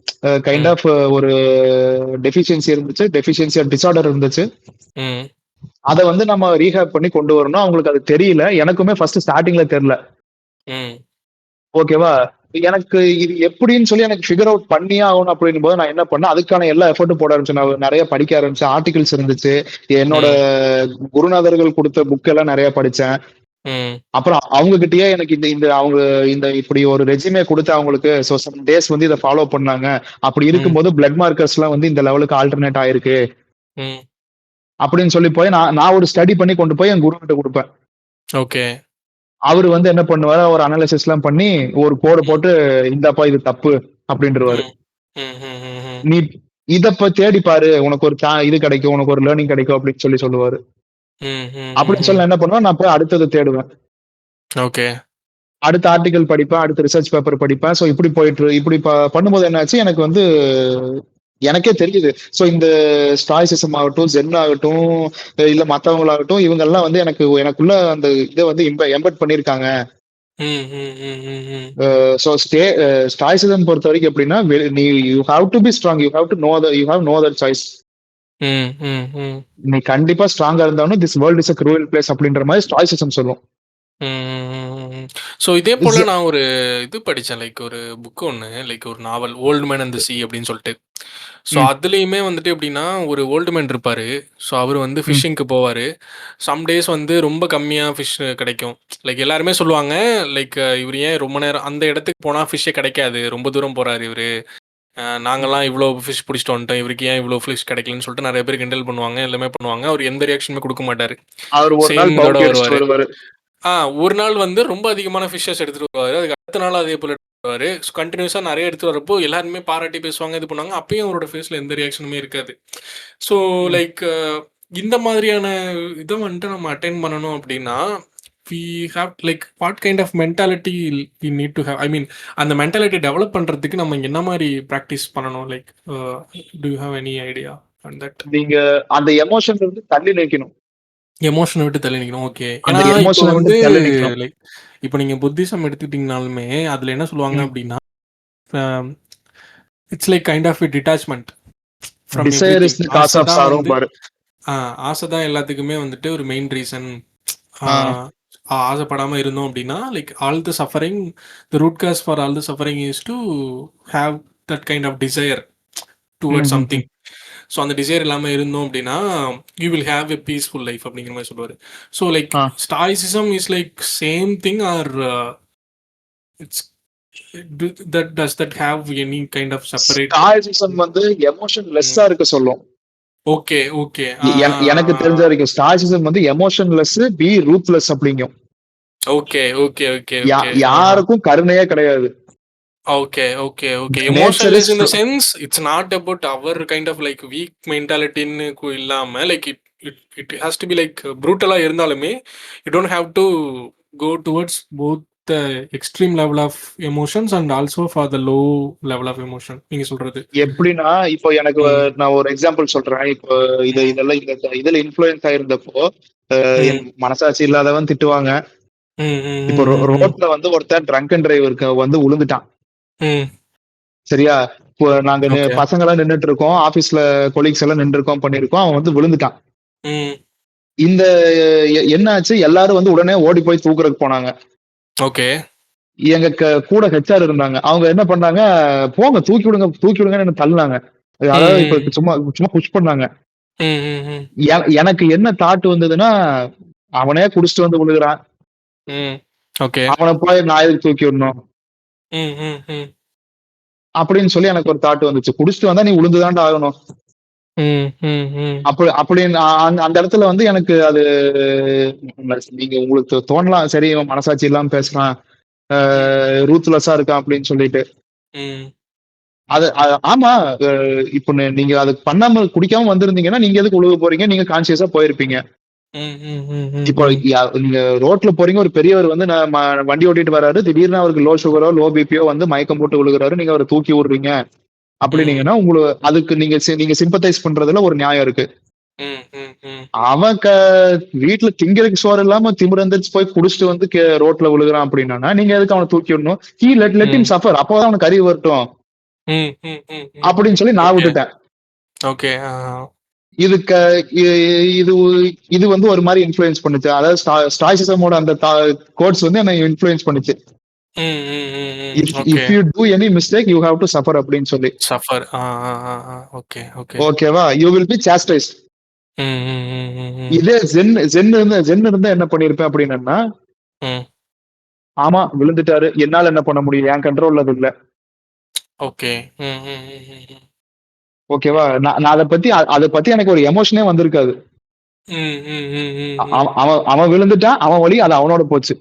கைண்ட் ம். ஆஃப் ஒரு டெஃபிஷியன்சி இருந்துச்சு. டெஃபிஷியன்சி ஆஃப் டிஸார்டர் இருந்துச்சு. ம். அத வந்து நம்ம ரீஹேப் பண்ணி கொண்டு வரணும். அவங்களுக்கு அது தெரியல. எனக்குமே ஃபர்ஸ்ட் ஸ்டார்ட்டிங்ல தெரியல. ம். ஓகேவா? எனக்கு இது எப்படின்னு சொல்லி எனக்கு ஃபிகர் அவுட் பண்ணியே ஆகணும் அப்படின்னும்போது நான் என்ன பண்ணேன், அதுக்கான எல்லா எஃபோர்ட்டும் போட ஆரம்பிச்சேன். நான் நெறைய படிக்க ஆரம்பிச்சேன். ஆர்டிகில்ஸ் இருந்துச்சு. என்னோட ம். குருநாதர்கள் குடுத்த புக் எல்லாம் நெறைய படிச்சேன். ம். அப்புறம் அவங்க கிட்டயே எனக்கு இந்த இந்த அவங்க இந்த இப்படி ஒரு ரெஸ்யூமே குடுத்து அவங்களுக்கு சம் டேஸ் வந்து இத ஃபாலோ பண்ணாங்க. அப்படி ம். இருக்கும்போது பிளட் மார்க்கர்ஸ்லாம் வந்து இந்த லெவலுக்கு ஆல்டர்னேட் ஆயிருக்கு. ம். அப்படின்னு சொல்லி போய் நான் நான் ஒரு ஸ்டடி பண்ணி கொண்டு போய் என் குரு கிட்ட குடுப்பேன். ஓகே. அவரு வந்து என்ன பண்ணுவாரு, ஒரு அனாலிசிஸ்லாம் பண்ணி ஒரு கோடு ம். போட்டு இந்தாப்பா இது தப்பு அப்படின்ருவாரு. ம். ம். ம். ம். நீ தேடி பாரு. உனக்கு ஒரு இது கிடைக்கும். உனக்கு ஒரு லேர்னிங் கிடைக்கும் அப்படின்னு சொல்லி சொல்லுவாரு. ம். ம். அப்படின்னு சொல்லி ம். நான் என்ன பண்ணுவேன், நான் போய் அடுத்தது தேடுவேன். ஓகே. அடுத்த ஆர்டிகிள் படிப்பேன். அடுத்த ரிசர்ச் பேப்பர் படிப்பேன். ஸோ இப்படி பண்ணும்போது என்னாச்சு, எனக்கு வந்து எனக்கே தெரியுது. ஸோ இந்த ஸ்டாய்சிசம் ஆகட்டும், ஜென் ஆகட்டும், இல்ல மத்தவங்களாகட்டும், இவங்கெல்லாம் வந்து எனக்குள்ள அந்த இத வந்து எம்பெட் பண்ணியிருக்காங்க. ம். ம். ம். ம். ம். ஸோ ஸ்டாய்சிசம் பொறுத்தவரைக்கும் எப்படின்னா, நீ you have to be strong. You have no other choice. ம். ம். ம். நீ கண்டிப்பா ஸ்ட்ராங்கா இருந்தாலும், this world is a cruel place அப்படின்ற மாரி ஸ்டாய்சிசம் சொல்லும். ம். ஸோ இதே போல நான் ஒரு இது படிச்சேன். லைக் ஒரு புக் ஒண்ணு. லைக் ஒரு நாவல் ஓல்டு மேன் அண்ட் த சீ அப்படின்னு சொல்லிட்டு. ஸோ ம், அதுலயுமே வந்துட்டு எப்படின்னா, ஒரு ஓல்டு மேன் இருப்பாரு. ஸோ அவரு வந்து ம், ஃபிஷிங்க்கு போவாரு. சம் டேஸ் வந்து ரொம்ப கம்மியா ஃபிஷ் கிடைக்கும். லைக் எல்லாருமே சொல்லுவாங்க, லைக் இவரு ஏன் ரொம்ப நேரம் அந்த இடத்துக்கு போனா ஃபிஷ்ஷே கிடைக்காது. ரொம்ப தூரம் போறாரு இவரு. ம். நாங்கலாம் இவ்ளோ ஃபிஷ் புடிச்சிட்டு வந்துட்டோம். இவருக்கு ஏன் இவ்ளோ ஃபிஷ் கிடைக்கலன்னு சொல்லிட்டு நெறைய பேர் கிண்டல் பண்ணுவாங்க. எல்லாமே பண்ணுவாங்க. அவரு எந்த ரியாக்ஷனுமே குடுக்க மாட்டாரு. அவரு ஒரு சேம் நாள் இதோட பவுட்டி அடிச்சுட்டு வருவாரு. வருவாரு. ஆ ஒரு நாள் வந்து ரொம்ப அதிகமான ஃபிஷ்ஷஸ் எடுத்துட்டு வருவாரு. அதுக்கு அடுத்த நாள் அதே போல எடுத்துட்டு வருவாரு. கன்டினியூஸா நெறைய எடுத்துட்டு வரப்போ எல்லாருமே பாராட்டி பேசுவாங்க, இது பண்ணுவாங்க. அப்பயும் அவரோட ஃபேஸ்ல எந்த ரியாக்ஷனுமே இருக்காது. ஸோ ம். லைக் இந்த மாதிரியான இத வந்துட்டு நம்ம அட்டெண்ட் பண்ணணும் அப்டின்னா, we have like what kind of mentality we need to have I mean அந்த மென்டாலிட்டி டெவலப் பண்றதுக்கு நம்ம என்ன மாரி பிராக்டிஸ் பண்ணணும்? Like do you have any idea on that? நீங்க அந்த எமோஷன்ல இருந்து தள்ளி நிக்கணும். எமோஷன விட்டு தள்ளி நிக்கணும். ஓகே. அந்த ஏன்னா, இப்போ எமோஷன வந்து வந்து தள்ளி நிக்கணும். லைக் இப்போ நீங்க புத்திசம் எடுத்துக்கிட்டீங்கனாலுமே, அதுல என்ன சொல்லுவாங்க ம். அப்டின்னா, uh it's like kind of a detachment from desire everything. Is the cause ஆசை ஆஃப் தான் வந்து சாரோம்பாரு. ஆசை தான் எல்லாத்துக்குமே வந்துட்டு ஒரு மெயின் ரீசன். ஆ ஆ. ஆசைப்படாம இருந்தோம் அப்டின்னா, like all the suffering the root cause for all the suffering is to have that kind of desire ம், டுவர்ட்ஸ் ம், ம். சம்திங். ஸோ அந்த டிசைர் இல்லாமல் இருந்தோம் அப்படின்னா you will have a peaceful life அப்படிங்கிற மாதிரி சொல்லுவார். So like uh. Stoicism is like same thing or it's Does that have any kind of separate? Stoicism வந்து எமோஷன் லெஸ்ஸா இருக்க சொல்லும். Okay okay. எனக்கு தெரிஞ்ச வரைக்கும் ஸ்டாய்சிசம் வந்து எமோஷன் லெஸ், பி ரூத்லெஸ் அப்படிங்கும். Okay okay okay okay. யாருக்கும் கருணையே கிடையாது. Okay okay okay. Emotionless in the sense it's not about our kind of like weak மென்டாலிட்டின்னு இல்லாம like it has to be like ப்ரூட்டலா இருந்தாலுமே you don't have to go towards both the extreme level of emotions and also for the low level of emotion நீங்க சொல்றது எப்படின்னா, இப்போ எனக்கு நான் ஒரு எக்ஸாம்பிள் சொல்றேன். இப்போ இதெல்லாம் இதுல இன்ஃபுளுயன்ஸ் ஆயிருந்தப்போ என் மனசாட்சி இல்லாதவன் திட்டுவாங்க. இப்போ ரோட்ல வந்து ஒருத்தன் ட்ரங்க் அண்ட் டிரைவருக்கு வந்து உளுந்துட்டான். சரியா? இப்போ நாங்க பசங்க எல்லாம் நின்றுட்டு இருக்கோம், ஆபீஸ்ல கொலீக்ஸ் எல்லாம் நின்று இருக்கோம், பண்ணிருக்கோம். அவன் வந்து விழுந்துட்டான். இந்த என்ன ஆச்சு, எல்லாரும் வந்து உடனே ஓடி போய் தூக்குறதுக்கு போனாங்க. ஓகே. எங்க கூட ஹெச்ஆர் இருந்தாங்க. அவங்க என்ன பண்ணாங்க, போங்க தூக்கி விடுங்கன்னு தள்ளினாங்க. அதாவது இப்ப சும்மா புஷ் பண்ணாங்க. எனக்கு என்ன தாட் வந்ததுன்னா, அவனே குடிச்சிட்டு வந்து விழுகிறான், அவனை போய் நான் எதுக்கு தூக்கி விடணும் அப்படின்னு சொல்லி எனக்கு ஒரு தாட் வந்துச்சு. குடிச்சிட்டு வந்தா நீ உளுந்துதான்டா ஆகணும். அப்படின்னு அந்த இடத்துல வந்து எனக்கு அது, நீங்க உங்களுக்கு தோணலாம், சரி இவன் மனசாட்சி இல்லாம பேசுறான், ரூத்லெஸ்ஸா இருக்கான் அப்படின்னு சொல்லிட்டு. அது ஆமா, இப்ப நீங்க அது பண்ணாம குடிக்காம வந்திருந்தீங்கன்னா நீங்க எதுக்கு உழுக போறீங்க, நீங்க கான்சியஸா போயிருப்பீங்க. இப்போ நீங்க ரோட்ல போறீங்க, ஒரு பெரியவர் வந்து வண்டி ஓட்டிட்டு வர்றாரு, திடீர்னு அவருக்கு லோ சுகரோ லோ பிபியோ வந்து மயக்கம் போட்டு விழுகிறாரு, நீங்க அவரை தூக்கி விடுறீங்க அப்படின்னீங்கன்னா உங்களுக்கு அதுக்கு நீங்க சிம்பத்தைஸ் பண்றதுல ஒரு நியாயம் இருக்கு. அவன் வீட்டுல திங்கிறதுக்கு சோறு இல்லாம திமிரந்திரிச்சு போய் குடிச்சிட்டு வந்து ரோட்ல விழுகிறான் அப்படின்னா நீங்க எதுக்கு அவனை தூக்கி விடணும்? ஹீ லெட் ஹிம் சஃபர், அப்பதான் அவனுக்கு அறிவு வரட்டும் அப்படின்னு சொல்லி நான் விட்டுட்டேன். ஓகே. இதுக்கு இது வந்து ஒரு மாதிரி இன்ஃப்ளூயன்ஸ் பண்ணுச்சு. அதாவது ஸ்டாய்சிசமோட அந்த கோட்ஸ் வந்து என்ன இன்ஃப்ளூயன்ஸ் பண்ணுச்சு. If you do any mistake you have to suffer அப்படின்னு சொல்லி. சஃபர். Okay okay. ஓகேவா? You will be chastised. இதே ஜென் இருந்தா என்ன பண்ணிருப்பேன் அப்படின்னா, ஆமா விழுந்துட்டாரு, என்னால என்ன பண்ண முடியும், என் கண்ட்ரோல்ல அது இல்ல. ஓகே. ஓகேவா? நான் அதை பத்தி எனக்கு ஒரு எமோஷனே வந்திருக்காது. அவன் விழுந்துட்டான், அவன் வழி, அது அவனோட போச்சு.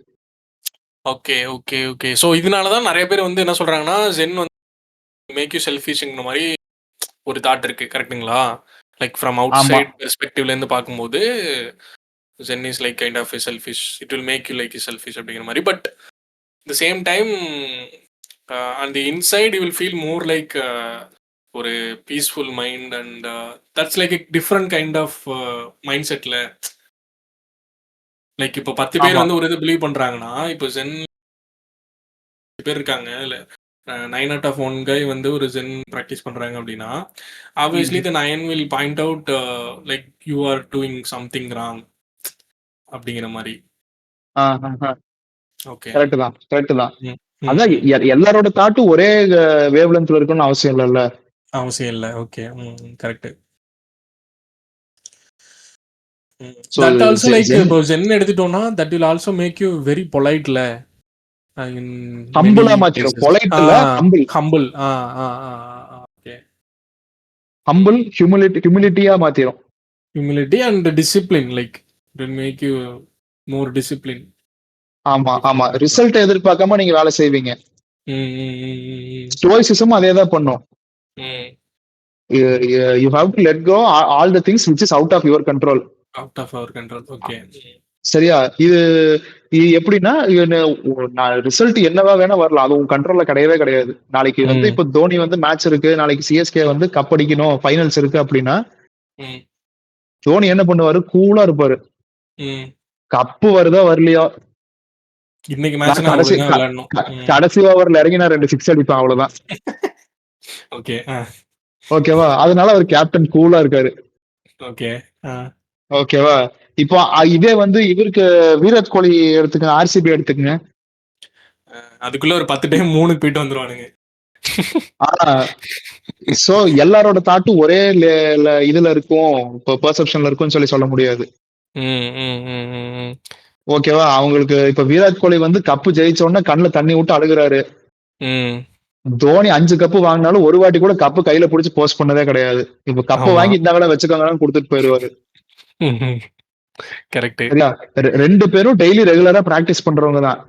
Okay okay okay. ஸோ இதனாலதான் நிறைய பேர் வந்து என்ன சொல்றாங்கன்னா, ஜென் வந்து மேக் யூ செல்ஃபிஷ்ங்கிற மாதிரி ஒரு தாட் இருக்கு. கரெக்டுங்களா? லைக் ஃப்ரம் அவுட் சைட் பெர்ஸ்பெக்டிவ்ல இருந்து பார்க்கும்போது Zen is like kind of selfish, it will make you like selfish அப்படிங்கிற மாதிரி. But the same time on the inside you will feel more like ஒரு peaceful mind and that's like different kind of mind செட்ல. லைக் இப்போ 10 பேர் வந்து ஒரு இது பிலீவ் பண்றாங்கன்னா, இப்போ ஜென் பேர் இருக்காங்க, இல்ல 9 out of 1 guy வந்து ஒரு ஜென் ப்ராக்டிஸ் பண்றாங்க அப்படின்னா, obviously the 9 will point out like you are doing something wrong அப்படிங்கிற மாதிரி. ஓகே, கரெக்ட் தான். அதான் எல்லாரோட தாட்டும் ஒரே வேவ் லென்த்ல இருக்குன்னு அவசியம் இல்லைல்ல. அவசியம் இல்லை. Okay, correct. That also like இப்போ ஜென் எடுத்துட்டோம்னா that will also make you very பொலைட்ல, ஹம்பிளா மாத்திரும். பொலைட் இல்ல, ஹம்பிள். ஓகே, ஹம்பிள் ஹியூமிலிட்டியா மாத்திரும். Humility and discipline, like it will make you more discipline. ஆமா ரிசல்ட் எதிர்பார்க்காம நீங்க வேலை செய்வீங்க. ஸ்டோயிசிசம் அதே தான் பண்ணும். You have to let go all the things which is out of your control. Okay, சரியா? இது எப்படின்னா, ரிசல்ட் என்னவா வேணா வரலாம், அது உங்க கண்ட்ரோல்ல கிடையவே கிடையாது. நாளைக்கு வந்து இப்ப தோனி வந்து மேட்ச் இருக்கு, நாளைக்கு சிஎஸ்கே வந்து கப் அடிக்கணும், ஃபைனல்ஸ் இருக்கு அப்படின்னா தோனி என்ன பண்ணுவாரு, கூலா இருப்பாரு. கப்பு வருதா வரலையா, இன்னைக்கு மேட்ச் கடைசி ஓவர்ல இறங்கி நான் 2 6 அடிப்பேன், அவ்வளவுதான். ஓகேவா? அதனால அவர் கேப்டன் கூலா இருக்காரு. ஓகேவா? இப்போ இதே வந்து இவருக்கு விராட் கோலி எடுத்துக்கங்க, ஆர்சிபி எடுத்துக்கங்க, அதுக்குள்ள ஒரு 10 டைம் 3 போயிட்டு வந்துருவானுங்க. சோ எல்லாரோட தாட்டும் ஒரே இதுல இருக்கும், இப்போ பெர்செப்ஷன்ல இருக்கும்னு சொல்ல முடியாது. ஓகேவா? அவங்களுக்கு இப்ப விராட் கோலி வந்து கப்பு ஜெயிச்ச உடனே கண்ணுல தண்ணி விட்டு அழுகுறாரு. ம். தோனி 5 கப்பு வாங்கினாலும் ஒரு வாட்டி கூட கப்பு கையில புடிச்சு போஸ்ட் பண்ணதே கிடையாது. இப்ப கப்ப ஆமா. வாங்கி இந்தாங்கடா வச்சுக்கோங்கன்னு குடுத்துட்டு போயிருவாரு. கரெக்ட்டு. சரியா? 2 பேரும் டெய்லி ரெகுலரா பிராக்டிஸ் பண்றவங்க தான்.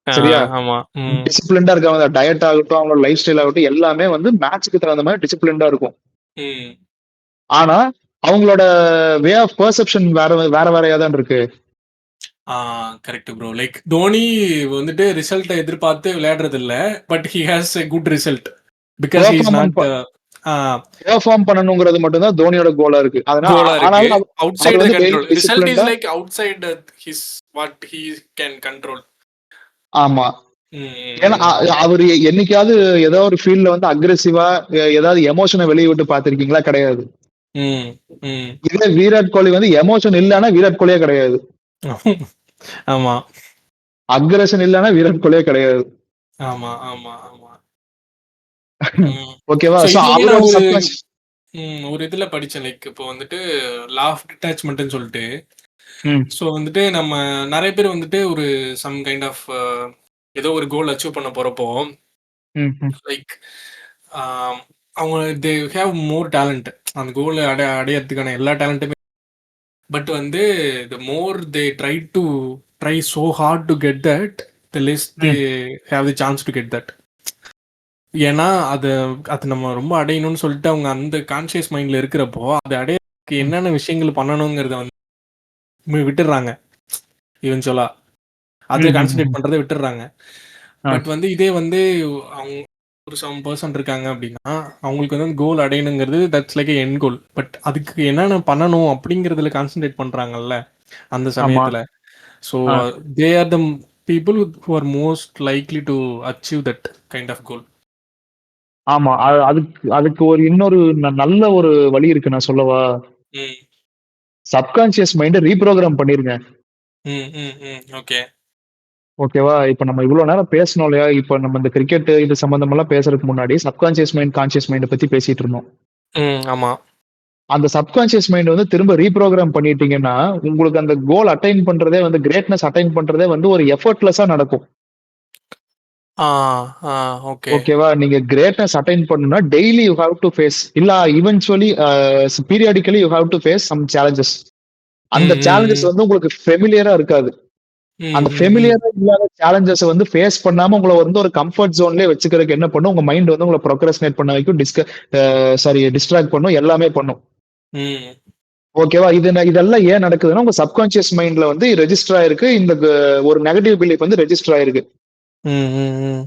ஆ, சரியா? ஆமா. ம். டிசிப்ளின்டா இருக்கவங்க தான். டயட் ஆகட்டும், அவங்களோட லைஃப் ஸ்டைல் ஆகட்டும் எல்லாமே வந்து மேட்ச்க்கு தகுந்த மாரி டிசிப்ளின்டா இருக்கும். ம். ஆனா, அவங்களோட வே ஆஃப் பெர்செப்ஷன் வேற வேறயா தான் இருக்கு. ஆ, கரெக்ட் ப்ரோ. லைக் தோனி வந்துட்டு ரிசல்ட்ட எதிர்பார்த்து விளையாடுறது இல்ல. But he has a good result. Because he is performance not perform பண்ணணுங்கிறது மட்டும் தான் தோனியோட கோலா இருக்கு. அதனால கோலா இருக்கு. ஆனாலும் அவர் அவுட்சைட் த வந்து டெய்லி கண்ட்ரோல். ரிசல்ட் இஸ் டிசிப்ளின்டா like outside his what he can control. ஆமா. ம், ஏன்னா ம், அவரு என்னைக்காவது ஏதோ ஒரு ஃபீல்ட்ல வந்து அக்ரெசிவா ஏதாவது எமோஷன வெளிய விட்டு பார்த்திருக்கீங்களா? கிடையாது. ம், ம். இதே விராட் கோலி வந்து எமோஷன் இல்லன்னா விராட் கோலியே கிடையாது. ஆமா, அக்ரஷன் இல்லன்னா விராட் கோலியே கிடையாது. ஆமா, ஆமா, ஆமா. ம். ஓகேவா? ஸோ சோ இதுவுமே நான் அவரோட ஒரு சப்கான்ஷியஸ் ஒரு இதுல படிச்சேன். லைக் இப்போ வந்துட்டு லா ஆஃப் டிட்டாச்மெண்ட்ன்னு சொல்லிட்டு ம், ஸோ வந்துட்டு நம்ம நிறைய பேர் வந்துட்டு ஒரு சம் கைண்ட் ஆஃப் ஏதோ ஒரு கோல் அச்சீவ் பண்ண போறப்போ ம், ம், லைக் அவங்க தே ஹேவ் மோர் டேலண்ட் அந்த கோல் அடையறதுக்கான எல்லா டேலண்ட்டுமே பட் வந்து the more they try so hard to get that the less they hmm, have the chance to get that. ஏன்னா அது அது நம்ம ரொம்ப அடையணும்னு சொல்லிட்டு அவங்க அந்த கான்சியஸ் மைண்ட்ல இருக்கிறப்போ அது அடையறதுக்கு ம், என்னென்ன விஷயங்கள் பண்ணணுங்கிறத வந்து விட்டுடுறாங்க இவென்ச்சுவலா. அதுல ம், ம், கான்சென்ட்ரேட் ம். பண்றதை விட்டுடுறாங்க. ஆ, பட் வந்து இதே வந்து அவங்க ஒரு சம் பர்சன் இருக்காங்க அப்படின்னா அவங்களுக்கு வந்து கோல் அடையணுங்கிறது தட்ஸ் லைக் என் கோல். பட் அதுக்கு என்னென்ன பண்ணணும் அப்படிங்கிறதுல கான்சென்ட்ரேட் பண்றாங்கல்ல அந்த ஆமா. சமயத்துல. So ah, they are the people who are most likely to achieve that kind of goal. ஆமா. அதுக்கு அதுக்கு ஒரு இன்னொரு நல்ல ஒரு வழி இருக்கு நான் சொல்லவா? ம், சப்கான்ஷியஸ் மைண்ட ரீப்ரோகிராம் பண்ணிருங்க. ம், ம், ம். ஓகே. ஓகேவா? இப்ப நம்ம இவ்வளவு நேரம் பேசனோம் இல்லையா? இப்ப நம்ம இந்த கிரிக்கெட் இது சம்பந்தமெல்லாம் பேசுறதுக்கு முன்னாடி சப்கான்ஷியஸ் மைண்ட், கான்ஷியஸ் மைண்ட பத்தி பேசிட்டு இருந்தோம். ம், ஆமா. அந்த சப்கான்ஷியஸ் மைண்ட் வந்து திரும்ப ரீப்ரோகிராம் பண்ணிட்டீங்கன்னா, உங்களுக்கு அந்த கோல் அட்டைன் பண்றதே வந்து கிரேட்னஸ் அட்டைன் பண்றதே வந்து ஒரு எஃபர்ட்லெஸ்ஸா நடக்கும். ஆ, ஆ, ஓகே. ஓகேவா? நீங்க கிரேட்னஸ் அட்டைன் பண்ணனும்னா daily you have to face இல்ல eventually periodically you have to face some challenges. ம், அந்த சேலஞ்சஸ் ம், வந்து உங்களுக்கு ஃபெமிலியரா இருக்காது. ம், அந்த ம், ம், ஃபெமிலியரா இல்லாத சேலஞ்சஸ வந்து ஃபேஸ் பண்ணாம உங்கள வந்து ஒரு கம்ஃபர்ட் ஜோன்லயே வச்சுக்கிறதுக்கு என்ன பண்ணும்? உங்க மைண்ட் வந்து உங்கள ப்ரோக்ரஸ்டினேட் பண்ண வைக்கும். டிஸ்ட்ராக்ட் பண்ணும். எல்லாமே பண்ணும். ம், ஓகேவா? இதெல்லாம் ஏன் நடக்குதுன்னா, உங்க சப்கான்ஷியஸ் மைண்ட்ல வந்து ரெஜிஸ்டர் ஆயிருக்கு. ஒரு நெகட்டிவ் பிலீஃப் வந்து ரெஜிஸ்டர் ஆயிருக்கு. ம், ம்,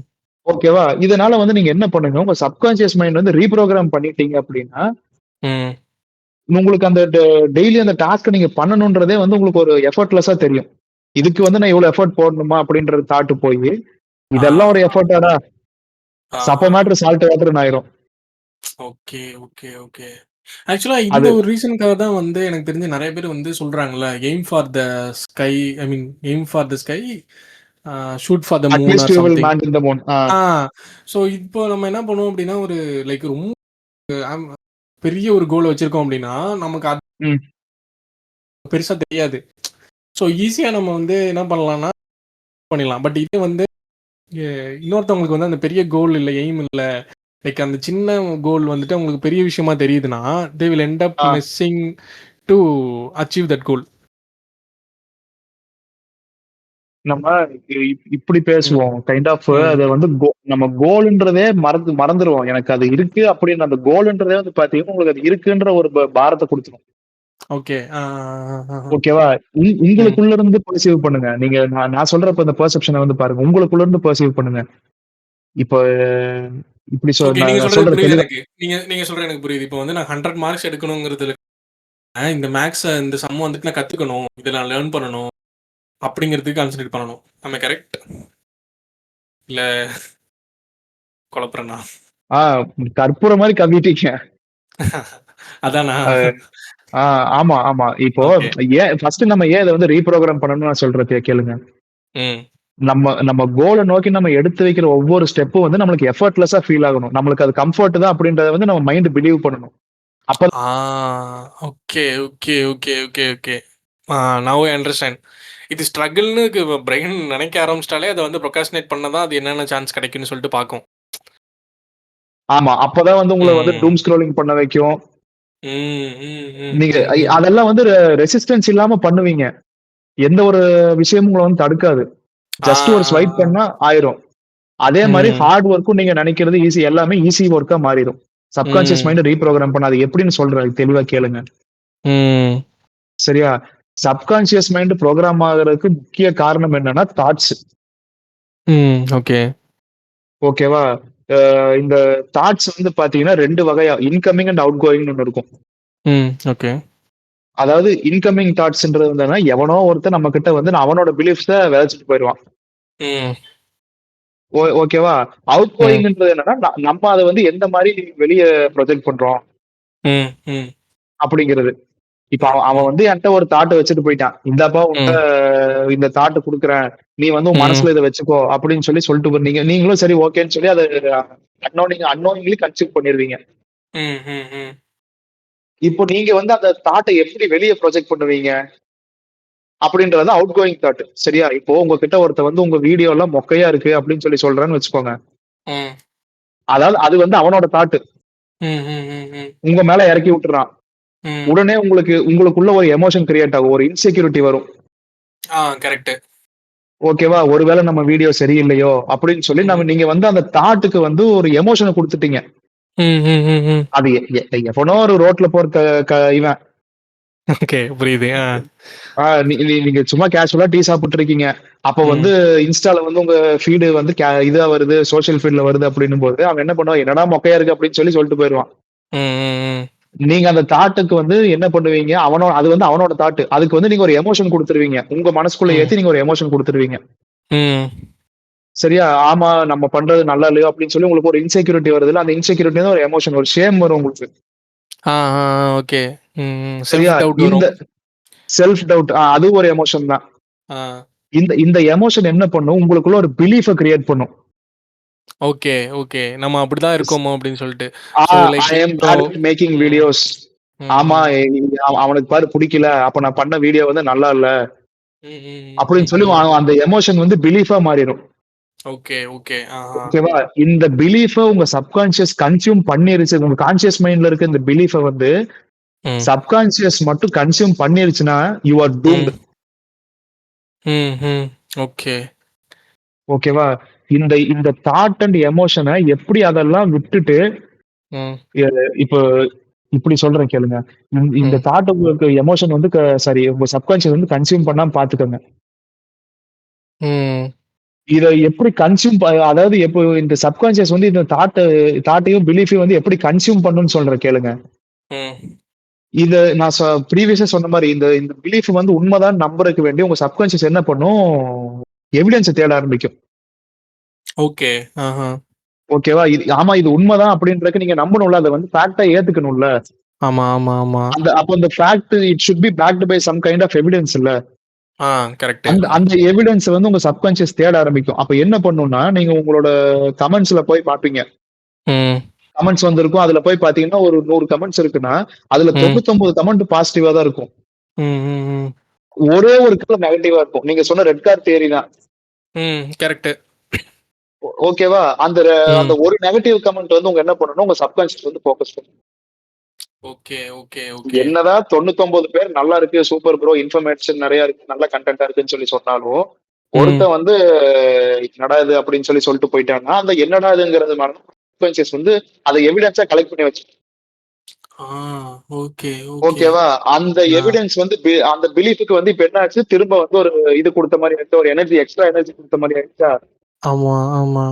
ஓகேவா? இதனால வந்து நீங்க என்ன பண்ணுங்க, உங்க சப்கான்ஷியஸ் மைண்ட் வந்து ரீப்ரோகிராம் பண்ணிட்டீங்க அப்படின்னா, ம். உங்களுக்கு அந்த டெய்லி அந்த டாஸ்க்க நீங்க பண்ணணும்ன்றதே வந்து உங்களுக்கு ஒரு எஃபர்ட்லெஸ்ஸா தெரியும். இதுக்கு வந்து நான் இவ்வளவு எஃபோர்ட் போடணுமா அப்படின்ற தாட் போயி, ஆ, இதெல்லாம் ஒரு எஃபோர்ட்டாடா? ஆ. சப்ப மேட்டர் சால்ட் வாட்டர்ன்னு ஆயிரும். Okay, okay, okay. ஆக்சுவலா இந்த அது ஒரு ரீசனுக்காக தான் வந்து எனக்கு தெரிஞ்சு நெறைய பேர் வந்து சொல்றாங்கல்ல, aim for the sky I mean aim for the sky shoot for the moon at least or you will something. Land in the moon. Uh so இப்போ நம்ம என்ன பண்ணுவோம் அப்படின்னா, ஒரு லைக் ரொம்ப பெரிய ஒரு கோல் வச்சிருக்கோம் அப்படின்னா, நமக்கு அது ம். பெருசா தெரியாது. ஸோ ஈஸியா நம்ம வந்து என்ன பண்ணலாம்னா பண்ணிடலாம். பட் இதே வந்து இன்னொருத்தவங்களுக்கு வந்து அந்த பெரிய கோல் இல்ல, எய்ம் இல்ல. லைக் அந்த சின்ன கோல் வந்துட்டு அவங்களுக்கு பெரிய விஷயமா தெரியுதுன்னா, they will end up uh. Missing to achieve that goal. நம்ம இப்படி ம், பேசுவோம். கைண்ட் ஆஃப் ம். அத வந்து நம்ம கோல்ன்றதே மறந்துருவோம். எனக்கு அது இருக்கு அப்படின்னு அந்த கோல்ன்றதே வந்து பாத்தீங்கன்னா, உங்களுக்கு அது இருக்குன்ற ஒரு பாரத்த குடுத்துரும். ஓகே. ஓகேவா? ம். உங்களுக்குள்ள இருந்து பெர்சீவ் பண்ணுங்க. நீங்க நான் நான் சொல்றப்ப இந்த பெர்செப்ஷன வந்து பாருங்க. உங்களுக்குள்ள இருந்து பெர்சீவ் பண்ணுங்க. இப்ப இப்படி ஓகே. நீங்க நான் சொல்றது சொல்றது புரியுது தெளிவா எனக்கு. நீங்க சொல்றது எனக்கு புரியுது. இப்போ வந்து நான் 100 மார்க்ஸ் எடுக்கணுங்கிறதுல இந்த மேக்ஸ இந்த சம் வந்துட்டு நான் கத்துக்கணும். இத நான் லேர்ன் பண்ணணும். அப்படிங்கிறதுக்கு கான்சன்ட்ரேட் பண்ணணும். ஆம் ஐ கரெக்ட்? இல்ல குழப்புறேனா? ஆ கற்பூரம் மாரி கவ்விட்டீங்க. அதானா? அ ஆ ஆமா, ஆமா. இப்போ ஓகே. ஃபர்ஸ்ட் நம்ம ஏன் இத வந்து ரீப்ரோகிராம் பண்ணணும்னு நான் சொல்றத கேளுங்க. ம். நம்ம நம்ம கோல நோக்கி நம்ம எடுத்து வைக்கிற ஒவ்வொரு ஸ்டெப்பும் வந்து நம்மளுக்கு எஃபர்ட்லெஸ்ஸா ஃபீல் ஆகணும். நம்மளுக்கு அது கம்ஃபோர்ட் தான் அப்படின்றத வந்து நம்ம மைண்ட் பிலீவ் பண்ணணும். அப்ப ஆ okay, okay, okay, okay, okay. Now I understand. இது ஸ்ட்ரகிள்னு பிரெயின் நினைக்க ஆரம்பிச்சிட்டாலே அதை வந்து ப்ரொகாஸ்டினேட் பண்ணதான் அது என்னென்ன சான்ஸ் கிடைக்குன்னு சொல்லிட்டு பார்க்கும். ஆமா, அப்பதான் வந்து உங்களை வந்து டூம் ஸ்க்ரோலிங் பண்ண வைக்கும். நீங்க அதெல்லாம் வந்து ரெசிஸ்டன்ஸ் இல்லாம பண்ணுவீங்க. எந்த ஒரு விஷயமும் உங்களை வந்து தடுக்காது. ஜஸ்ட் ஒரு ஸ்வைப் பண்ணா ஆயிரும். அதே மாதிரி ஹார்ட் ஒர்க்கும் நீங்க நினைக்கிறது ஈஸி, எல்லாமே ஈஸி ஒர்க்கா மாறிடும். சப்கான்சியஸ் மைண்ட் ரீப்ரோகிராம் பண்ண, அது எப்படின்னு சொல்றேன் தெளிவா கேளுங்க. சரியா? சப்கான்சியஸ் மைண்ட் ப்ரோக்ராம் ஆகிறதுக்கு முக்கிய காரணம் என்னன்னா தாட்ஸ். ஓகே ஓகேவா? இந்த தாட்ஸ் வந்து பாத்தீங்கன்னா 2 வகையா, இன்கமிங் அண்ட் அவுட் கோயிங்னு ஒன்று இருக்கும். ஓகே. அதாவது இன்கமிங் தாட்ஸ்ன்றது வந்து எவனோ ஒருத்தர் நம்ம கிட்ட வந்து அவனோட பிலீஃப்ஸ விதைச்சிட்டு போயிடுவான். ஓகேவா? அவுட் கோயிங்ன்றது என்னன்னா நம்ம அதை வந்து எந்த மாதிரி வெளியே ப்ரொஜெக்ட் பண்றோம் அப்படிங்கிறது. இப்ப அவன் வந்து என்கிட்ட ஒரு தாட் வச்சுட்டு போயிட்டான், இந்தாப்பா உன்கிட்ட இந்த தாட் குடுக்குறேன், நீ வந்து உன் மனசுல இதை வச்சுக்கோ அப்படின்னு சொல்லிட்டு நீங்களும் சரி ஓகேன்னு சொல்லி அதை அன்னோனிங்லி கன்சியூம் பண்ணிருவீங்க. இப்போ நீங்க வந்து அந்த தாட்டை எப்படி வெளியே ப்ரொஜெக்ட் பண்ணுவீங்க அப்படின்றது அவுட் கோயிங் தாட். சரியா? இப்போ உங்ககிட்ட ஒருத்த வந்து உங்க வீடியோ எல்லாம் மொக்கையா இருக்கு அப்படின்னு சொல்றான்னு வச்சுக்கோங்க. அதாவது அது வந்து அவனோட தாட்டு உங்க மேல இறக்கி விட்டுறான். உடனே உங்களுக்குள்ள ஒரு எமோஷன் கிரியேட் ஆகும், ஒரு இன்செக்யூரிட்டி வரும். கரெக்ட். ஓகேவா? ஒருவேளை நம்ம வீடியோ சரியில்லையோ அப்படின்னு சொல்லி நீங்க வந்து அந்த தாட்டுக்கு வந்து ஒரு எமோஷனை கொடுத்துட்டீங்க. அது எவனோ ஒரு ரோட்ல போற இவன். ஓகே, புரியுது. நீங்க சும்மா கேஷுவலா டீ சாப்பிட்டு இருக்கீங்க, அப்ப வந்து இன்ஸ்டால வந்து உங்க ஃபீடு வந்து இதா வருது, சோசியல் ஃபீல்ட்ல வருது அப்படின்னும் போது அவன் என்ன பண்ணுவான், என்னடா மொக்கையா இருக்கு அப்படின்னு சொல்லிட்டு போயிடுவான். நீங்க அந்த தாட்டுக்கு வந்து என்ன பண்ணுவீங்க, அது வந்து அவனோட தாட்டு, அதுக்கு வந்து நீங்க ஒரு எமோஷன் கொடுத்துருவீங்க, உங்க மனசுக்குள்ள ஏத்தி நீங்க ஒரு எமோஷன் கொடுத்துருவீங்க. சரியா? ஆமா, நம்ம பண்றது நல்லா இல்லையோ அப்படின்னு சொல்லி உங்களுக்கு ஒரு இன்செக்யூரிட்டி வருதுல்ல, அந்த இன்செக்யூரிட்டி ஒரு எமோஷன், ஒரு ஷேம் வரும் உங்களுக்கு. ஓகே. சரியா? இந்த செல்ஃப் டவுட் அது ஒரு எமோஷன் தான். இந்த எமோஷன் என்ன பண்ணும், உங்களுக்குள்ள ஒரு பிலீஃபை கிரியேட் பண்ணும். Okay, okay. நம்ம அப்படிதான் இருக்கோமோ அப்படின்னு சொல்லிட்டு. ஐ அம் பேட் அட் மேக்கிங் வீடியோஸ். ஆமா, அவனுக்கு பாரு பிடிக்கல, அப்ப நான் பண்ண வீடியோ வந்து நல்லா இல்ல அப்படின்னு சொல்லி அந்த எமோஷன் வந்து பிலீஃபா மாறிடும். Okay, okay. ஓகேவா? இந்த பிலீஃப உங்க சப்கான்சியஸ் கன்சியூம் பண்ணிருச்சு. உங்க கான்சியஸ் மைண்ட்ல இருக்க இந்த பிலீஃப வந்து சப்கான்சியஸ் மட்டும் கன்சியூம் பண்ணிருச்சுன்னா யூ ஆர் டூம்ட். ஓகே, ஓகேவா? இந்த தாட் அண்ட் எமோஷனை எப்படி அதெல்லாம் விட்டுட்டு, இப்போ இப்படி சொல்றேன் கேளுங்க. இந்த தாட் உங்களுக்கு எமோஷன் வந்து சாரி உங்க சப்கான்சியஸ் வந்து கன்சியூம் பண்ணாம பாத்துக்கோங்க. இத எப்படி கன்சியூம், அதாவது எப்போ இந்த சப்கான்சியஸ் வந்து இந்த தாட்டையும் பிலீஃபையும் வந்து எப்படி கன்சியூம் பண்ணுன்னு சொல்றேன் கேளுங்க. இத நான் ப்ரீவியஸா சொன்ன மாதிரி இந்த பிலீஃப் வந்து உண்மைதான் நம்புறதுக்கு வேண்டி உங்க சப்கான்சியஸ் என்ன பண்ணும், எவிடன்ஸ் தேட ஆரம்பிக்கும். ஓகே. ஓகேவா? ஆமா இது உண்மைதான் அப்படின்றதுக்கு நீங்க நம்பணும்ல, அதை வந்து ஃபேக்டா ஏத்துக்கணும்ல. ஆமா, ஆமா, ஆமா. அப்ப அந்த fact it should be backed by some kind of evidence இல்ல. கரெக்ட். அந்த எவிடன்ஸ் வந்து உங்க சப்கான்சியஸ் தேட ஆரம்பிக்கும். அப்ப என்ன பண்ணும்னா, நீங்க உங்களோட கமெண்ட்ஸ்ல போய் பாப்பீங்க. கமெண்ட்ஸ் வந்திருக்கும், அதுல போய் பாத்தீங்கன்னா ஒரு 100 கமெண்ட்ஸ் இருக்குன்னா அதுல 99 கமெண்ட் பாசிட்டிவா தான் இருக்கும். ஒரே ஒரு நெகட்டிவா இருக்கும். நீங்க சொன்ன ரெட் கார்ட் தியரி தான். கரெக்ட். ஓகேவா? அந்த ஒரு நெகட்டிவ் கமெண்ட் வந்து உங்க என்ன பண்ணணும், உங்க சப்கான்சியஸ் வந்து ஃபோக்கஸ் பண்ணும். Okay, okay, okay. என்னதான் 99 பேர் நல்லா இருக்கு, சூப்பர் ப்ரோ, இன்ஃபர்மேஷன் நிறைய இருக்கு, நல்ல கண்டென்ட்டா இருக்குன்னு சொல்லி சொன்னாலும், ஒருத்தன் வந்து என்னடா இது அப்படின்னு சொல்லிட்டு போயிட்டாங்கன்னா, அந்த என்னடா இதுங்கிறது சப்கான்சியஸ் வந்து அதை எவிடன்ஸா கலெக்ட் பண்ணி வச்சு. ஓகேவா? அந்த எவிடன்ஸ் வந்து அந்த பிலீஃபுக்கு வந்து இப்ப என்ன ஆச்சு, திரும்ப வந்து ஒரு இது கொடுத்த மாதிரி ஆயிடுச்சு, ஒரு எனர்ஜி, எக்ஸ்ட்ரா எனர்ஜி கொடுத்த மாதிரி ஆயிடுச்சா? ஆமா, ஆமா.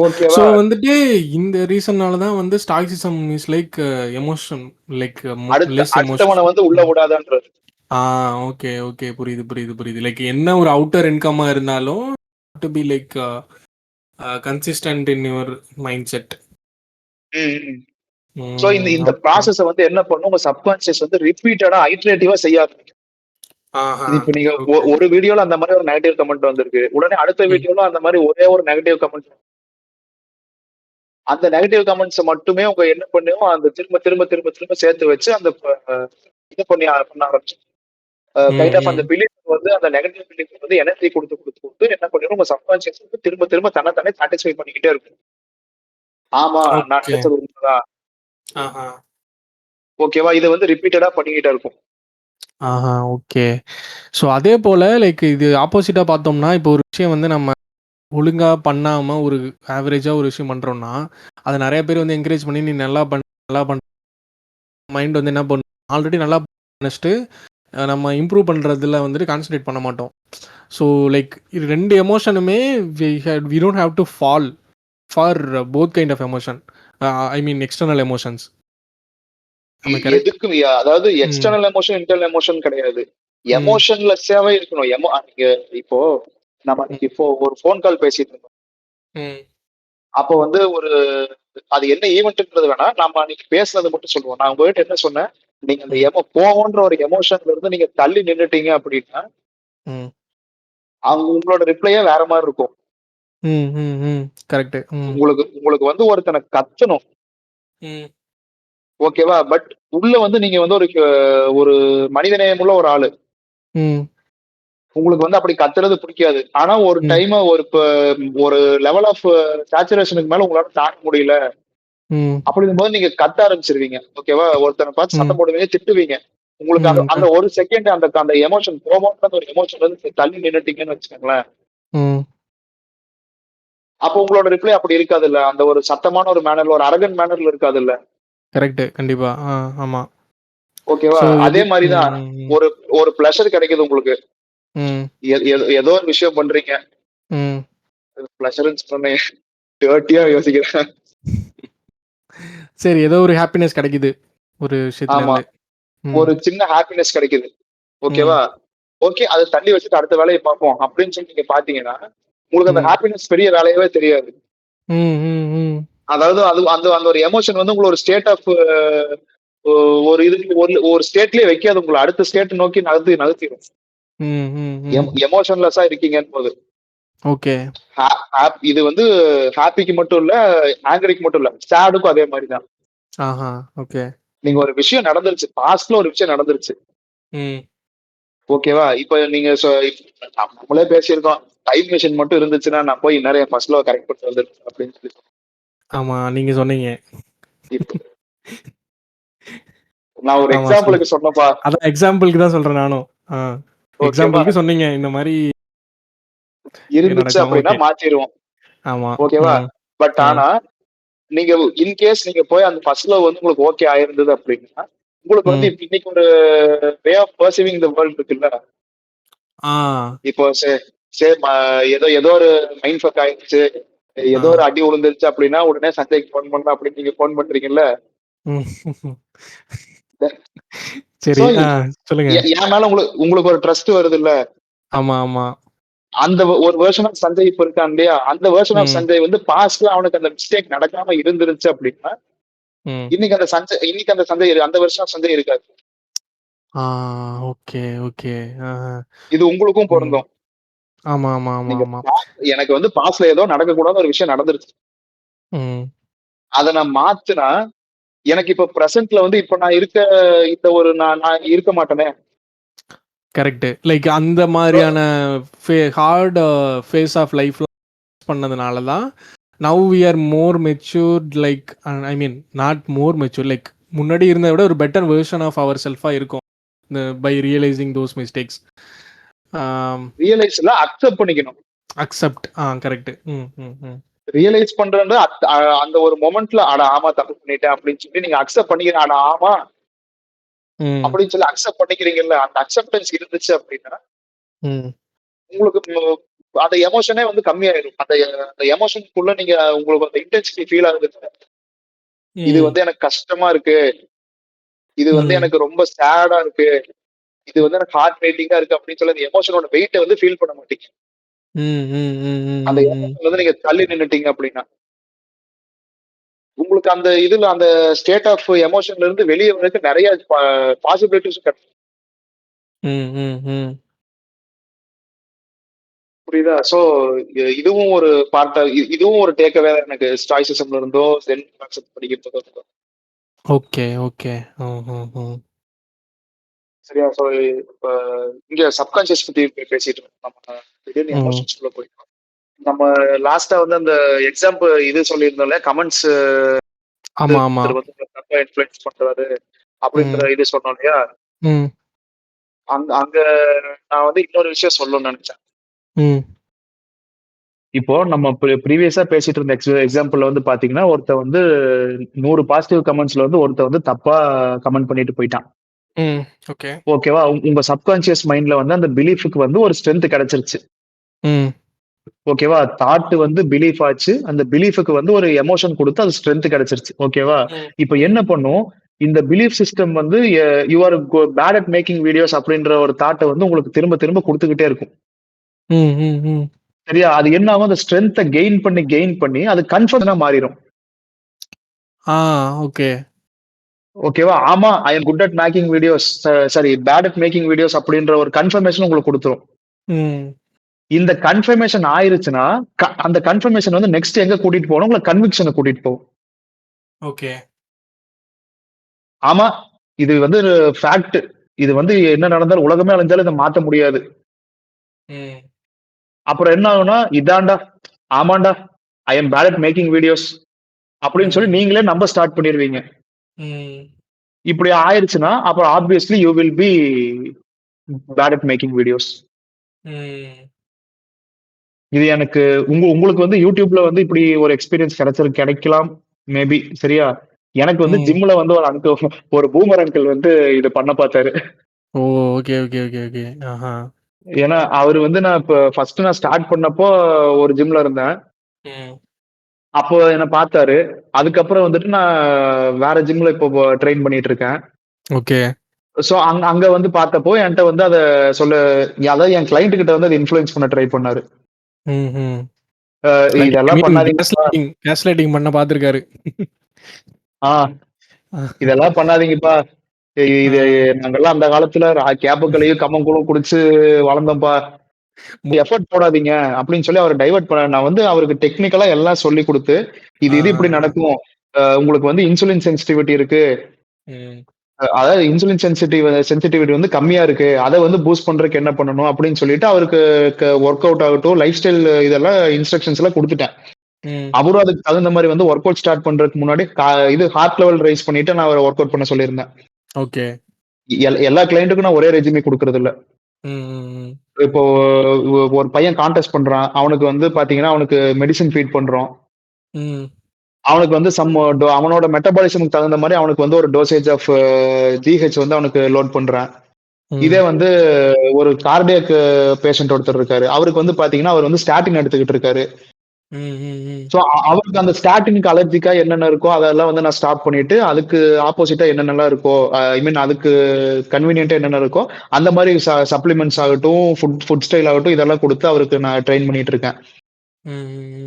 ஓகேவா? சோ வந்துட்டு இந்த ரீசன்னால தான் வந்து stoicism is like emotion, like less emotion. அடுத்தவனை வந்து உள்ள விடாதன்றது. Okay, okay. புரியுது, புரியுது, புரியுது. லைக் என்ன ஒரு அவுட்டர் இன்கமா இருந்தாலும் to be like consistent in your mind set. So இந்த ப்ராசஸ் வந்து என்ன பண்ணும், உங்க சப்கான்சியஸ் வந்து ரிப்பீட்டடா ஐட்ரேட்டிவா செய்யாது. இப்ப நீங்க ஒரு வீடியோல அந்த மாதிரி ஒரு நெகட்டிவ் கமெண்ட் வந்திருக்கு, உடனே அடுத்த வீடியோல அந்த மாதிரி ஒரே ஒரு நெகட்டிவ் கமெண்ட், அந்த நெகட்டிவ் கமெண்ட்ஸ் மட்டுமே உங்க என்ன பண்ணுவோம், அந்த திரும்ப திரும்ப திரும்ப திரும்ப சேர்த்து வச்சு அந்த இதை பண்ண ஆரம்பிச்சு. கைண்ட் ஆஃப் அந்த ம். பிலீஃப் வந்து அந்த நெகட்டிவ் பிலீஃப் வந்து எனர்ஜி கொடுத்து கொடுத்து கொடுத்து என்ன பண்ணிடும் உங்க சப்கான்சியஸ் வந்து திரும்ப திரும்ப தன்னை சாட்டிஸ்ஃபை பண்ணிக்கிட்டே இருக்கும். ஆமா, நான் ஓகே. நினைச்சது உண்மைதான். ஆஹா. ஓகேவா? இதை வந்து ரிப்பீட்டடா பண்ணிக்கிட்டே இருக்கும். ஆஹா. ஓகே. ஸோ அதே போல லைக் இது ஆப்போசிட்டா பார்த்தோம்னா, இப்போ ஒரு விஷயம் வந்து நம்ம ஒழுங்கா பண்ணாம ஒரு ஆவரேஜா ஒரு விஷயம் பண்றோம்னா, அத நெறைய பேர் வந்து என்கரேஜ் பண்ணி, "நீ நல்லா பண்" மைண்ட் வந்து என்ன பண்ணும், ஆல்ரெடி நல்லா நெனச்சுட்டு, நம்ம இம்ப்ரூவ் பண்றதுல வந்துட்டு கான்சன்ட்ரேட் பண்ண மாட்டோம். ஸோ லைக் இது 2 எமோஷனுமே we don't have to fall for both kind of emotion. I mean external emotions. Am I correct? எதுக்கும் அதாவது ம். எக்ஸ்டர்னல் எமோஷன், இன்டர்னல் எமோஷன் கிடையாது. ம். எமோஷன்லெஸ்ஸாவே இருக்கணும். நீங்க இப்போ நம்ம ம். இப்போ ஒரு ஃபோன் கால் பேசிட்டு இருக்கோம். ம். அப்போ வந்து அது என்ன ஈவென்ட்ன்றது வேணா, நம்ம அன்னைக்கு பேசுனத மட்டும் சொல்லுவோம். நான் உங்ககிட்ட என்ன சொன்னேன், நீங்க அந்த ம். கோவம்ன்ற ஒரு எமோஷன்ல இருந்து நீங்க தள்ளி நின்னுட்டீங்க அப்படின்னா, ம். உங்களோட ரிப்ளையே வேற மாரி இருக்கும். ம். ம். ம். கரெக்ட்டு. ம். உங்களுக்கு உங்களுக்கு வந்து ஒருத்தன கத்தணும். ம். ஓகேவா? பட் உள்ள வந்து நீங்க வந்து ஒரு மனிதநேயமுள்ள ஒரு ஆளு. ம். உங்களுக்கு வந்து அப்படி கத்துறது பிடிக்காது. ஆனா ஒரு ம். டைம் ஒரு லெவல் ஆஃப் சேச்சுரேஷனுக்கு மேல உங்களால தாங்க முடியல. ம். அப்படிங்கும்போது நீங்க கத்த ஆரம்பிச்சிருவீங்க. ஓகேவா? ஒருத்தன பார்த்து சத்தம் ம். போடுவீங்க, திட்டுவீங்க. உங்களுக்கு அந்த ம். அந்த ஒரு செகண்ட் அந்த அந்த எமோஷன் கோவம்ன்ற ஒரு எமோஷன்ல இருந்து தள்ளி நின்னுட்டீங்கன்னு வச்சுக்கோங்களேன். ம். அப்போ உங்களோட ரிப்ளை அப்படி இருக்காதுல்ல. அந்த ஒரு சத்தமான ஒரு மேனர்ல, ஒரு அரகன்ட் மேனர்ல இருக்காதுல்ல. கரெக்ட்டு. கண்டிப்பா. ஆமா. ஓகேவா? ஸோ அதே மாரி ம். தான் ம். ம். ஒரு ஒரு பிளஷர் கிடைக்குது உங்களுக்கு. ம். ஏதோ ஒரு விஷயம் பண்றீங்க. ம். பிளஷர்ன்னு சொன்னேனே டர்ட்டியா யோசிக்கிறேன். சரி ஏதோ ஒரு ஹாப்பினஸ் கெடைக்குது. ஒரு ஆமா. விஷயத்துலருந்து. ம். ஒரு சின்ன ஹாப்பினஸ் கிடைக்குது. ம். ஓகேவா? ஓகே. அத தள்ளி வச்சுட்டு அடுத்த வேலைய பார்ப்போம் அப்படின்னு சொல்லி நீங்க பார்த்தீங்கன்னா, உங்களுக்கு அந்த ம். ஹாப்பினஸ் பெரிய வேலையாவே தெரியாது. ம். ம். ம். அதாவது அது அந்த அந்த ஒரு எமோஷன் வந்து உங்கள ஒரு ஸ்டேட் ஆஃப் ஒரு இதுக்கு ஒரு ஸ்டேட்லயே வைக்காது. உங்கள அடுத்த ஸ்டேட் நோக்கி நகர்த்திரும். ம். ம். ம். எமோஷன்லெஸ்ஸா இருக்கீங்கன்னு போது. ஓகே. ஹா இது வந்து ஹாப்பிக்கு மட்டும் இல்ல, ஆங்கரிக்கு மட்டும் இல்ல. சேடுக்கும் அதே மாரி தான். ஆஹா. ஓகே. நீங்க ஒரு விஷயம் நடந்துருச்சு. பாஸ்ட்ல ஒரு விஷயம் நடந்துருச்சு. ம். ஓகேவா? இப்ப நீங்க நம்மளே பேசியிருக்கோம். டைம் மெஷின் மட்டும் இருந்துச்சுன்னா, நான் போய் இந்நேரம் என் ஃபர்ஸ்ட் லவ்வ கரெக்ட் பண்ணிட்டு வந்திருப்பேன் அப்படின்னு சொல்லி. ஆமா. நீங்க சொன்னீங்க. இப்ப நான் ஒரு ஆமா சொல்லுங்க. எக்ஸாம்பிளுக்கு சொன்னேன்ப்பா. அதான் எக்ஸாம்பிள்க்கு தான் சொல்றேன் நானும். ஆ. ஓகேவா? எக்ஸாம்பிள்க்கு சொன்னீங்க. இந்த மாரி இருந்துச்சு நடக்கும். அப்படின்னா ஓகே. மாத்திருவோம். ஆமா. ஓகேவா? ம். பட் ம். ஆனா, நீங்க நீங்க போய் அந்த ஃபர்ஸ்ட் லவ் வந்து உங்களுக்கு ஓகே ஆயிருந்தது அப்படின்னா, உங்களுக்கு வந்து ம். இன்னைக்கு ஒரு வே ஆஃப் பெர்சீவிங் த வேர்ல்ட் இருக்குல்ல. ஆ. இப்போ சே ம ஏதோ ஏதோ ஒரு மைண்ட் ஃபக் ஆயிடுச்சு. ஆ. ஏதோ ஒரு அடி விழுந்துருச்சு அப்படின்னா, உடனே சஞ்சய்க்கு ஃபோன் பண்ணணும் அப்படின்னு நீங்க ஃபோன் பண்றீங்கல்ல. ம். சோ சரி. சொல்லுங்க. என் மேல உங்களுக்கு ஒரு ட்ரஸ்ட் வருதுல்ல. ஆமா, ஆமா. அந்த ஒரு வெர்ஷன் ஆஃப் சஞ்சய் இப்ப இருக்கான் இல்லையா? அந்த வெர்ஷன் ஆஃப் ம். சஞ்சய் வந்து பாஸ்ட்ல அவனுக்கு அந்த மிஸ்டேக் நடக்காம இருந்துருச்சு அப்படின்னா, ம். இன்னைக்கு அந்த சஞ்சய் அந்த வெர்ஷன் ஆஃப் சஞ்சய் இருக்காது. ஆ. Okay, okay. ஆஹ. இது உங்களுக்கும் ம். பொருந்தும். ஆமா, ஆமா, ஆமா, நீங்க ஆமா. எனக்கு வந்து பாஸ்ட்ல ஏதோ நடக்கக்கூடாத ஒரு விஷயம் நடந்துருச்சு. ம். அத நான் மாத்துனா, எனக்கு இப்ப பிரசன்ட்ல வந்து இப்ப நான் இந்த ஒரு நான் இருக்க மாட்டேனே. கரெக்ட்டு. லைக் அந்த சோ மாரியான ஹார்ட் ஃபேஸ் ஆஃப் லைஃப்ல பண்ணதுனால தான், now we are more matured like I mean not more mature like முன்னாடி இருந்தத விட ஒரு பெட்டர் வெர்ஷன் ஆஃப் அவர் செல்ஃபா இருக்கோம். By realising those mistakes. ஆம். ரியலைஸ்ல அக்செப்ட் பண்ணிக்கணும். அக்செப்ட். கரெக்ட்டு. ம், ம், ம். ரியலைஸ் பண்றேன்ற அந்த ஒரு மொமெண்ட்ல அட ஆமா தப்பு பண்ணிட்டேன் அப்படின்னு சொல்லி நீங்க அக்செப்ட் பண்ணிக்கிறீங்க. அட ஆமா ம், அப்படின்னு சொல்லி அக்செப்ட் பண்ணிக்கிறீங்கல்ல. அந்த அக்செப்டன்ஸ் இருந்துச்சு அப்படின்னா, ம், உங்களுக்கு அந்த எமோஷனே வந்து கம்மியாயிரும். அந்த எமோஷனுக்குள்ள நீங்க உங்களுக்கு அந்த இன்டென்சிட்டி ஃபீல் ஆகுது. இது ம், வந்து எனக்கு கஷ்டமா இருக்கு. இது வந்து ம், எனக்கு ரொம்ப சேடா இருக்கு. இது வந்து எனக்கு ஹார்ட் பீட்டிங்கா இருக்கு அப்படின்னு சொல்லி அந்த எமோஷனோட வெயிட்ட வந்து ஃபீல் பண்ண மாட்டீங்க. ம், ம், ம், அந்த ம், ம். எமோஷன் வந்து நீங்க தள்ளி நின்னுட்டீங்க அப்படின்னா, உங்களுக்கு அந்த அந்த ஸ்டேட் ஆஃப் எமோஷன்ல இருந்து வெளிய வரதுக்கு நெறைய பாசிபிலிட்டீஸ் கிடைக்கும். ம், ம், ம். புரியுதா? சோ இதுவும் ஒரு பார்ட்டா இதுவும் ஒரு டேக் அவே எனக்கு ஸ்டாய்சிசம்ல இருந்தோ, ஜென் கான்செப்ட் படிக்கிறதுக்கோ. Okay, okay. ம், ம், ம். சரியா? ஸோ இப்ப இங்க சப்கான்ஷியஸ் பத்தி பேசிட்டு இருக்கோம். நம்ம திடீர்னு ம். எமோஷன்ஸ்குள்ள போயிட்டோம். நம்ம லாஸ்டா வந்து அந்த எக்ஸாம்பிள் இது சொல்லியிருந்தோம்ல, கமெண்ட்ஸ் ஆமா, ஆமா. ஒருத்தர் வந்து தப்பா இன்ஃப்ளூயன்ஸ் பண்றாரு அப்படின்ற ம். இது சொன்னோம் இல்லையா? ம். அங்க அங்க நான் வந்து இன்னொரு விஷயம் சொல்லணும்னு நினைச்சேன். ம். இப்போ நம்ம ப்ரீவியஸா பேசிட்டு இருந்த எக்ஸாம்பிள்ல வந்து பாத்தீங்கன்னா, ஒருத்தன் வந்து 100 பாசிட்டிவ் கமெண்ட்ஸ்ல வந்து ஒருத்தன் வந்து தப்பா கமெண்ட் பண்ணிட்டு போயிட்டான். ம். ஓகே. ஓகேவா? உங்க சப்கான்ஷியஸ் மைண்ட்ல வந்து அந்த பிலீஃப்க்கு வந்து ஒரு ஸ்ட்ரென்த் கிடைச்சிருச்சு. ம். ஓகேவா? தாட் வந்து பிலீஃப் ஆச்சு. அந்த பிலீஃப்க்கு வந்து ஒரு எமோஷன் குடுத்து அது ஸ்ட்ரென்த் கிடைச்சிருச்சு. ஓகேவா? ம். இப்ப ம். என்ன பண்ணும்? இந்த பிலீஃப் சிஸ்டம் வந்து you are bad at making videos அப்படின்ற ஒரு தாட்ட வந்து உங்களுக்கு திரும்ப திரும்ப குடுத்துக்கிட்டே இருக்கும். ம். ம். ம். சரியா? அது என்ன ஆகும்? அந்த ஸ்ட்ரென்த்த கெயின் பண்ணி அது கன்ஃபர்மேஷனா மாறிரும். ஆ, ஓகே. ஓகேவா? ஆமா, I am good at making videos sorry bad at making videos அப்படின்ற ஒரு கன்ஃபர்மேஷன் உங்களுக்கு குடுத்துரும். ம். இந்த கன்ஃபர்மேஷன் ஆயிருச்சுன்னா, அந்த கன்ஃபர்மேஷன் வந்து நெக்ஸ்ட் எங்க கூட்டிட்டு போகும்? உங்கள கன்விக்ஷன கூட்டிட்டு போகும். ஓகே. ஆமா, இது வந்து ஃபேக்ட். இது வந்து என்ன நடந்தாலும் உலகமே அழிஞ்சாலும் இத மாத்த முடியாது. ம். அப்புறம் என்ன ஆகும்னா, இதான்டா, ஆமான்டா, ஐ அம் பேட் அட் மேக்கிங் வீடியோஸ் அப்படின்னு சொல்லி ம். நீங்களே நம்ப ஸ்டார்ட் பண்ணிருவீங்க. ம். இப்படி ஆயிருச்சுன்னா, அப்புறம் obviously you will be bad at making videos. ம். இது எனக்கு உங்களுக்கு வந்து YouTubeல வந்து இப்படி ஒரு எக்ஸ்பீரியன்ஸ் கிடைக்கலாம். மேபி சரியா? எனக்கு வந்து ம். ஜிம்ல வந்து ஒரு பூமர் அங்கிள் வந்து இத பண்ண பார்த்தாரு. ஓ! Okay, okay, okay, okay. ஆஹா. ஏன்னா, அவரு வந்து நான் இப்ப ஃபர்ஸ்ட் நான் ஸ்டார்ட் பண்ணப்போ ஒரு ஜிம்ல இருந்தேன். ம். அப்போ என்ன பார்த்தாரு. அதுக்கப்புறம் வந்துட்டு நான் வேற ஜிம்ல இப்போ ட்ரெயின் பண்ணிட்டு இருக்கேன். ஓகே. சோ அங்க வந்து பார்த்தப்போ என்ட்ட வந்து அத சொல்ல அதாவது என் கிளையன்ட் கிட்ட வந்து அத இன்ஃப்ளூயன்ஸ் பண்ண ட்ரை பண்ணாரு. ம்ஹ்ம். அ லைக் ஐ இதெல்லாம் மீன் பண்ணாதீங்கப்பா. கேஸ்லைட்டிங் பண்ண பார்த்துருக்காரு. ஆ இதெல்லாம் பண்ணாதீங்கப்பா. இது ஆ. நாங்கெல்லாம் அந்த காலத்துல கேப்பக்களையும், கம்மங்கூழும் குடிச்சு வளர்ந்தோம்ப்பா. எஃபோர்ட் போடாதீங்க அப்படின்னு சொல்லி அவர டைவர்ட் பண்ண நான் வந்து அவருக்கு டெக்னிக்கலா எல்லாம் சொல்லிக் குடுத்து, ஆ. இது இப்படி நடக்கும். உங்களுக்கு வந்து இன்சுலின் சென்சிட்டிவிட்டி இருக்கு. ம். அதாவது இன்சுலின் சென்சிட்டிவிட்டி வந்து கம்மியா இருக்கு. அத வந்து பூஸ்ட் பண்றதுக்கு என்ன பண்ணணும் அப்படின்னு சொல்லிட்டு அவருக்கு வொர்க் அவுட் ஆகட்டும், லைஃப் ஸ்டைல் இதெல்லாம் இன்ஸ்ட்ரக்ஷன்ஸ் எல்லாம் குடுத்துட்டேன். ம். அவரும் அதுக்கு தகுந்த மாரி வந்து வொர்க் அவுட் ஸ்டார்ட் பண்றதுக்கு முன்னாடி இது ஹார்ட் லெவல் ரைஸ் பண்ணிட்டு நான் அவர வொர்க் அவுட் பண்ண சொல்லியிருந்தேன். ஓகே. எல்லா கிளையன்ட்டுக்கும் நான் ஒரே ரெஜியூமே குடுக்குறது இல்ல. ம். ம். இப்போ ஒரு பையன் கான்டெஸ்ட் பண்றான். அவனுக்கு வந்து பாத்தீங்கன்னா, அவனுக்கு மெடிசின் ஃபீட் பண்றோம். ம். அவனுக்கு வந்து அவனோட மெட்டபாலிசம்க்கு தகுந்த மாரி அவனுக்கு வந்து ஒரு டோசேஜ் ஆஃப் ஜிஹெச் வந்து அவனுக்கு லோட் பண்றேன். இதே ம். வந்து ஒரு கார்டியாக் பேஷண்ட் ஒருத்தர் இருக்காரு. அவருக்கு வந்து பாத்தீங்கன்னா, அவர் வந்து ஸ்டாட்டின் எடுத்துக்கிட்டு இருக்காரு. ம். ம். சோ அவருக்கு அந்த ஸ்டாட்டினுக்கு அலர்ஜிக்கா என்னென்ன இருக்கோ அதெல்லாம் வந்து நான் ஸ்டாப் பண்ணிட்டு, அதுக்கு ஆப்போசிட்டா என்னென்னலாம் இருக்கோ, ஐ மீன் அதுக்கு கன்வீனியன்ட்டா என்னென்ன இருக்கோ, அந்த மாரி சப்ளிமெண்ட்ஸ் ஆகட்டும், ஃபுட் ஸ்டைல் ஆகட்டும், இதெல்லாம் குடுத்து அவருக்கு நான் ட்ரெயின் பண்ணிட்டு இருக்கேன்.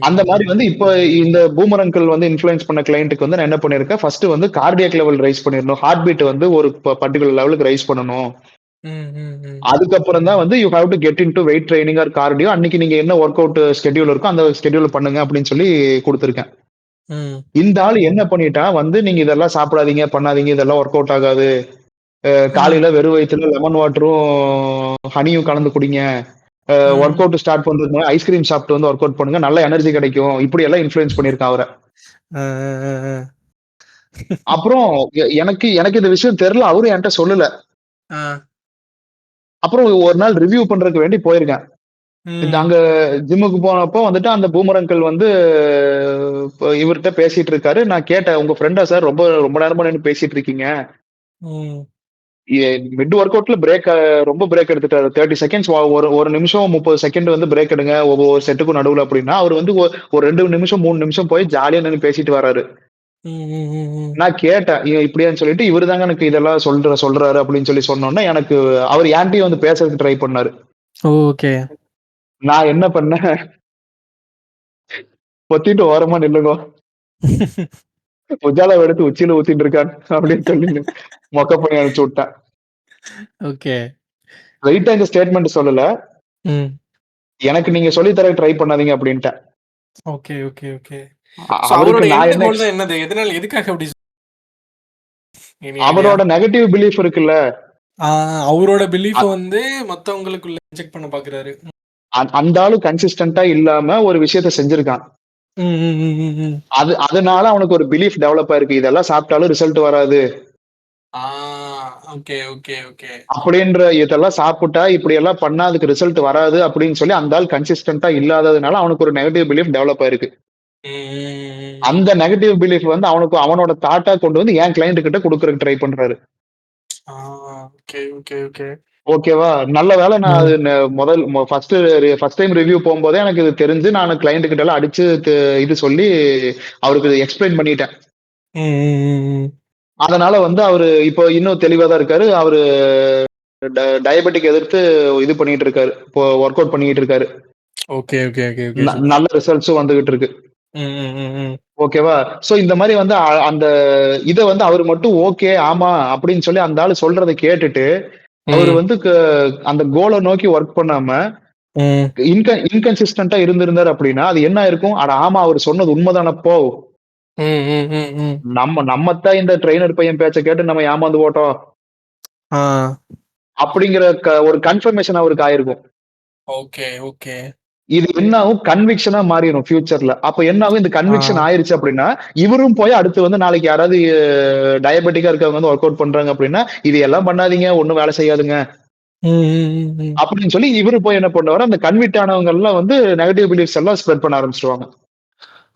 அந்த மாரி ம். வந்து இப்போ இந்த பூமர் அங்கிள் வந்து இன்ஃப்ளூயன்ஸ் பண்ண கிளையன்ட்க்கு வந்து நான் என்ன பண்ணியிருக்கேன், ஃபர்ஸ்ட் வந்து கார்டியாக் லெவல் ரைஸ் பண்ணிரணும். ஹார்ட் பீட் வந்து ஒரு பர்ட்டிகுலர் லெவலுக்கு ரைஸ் பண்ணணும். ம். ம். அதுக்கப்புறம் தான் வந்து you have to get into weight training or cardio. அன்னைக்கு நீங்க என்ன வொர்க் அவுட் ஸ்கெட்யூல் இருக்கோ, அந்த ஸ்கெட்யூல் பண்ணுங்க அப்படின்னு சொல்லி குடுத்துருக்கேன். ம். இந்த ஆளு என்ன பண்ணிட்டான் வந்து, நீங்க இதெல்லாம் சாப்பிடாதீங்க, பண்ணாதீங்க, இதெல்லாம் வொர்க் அவுட் ஆகாது. ம். காலையில வெறும் வயித்துல லெமன் வாட்டரும், ஹனியும் கலந்து குடிங்க. வொர்க் ம். அவுட் ஸ்டார்ட் பண்றதுக்கு முன்னாடி ஐஸ்கிரீம் சாப்பிட்டு வந்து வொர்க் அவுட் பண்ணுங்க. நல்ல எனர்ஜி கிடைக்கும். இப்படி எல்லாம் இன்ஃப்ளூயன்ஸ் பண்ணியிருக்கான் அவர. அ. அ. அ. அப்புறம் எனக்கு எனக்கு இந்த விஷயம் தெரியல. அவரும் என்ட்ட சொல்லல. ஆ. அப்புறம் ஒரு நாள் ரிவ்யூ பண்றதுக்கு வேண்டி போயிருக்கேன். ம். அங்க ஜிம்முக்கு போனப்போ வந்துட்டு அந்த பூமர் அங்கிள் வந்து இவர்ட்ட பேசிட்டு இருக்காரு. நான் கேட்டேன், "உங்க ஃப்ரெண்டா சார்? ரொம்ப ரொம்ப நேரமா நின்னு பேசிட்டு இருக்கீங்க." ம். மிட் ஒர்க் அவுட்ல ரொம்ப பிரேக் எடுத்துட்டாரு. 30 செகண்ட்ஸ் ஒரு ஒரு நிமிஷம் 30 செகண்ட் வந்து பிரேக் எடுங்க. ஒவ்வொரு செட்டுக்கும் நடுவுல அப்படின்னா, அவரு வந்து ஒரு 2 நிமிஷம், 3 நிமிஷம் போய் ஜாலியா நின்னு பேசிட்டு வராரு. ம். ம். நான் கேட்டேன், இப்படியான்னு சொல்லிட்டு, இவரு தாங்க எனக்கு இதெல்லாம் சொல்றாரு அப்படின்னு சொல்லி சொன்னோனே, எனக்கு அவரு என்ட்டயும் வந்து பேசறதுக்கு ட்ரை பண்ணாரு. ஓகே. நான் என்ன பண்ணேன், பொத்திட்டு ஓரமா நில்லுங்கோ. உஜாலாவ எடுத்து உச்சியில ஊத்திட்டு இருக்கான் அப்படின்னு சொல்லி மொக்க பண்ணி அனுப்பிச்சு விட்டேன். ஓகே. ரைட்டா இந்த ஸ்டேட்மெண்ட் சொல்லல. ம். எனக்கு நீங்க சொல்லி தர ட்ரை பண்ணாதீங்க அப்படின்ட்டேன். Okay, okay, okay. சோ அவருக்கு அவரோட நான் எண்ட் என்ன கோல் தான் என்னது? எதுக்காக அப்படி அவரோட நெகட்டிவ் பிலீஃப் இருக்குல்ல. அவரோட பிலீஃப வந்து மத்தவங்களுக்குள்ள இன்ஜெக்ட் பண்ண பாக்குறாரு. அந்த ஆளு கன்சிஸ்டன்டா இல்லாம ஒரு விஷயத்த செஞ்சிருக்கான். ம், ம், ம், ம், ம். அதனால அவனுக்கு ஒரு பிலீஃப் டெவலப் ஆயிருக்கு. இதெல்லாம் சாப்பிட்டாலும் ரிசல்ட் வராது. ஆ, ஓகே, ஓகே, ஓகே. அப்படின்ற இதெல்லாம் சாப்பிட்டா இப்படி எல்லாம் பண்ணா அதுக்கு ரிசல்ட் வராது அப்படின்னு சொல்லி அந்த ஆள் கன்சிஸ்டன்டா இல்லாததுனால அவனுக்கு ஒரு நெகட்டிவ் பிலீஃப் டெவலப் ஆயிருக்கு. ம், ம், ம், ம். அந்த நெகட்டிவ் பிலீஃப் வந்து அவனுக்கு அவனோட தாட்டா கொண்டு வந்து என் கிளையண்ட் கிட்ட குடுக்கறதுக்கு ட்ரை பண்றாரு. ஆ, ஓகே, ஓகே, ஓகே. ஓகேவா? நல்ல வேளை நான் அது ம், முதல் ஃபர்ஸ்ட் டைம் ரிவ்யூ போம்போதே எனக்கு இது தெரிஞ்சு நானு கிளையண்ட் கிட்ட எல்லாம் அடிச்சு இது சொல்லி அவருக்கு எக்ஸ்பிளைன் பண்ணிட்டேன். ம், ம், ம், ம். அதனால வந்து அவரு இப்போ இன்னும் தெளிவா தான் இருக்காரு. அவரு டயபெட்டிக் எதிர்த்து இது பண்ணிட்டு இருக்காரு. இப்போ ஒர்க் அவுட் பண்ணிட்டு இருக்காரு. Okay, okay, okay, okay. Super. நல்ல ரிசல்ட்ஸும் வந்துகிட்டு இருக்கு. ம், ம், ம், ம். ஓகேவா? சோ இந்த மாரி வந்து அந்த இத வந்து அவரு மட்டும் ஓகே, ஆமா அப்படின்னு சொல்லி அந்த ஆளு சொல்றத கேட்டுட்டு, அவரு ம், வந்து அந்த கோல நோக்கி ஒர்க் பண்ணாம ம். இன்கன்சிஸ்டன்ட்டா இருந்திருந்தாரு அப்படின்னா, அது என்ன ஆயிருக்கும்? அட ஆமா அவரு சொன்னது உண்மதானப்போ! ம், ம், ம், ம். நம்மத்தான் இந்த ட்ரெய்னர் பையன் பேச்ச கேட்டு நம்ம ஏமாந்து போட்டோம். ஆ, அப்படிங்கிற ஒரு கன்ஃபர்மேஷன் அவருக்கு ஆயிருக்கும். Okay, okay. இது என்ன ஆகும்? கன்விக்ஷனா மாறிரும் ஃபியூச்சர்ல. அப்ப என்ன ஆகும்? இந்த ஆ. கன்விக்ஷன் ஆயிருச்சு அப்படின்னா, இவரும் போய் அடுத்து வந்து நாளைக்கு யாராவது டயபெட்டிக்கா இருக்கவங்க வந்து வொர்க் அவுட் பண்றாங்க அப்படின்னா, "இது எல்லாம் பண்ணாதீங்க. ஒண்ணும் வேலை செய்யாதுங்க." ம், ம், ம், ம். அப்படின்னு சொல்லி இவரு போய் என்ன பண்ணுவாரு? அந்த கன்விக்ட் ஆனவங்கலாம் வந்து நெகட்டிவ் பிலீஃப்ஸ் எல்லாம் ஸ்ப்ரெட் பண்ண ஆரம்பிச்சுருவாங்க.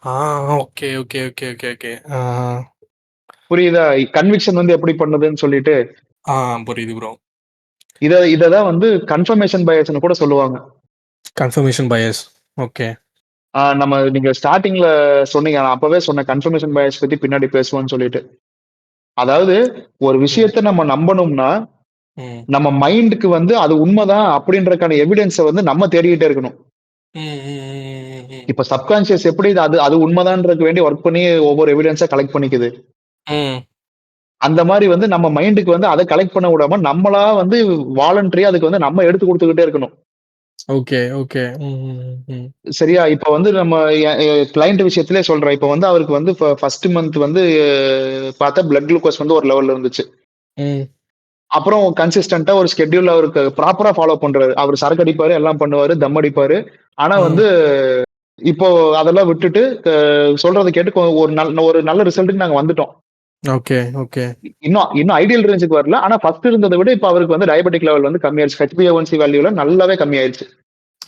ஆ, okay, okay, okay, okay, okay. புரியுதா? கன்விக்ஷன் வந்து எப்படி பண்ணுதுன்னு சொல்லிட்டு. ஆ, புரியுது ப்ரோ. இததான் வந்து கன்ஃபர்மேஷன் பயாஸ்ன்னு கூட சொல்லுவாங்க. Confirmation bias. ஓகே. நீங்க ஸ்டார்ட்டிங்ல சொன்னீங்க. நான் அப்பவே சொன்னேன் கன்ஃபர்மேஷன் பயாஸ் பத்தி பின்னாடி பேசுவோம்ன்னு சொல்லிட்டு. அதாவது ஒரு ம், விஷயத்த நம்ம நம்பணும்னா, ம். நம்ம மைண்டுக்கு வந்து அது உண்மதான் அப்படின்றதுக்கான எவிடன்ஸ வந்து நம்ம தேடிக்கிட்டே இருக்கணும். ம், ம், ம், ம், ம். இப்ப சப்கான்ஷியஸ் எப்படி அது அது உண்மதான்றதுக்கு வேண்டி ஒர்க் பண்ணி ஒவ்வொரு எவிடன்ஸா கலெக்ட் பண்ணிக்குது. ம். அந்த மாரி வந்து நம்ம மைண்டுக்கு வந்து அத கலெக்ட் பண்ண விடாம, நம்மளா வந்து வாலண்டரியா அதுக்கு வந்து நம்ம எடுத்து குடுத்துக்கிட்டே இருக்கணும். Okay, okay. ம், ம், ம். சரியா? இப்ப வந்து நம்ம கிளையன்ட் விஷயத்திலே சொல்றேன். இப்ப வந்து அவருக்கு வந்து ஃபர்ஸ்ட் மந்த் வந்து பார்த்தா பிளட் குளுக்கோஸ் வந்து ஒரு லெவல்ல இருந்துச்சு. ம், அப்புறம் கன்சிஸ்டன்ட்டா ஒரு ஷெட்யூல் அவருக்கு ப்ராப்பரா ஃபாலோ பண்றாரு. அவரு சரக்கு அடிப்பாரு, எல்லாம் பண்ணுவாரு, தம் அடிப்பாரு. ஆனா வந்து ம். இப்போ அதெல்லாம் விட்டுட்டு சொல்றத கேட்டு ஒரு நல்ல ரிசல்ட்க்கு நாங்க வந்துட்டோம். Okay, okay. இன்னும் ஐடியல் ரேஞ்சுக்கு வரல. ஆனா ஃபர்ஸ்ட் இருந்தத விட இப்ப அவருக்கு வந்து டயபெட்டிக் லெவல் வந்து கம்மியாயிருச்சு. HbA1c வேல்யூல நல்லாவே கம்மியாயிருச்சு.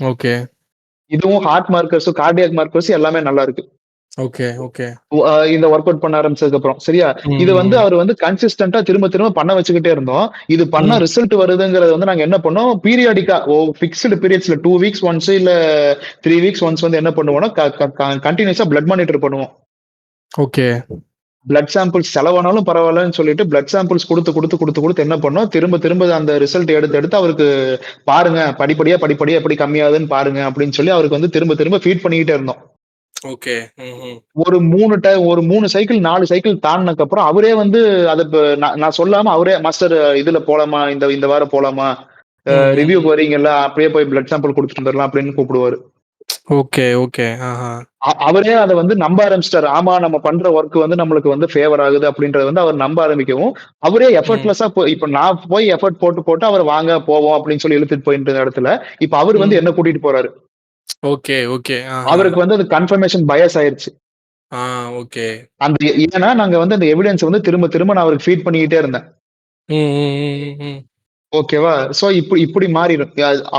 ஓகே, இதுவும் ஹார்ட் மார்க்கர்ஸும், கார்டியாக் மார்க்கர்ஸும் எல்லாமே நல்லா இருக்கு. Okay, okay. இந்த ஒர்க் அவுட் பண்ண ஆரம்பிச்சதுக்கு அப்புறம். சரியா? இது வந்து ம், அவரு வந்து கன்சிஸ்டன்ட்டா திரும்ப திரும்ப பண்ண வச்சுக்கிட்டே இருந்தோம். இது பண்ணா ம். ரிசல்ட் வருதுங்கிறத வந்து நாங்க என்ன பண்ணோம், பீரியாடிக்கா பிக்ஸ்டு பீரியட்ஸ்ல 2 வீக்ஸ் ஒன்ஸ் இல்ல 3 வீக்ஸ் ஒன்ஸ் வந்து என்ன பண்ணுவோம்னா, க க க கன்டினியூஸா பிளட் மானிட்டர் பண்ணுவோம். ஓகே. பிளட் சாம்பிள்ஸ் செலவானாலும் பரவாயில்லன்னு சொல்லிட்டு பிளட் சாம்பிள்ஸ் குடுத்து என்ன பண்ணோம், திரும்ப திரும்ப அந்த ரிசல்ட் எடுத்து எடுத்து அவருக்கு பாருங்க, படிப்படியா எப்படி கம்மியாகுதுன்னு பாருங்க அப்படின்னு சொல்லி அவருக்கு வந்து திரும்ப திரும்ப ஃபீட் பண்ணிக்கிட்டே இருந்தோம். ஓகே. ம்ஹ்ம். ஒரு 3 சைக்கிள், 4 சைக்கிள் தாண்டுனதுக்கு அப்புறம் அவரே வந்து அத இப்ப நான் சொல்லாம அவரே மாஸ்டர் இதுல போலாமா? இந்த இந்த வாரம் போலாமா? ம், ம், ம். ரிவ்யூக்கு வரீங்கல்ல, அப்படியே போய் பிளட் சாம்பிள் குடுத்துட்டு வந்துரலாம் அப்படின்னு கூப்பிடுவாரு. Okay, okay. ஆஹா. அவரே அத வந்து நம்ப ஆரம்பிச்சுட்டாரு. ஆமா நம்ம பண்ற ஒர்க் வந்து நம்மளுக்கு வந்து ஃபேவர் ஆகுது அப்படின்றத வந்து அவர் நம்ப ஆரம்பிக்கவும், அவரே ம், எஃபர்ட்லெஸ்ஸா இப்ப நான் போய் எஃபர்ட் போட்டு அவர வாங்க போவோம் அப்படின்னு சொல்லி இழுத்துட்டு போயிட்டு இருந்த இடத்துல, இப்ப அவரு வந்து ம். என்ன கூட்டிட்டு போறாரு. Okay, okay. ஆஹா. அவருக்கு வந்து அது கன்ஃபர்மேஷன் பயாஸ் ஆயிருச்சு. ஆ, ஓகே. ஏன்னா நாங்க வந்து அந்த எவிடன்ஸ் வந்து திரும்ப திரும்ப நான் அவருக்கு ஃபீட் பண்ணிக்கிட்டே இருந்தேன். ம், ம், ம், ம், ம். ஓகேவா? சோ இப்படி மாறிரும்.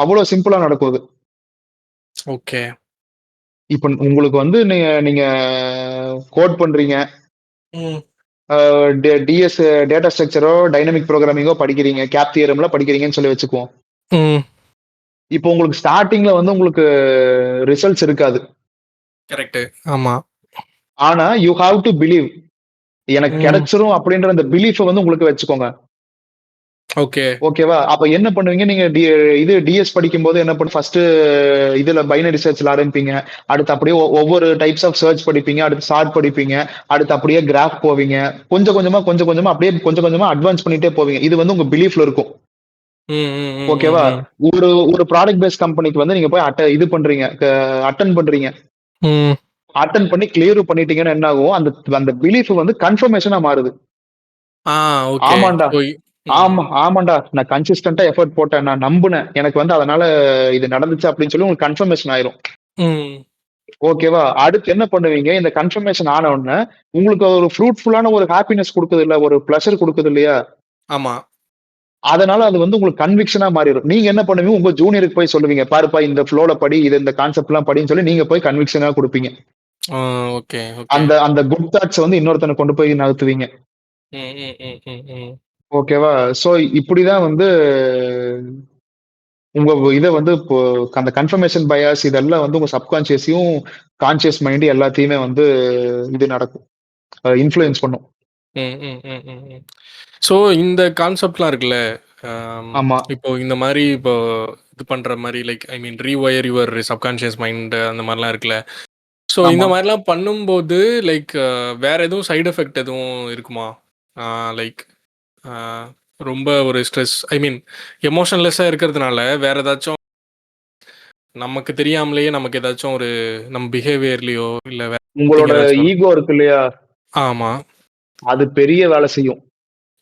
அவ்வளோ சிம்பிளா நடக்கும் அது. ஓகே. இப்ப உங்களுக்கு வந்து நீங்க நீங்க கோட் பண்றீங்க. ம், அ டிஎஸ் டேட்டா ஸ்ட்ரக்சரோ, டைனமிக் புரோகிராமிங்கோ படிக்கிறீங்க. கேப் தியரம்லாம் படிக்கிறீங்கன்னு சொல்லி வச்சுக்குவோம். ம். இப்போ உங்களுக்கு ஸ்டார்ட்டிங்ல வந்து உங்களுக்கு ரிசல்ட்ஸ் இருக்காது. கரெக்ட்டு. ஆமா. ஆனா யூ ஹேவ் டூ பிலீவ். எனக்கு ம். கிடைச்சிரும் அப்படின்ற அந்த பிலீஃப வந்து உங்களுக்கு வச்சுக்கோங்க. ஓகே. ஓகேவா? அப்ப என்ன பண்ணுவீங்க, நீங்க இது டிஎஸ் படிக்கும்போது என்ன ஃபர்ஸ்ட்டு இதுல பைனரி சர்ச்ல ஆரம்பிப்பீங்க. அடுத்து அப்படியே ஒவ்வொரு டைப்ஸ் ஆஃப் சர்ச் படிப்பீங்க. அடுத்து சார்ட் படிப்பீங்க. அடுத்து அப்படியே கிராஃப் போவீங்க. கொஞ்சம் கொஞ்சமா அப்படியே கொஞ்சம் கொஞ்சமா அட்வான்ஸ் பண்ணிட்டே போவீங்க. இது வந்து உங்க பிலீஃப்ல இருக்கும். ம், ம், ம், ம், ஓகேவா? ம். ஒரு ஒரு ப்ராடக்ட் பேஸ்ட் கம்பெனிக்கு வந்து நீங்க போய் இது பண்றீங்க. அட்டெண்ட் பண்றீங்க. ம். அட்டெண்ட் பண்ணி கிளியரும் பண்ணிட்டீங்கன்னா என்ன ஆகும், அந்த அந்த பிலீஃப் வந்து கன்ஃபர்மேஷனா மாறுது. ஆ, ஓகே. ஆமாண்டா. ஸோ ஆமா, ஆமாண்டா. நான் கன்சிஸ்டன்ட்டா எஃபோர்ட் போட்டேன். நான் நம்புனேன். எனக்கு வந்து அதனால இது நடந்துச்சு அப்படின்னு சொல்லி உங்களுக்கு கன்ஃபர்மேஷன் ஆயிரும். ம். ஓகேவா? அடுத்து என்ன பண்ணுவீங்க? இந்த கன்ஃபர்மேஷன் ஆன உடனே, உங்களுக்கு ஒரு ஃப்ரூட்ஃபுல்லான ஒரு ஹாப்பினஸ் குடுக்குதுல்ல, ஒரு பிளஷர் குடுக்குது இல்லையா? ஆமா. அதனால அது வந்து உங்களுக்கு கன்விக்ஷனா மாறிரும். நீங்க என்ன பண்ணுவீங்க? உங்க ஜூனியருக்கு போய் சொல்லுவீங்க. "பாருப்பா இந்த ஃப்ளோல படி. இது இந்த கான்செப்ட்லாம் படின்னு" சொல்லி நீங்க போய் கன்விக்ஷனா குடுப்பீங்க. ஆ ஓகே, ஓகே. அந்த அந்த குட் தாட்ஸ வந்து இன்னொருத்தனுக்கு கொண்டு போய் நகர்த்துவீங்க. ம், ம், ம், ம், ம். ஓகேவா? ஸோ இப்படிதான் வந்து உங்க இத வந்து இப்போ அந்த கன்ஃபர்மேஷன் பயாஸ் இதெல்லாம் வந்து உங்க சப்கான்ஷியஸையும், கான்ஷியஸ் மைண்ட் எல்லாத்தையுமே வந்து இது நடக்கும். இன்ஃப்ளூயன்ஸ் பண்ணும். ம், ம், ம், ம், ம். ஸோ இந்த கான்செப்ட்லாம் இருக்குல்ல, ஆமா, இப்போ இந்த மாரி இப்போ இது பண்ற மாரி like I mean rewire your subconscious mind அந்த மாரிலாம் இருக்குல்ல. ஸோ இந்த ஆமா. மாரிலாம் பண்ணும்போது லைக் வேற எதுவும் சைட் எஃபெக்ட் எதுவும் இருக்குமா? லைக் அ ரொம்ப ஒரு ஸ்ட்ரெஸ் ஐ மீன் எமோஷன்லெஸ்ஸா இருக்கிறதுனால வேற ஏதாச்சும் நமக்கு தெரியாமலேயே நமக்கு ஏதாச்சும் ஒரு நம்ம பிஹேவியர்லயோ இல்ல வேற சம்திங் உங்களோட ஏதாச்சும் ஈகோ இருக்கு இல்லையா? ஆமா. அது பெரிய வேலை செய்யும்.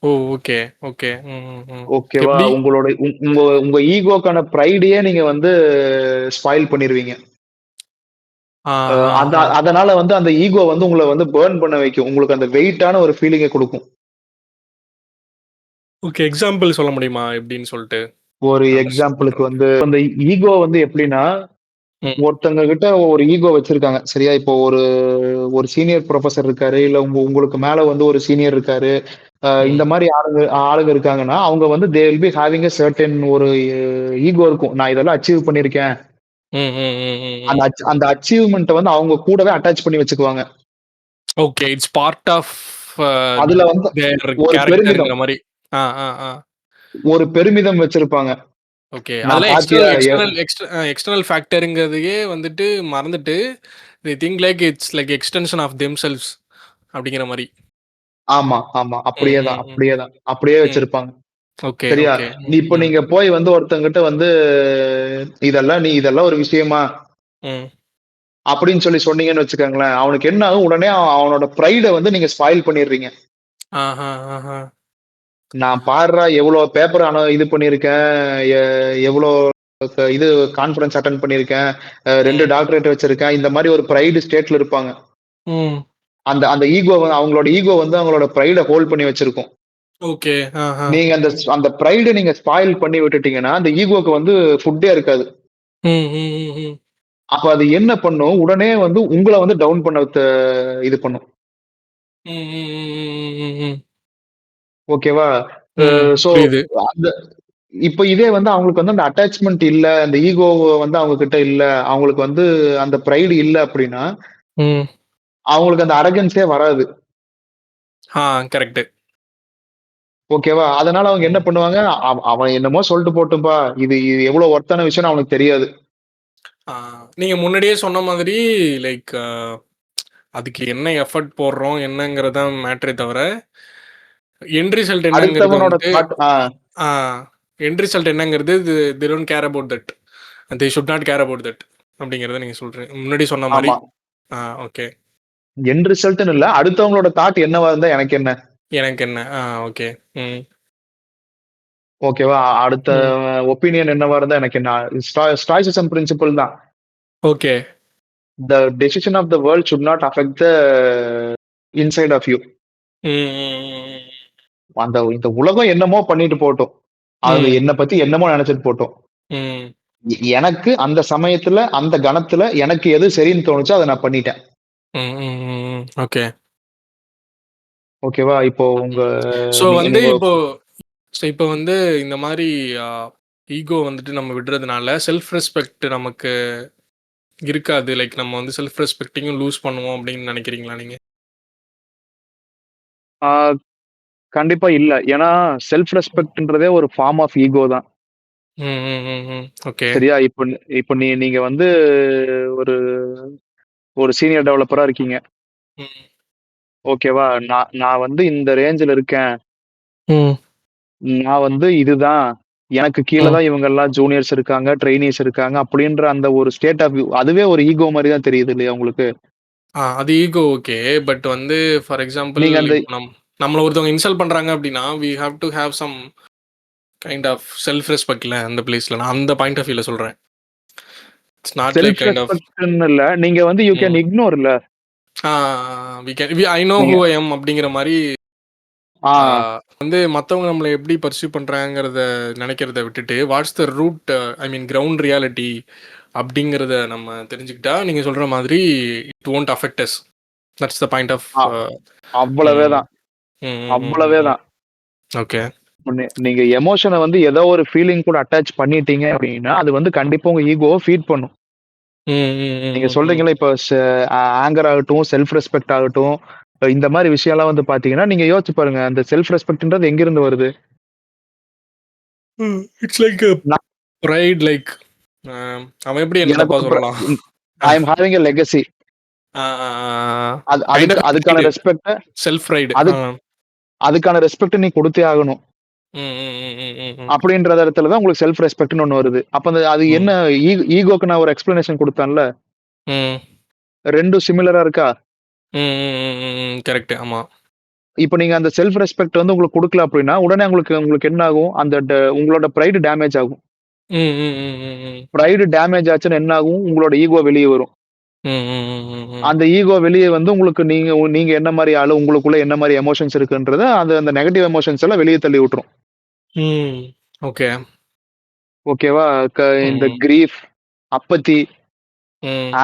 ஓ! Okay, okay. ம், ம், ம். ஓகேவா? எப்படி? உங்களோட உங்க உங்க ஈகோக்கான பிரைடயே நீங்க வந்து ஸ்பாயில் பண்ணிருவீங்க. ஆ, அ ஆ, அந்த ஆ. அதனால வந்து அந்த ஈகோ வந்து உங்கள வந்து பர்ன் பண்ண வைக்கும். உங்களுக்கு அந்த வெயிட்டான ஒரு ஃபீலிங்க குடுக்கும். ஓகே. எக்ஸாம்பிள் சொல்ல முடியுமா? எப்படின்னு சொல்ட்டு? ஒரு அண்டர்ஸ்டாண்ட் எக்ஸாம்பிளுக்கு பண்றதுக்கு. வந்து அந்த ஈகோ வந்து எப்படின்னா, ம், ஒருத்தங்க கிட்ட ஒரு ஈகோ வச்சிருக்காங்க. சரியா? இப்போ ஒரு ஒரு சீனியர் புரொஃபசர் இருக்காரு. இல்ல உங்களுக்கு மேல வந்து ஒரு சீனியர் இருக்காரு. இந்த ம். மாரி ஆளுங்க இருக்காங்கன்னா, அவங்க வந்து they will be having a certain ஒரு ஈகோ இருக்கும். நான் இதெல்லாம் அச்சீவ் பண்ணியிருக்கேன். ம், ம், ம், ம், அந்த ம். அந்த அச்சீவ்மென்ட்ட வந்து அவங்க கூடவே அட்டாச் பண்ணி வச்சுக்குவாங்க. Okay. It's part of a அதுல வந்து தேர் ஒரு பெருமிதம் கேரக்டர்ங்கிற மாரி. ஆ, ஆ, ஆ. ஒரு பெருமிதம் வச்சிருப்பாங்க. ஓகே. நான் அதெல்லாம் பாத்தியா எக்ஸ்டர்னல் ஃபேக்டர்ங்கிறதையே வந்துட்டு மறந்துட்டு, they think like it's like extension of themselves அப்படிங்கிற மாரி. ஆமா, ஆமா. ம், அப்படியே தான், ம், ம். அப்படியே தான். அப்படியே ம். வச்சிருப்பாங்க. ஓகே, சரியா? ஓகே. ம், இப்ப ம், நீங்க போய் வந்து ஒருத்தங்கிட்ட வந்து, இதெல்லாம் ஒரு விஷயமா? ம். அப்படின்னு சொல்லி சொன்னீங்கன்னு வச்சுக்கோங்களேன், அவனுக்கு என்ன ஆகும்? உடனே அவனோட பிரைட வந்து நீங்க ஸ்பாயில் பண்ணிடுறீங்க. ஆஹா, ஆஹா. நான் பார்றா எவ்வளோ பேப்பர் இது பண்ணியிருக்கேன். எ எவ்வளோ இது கான்ஃபரன்ஸ் அட்டெண்ட் பண்ணியிருக்கேன். 2 ம், டாக்டரேட் வச்சிருக்கேன். இந்த மாரி ஒரு பிரைடு ஸ்டேட்ல இருப்பாங்க. ம். அந்த அந்த ஈகோ அவங்களோட ஈகோ வந்து அவங்களோட பிரைட ஹோல்ட் பண்ணி வச்சிருக்கும். ஓகே. ஆஹா. நீங்க அந்த பிரைட நீங்க ஸ்பாயில் பண்ணி விட்டுட்டீங்கன்னா, அந்த ஈகோக்கு வந்து ஃபுட்டே இருக்காது. ம், ம், ம், ம். அப்ப அது என்ன பண்ணும்? உடனே வந்து உங்கள வந்து டவுன் பண்ண இது பண்ணும். ம், ம், ம், ம், ம், ம். ஓகேவா? ம். சோ புரியுது. அந்த இப்ப இதே வந்து அவங்களுக்கு வந்து அந்த அட்டாச்மென்ட் இல்ல. அந்த ஈகோ வந்து அவங்க கிட்ட இல்ல. அவங்களுக்கு வந்து அந்த பிரைடு இல்ல அப்டின்னா, ம். அவங்களுக்கு அந்த அரகன்ஸே வராது. ஆ கரெக்ட்டு. ஓகேவா? அதனால அவங்க என்ன ம். பண்ணுவாங்க, அவன் என்னமோ சொல்ட்டு போட்டும்பா. இது எவ்வளோ வொர்த்தான விஷயம்னு அவனுக்கு தெரியாது. ஆ நீங்க முன்னாடியே சொன்ன மாதிரி லைக் அதுக்கு என்ன எஃபர்ட் போடுறோம் என்னங்கிறது தான் மேட்டரே தவிர, எண்ட் ரிசல்ட் என்னங்கிறது அடுத்தவனோட வந்துட்டு தாட் ஆ எண்ட் ரிசல்ட் என்னங்கிறது they don't care about that. They should not care about that அப்படிங்கிறத நீங்க சொல்றீங்க. முன்னாடி சொன்ன மாரி. ஆமா. ஆ ஓகே. எண்ட் ரிசல்ட்ன்னு இல்ல. அடுத்தவங்களோட தாட் என்னவா இருந்தா எனக்கு என்ன? எனக்கு என்ன? ஓகே. ம். ஓகேவா? அடுத்த ம். ஒப்பீனியன் என்னவா இருந்தா எனக்கு என்ன? ஸ்டாய்சிசம் பிரின்சிபிள் தான். Okay. The decision of the world should not affect the inside of you. ம், ம், ம், இந்த உலகம் என்னமோ பண்ணிட்டு போட்டும். அது ம். என்ன பத்தி என்னமோ நெனச்சுட்டு போட்டும். ம். எனக்கு அந்த சமயத்துல, அந்த கணத்துல எனக்கு எது சரின்னு தோணுச்சோ அத நான் பண்ணிட்டேன். ம், ம், ம், ம். ஓகே. ஓகேவா? இப்போ உங்க ஸோ நீங்க வந்து நீங்க இப்போ வந்து இந்த மாரி ஈகோ வந்துட்டு நம்ம விடுறதுனால செல்ஃப் ரெஸ்பெக்ட் நமக்கு இருக்காது. லைக் நம்ம வந்து செல்ஃப் ரெஸ்பெக்டிங்கும் லூஸ் பண்ணுவோம் அப்படின்னு நினைக்கிறீங்களா நீங்க? ஆ கண்டிப்பா இல்ல. ஏன்னா செல்ஃப் ரெஸ்பெக்ட்ன்றதே ஒரு ஃபார்ம் ஆஃப் ஈகோ தான். ம், ம், ம், ம். ஓகே. சரியா? இப்ப நீங்க வந்து ஒரு ஒரு சீனியர் டெவலப்பரா இருக்கீங்க. ம். ஓகேவா? நான் நான் வந்து இந்த ரேஞ்சுல இருக்கேன். ம். நான் வந்து இதுதான். எனக்கு கீழ ம். தான் இவங்கலாம் ஜூனியர்ஸ் இருக்காங்க, ட்ரெய்னீஸ் இருக்காங்க. அப்படின்ற அந்த ஒரு ஸ்டேட் ஆஃப் வியூ அதுவே ஒரு ஈகோ மாரி தான் தெரியுது இல்லையா உங்களுக்கு? அது ஈகோ ஓகே. பட் வந்து ஃபார் எக்ஸாம்பிள் நீங்க அந்த இப்போ நம்மள ஒருத்தவங்க இன்சல்ட் பண்றாங்க அப்படின்னா we have to have some kind of self ரெஸ்பெக்ட்ல அந்த பிளேஸ்ல நான் அந்த பாயிண்ட் ஆஃப் வியூல சொல்றேன். It's not like self kind of ரெஸ்பெக்ட்னு இல்ல. நீங்க வந்து யூ கேன் இக்னோர் இல்ல. We can I know who நீங்க ஐ எம் அப்படிங்கிற மாதிரி ஆ வந்து மற்றவங்க நம்மளை எப்படி பர்சியூ பண்ணுறாங்கிறத நினைக்கிறத விட்டுட்டு what's the root I mean ground reality அப்படிங்கிறத நம்ம தெரிஞ்சுக்கிட்டா நீங்கள் சொல்கிற மாதிரி it won't affect us. That's the point of. ஆ, அவ்வளவே தான். அவ்வளவே தான். ஓகே. நீங்க எமோஷனை வந்து ஏதோ ஒரு ஃபீலிங் கூட அட்டாச் பண்ணிட்டீங்க அப்படின்னா அது வந்து கண்டிப்பா உங்க ஈகோவை ஃபீட் பண்ணும். நீங்க சொல்றீங்களா இப்போ ஆங்கர் ஆகட்டும், செல்ஃப் ரெஸ்பெக்ட் ஆகட்டும், இந்த மாதிரி விஷயம்லாம் வந்து பாத்தீங்கன்னா நீங்க யோசிச்சு பாருங்க, அந்த செல்ஃப் ரெஸ்பெக்ட்ன்றது எங்க இருந்து வருது? It's like fried. லைக் அவன் எப்படி என்ன தப்பா எனக்கு சொல்லலாம்? I am having a legacy. அதுக்கான ரெஸ்பெக்ட் செல்ஃப் ரைடு. அதுக்கான ரெஸ்பெக்ட் நீ கொடுத்தே ஆகணும். அப்படின்ற இடத்துல தான் உங்களுக்கு செல்ஃப் ரெஸ்பெக்ட்னு ஒண்ணு வருது. அப்ப அது என்ன ஈகோக்கு நான் ஒரு எக்ஸ்பிளனேஷன் கொடுத்தேன்ல, ரெண்டும் சிமிலரா இருக்கா? கரெக்ட். ஆமா. இப்போ நீங்க அந்த செல்ஃப் ரெஸ்பெக்ட் வந்து உங்களுக்கு கொடுக்கல அப்படின்னா உடனே உங்களுக்கு என்ன ஆகும்? அந்த உங்களோட ப்ரைடு டேமேஜ் ஆகும். ப்ரைடு டேமேஜ் ஆச்சுன்னா என்ன ஆகும்? உங்களோட ஈகோ வெளியே வரும். அந்த ஈகோ வெளியே வந்து உங்களுக்கு நீங்க என்ன மாதிரி ஆளு, உங்களுக்குள்ள என்ன மாதிரி எமோஷன்ஸ் இருக்குன்றத அந்த நெகட்டிவ் எமோஷன்ஸ் எல்லாம் வெளியே தள்ளி விட்டுரும். ஓகே. ஓகேவா? இந்த கிரீஃப், அப்பத்தி,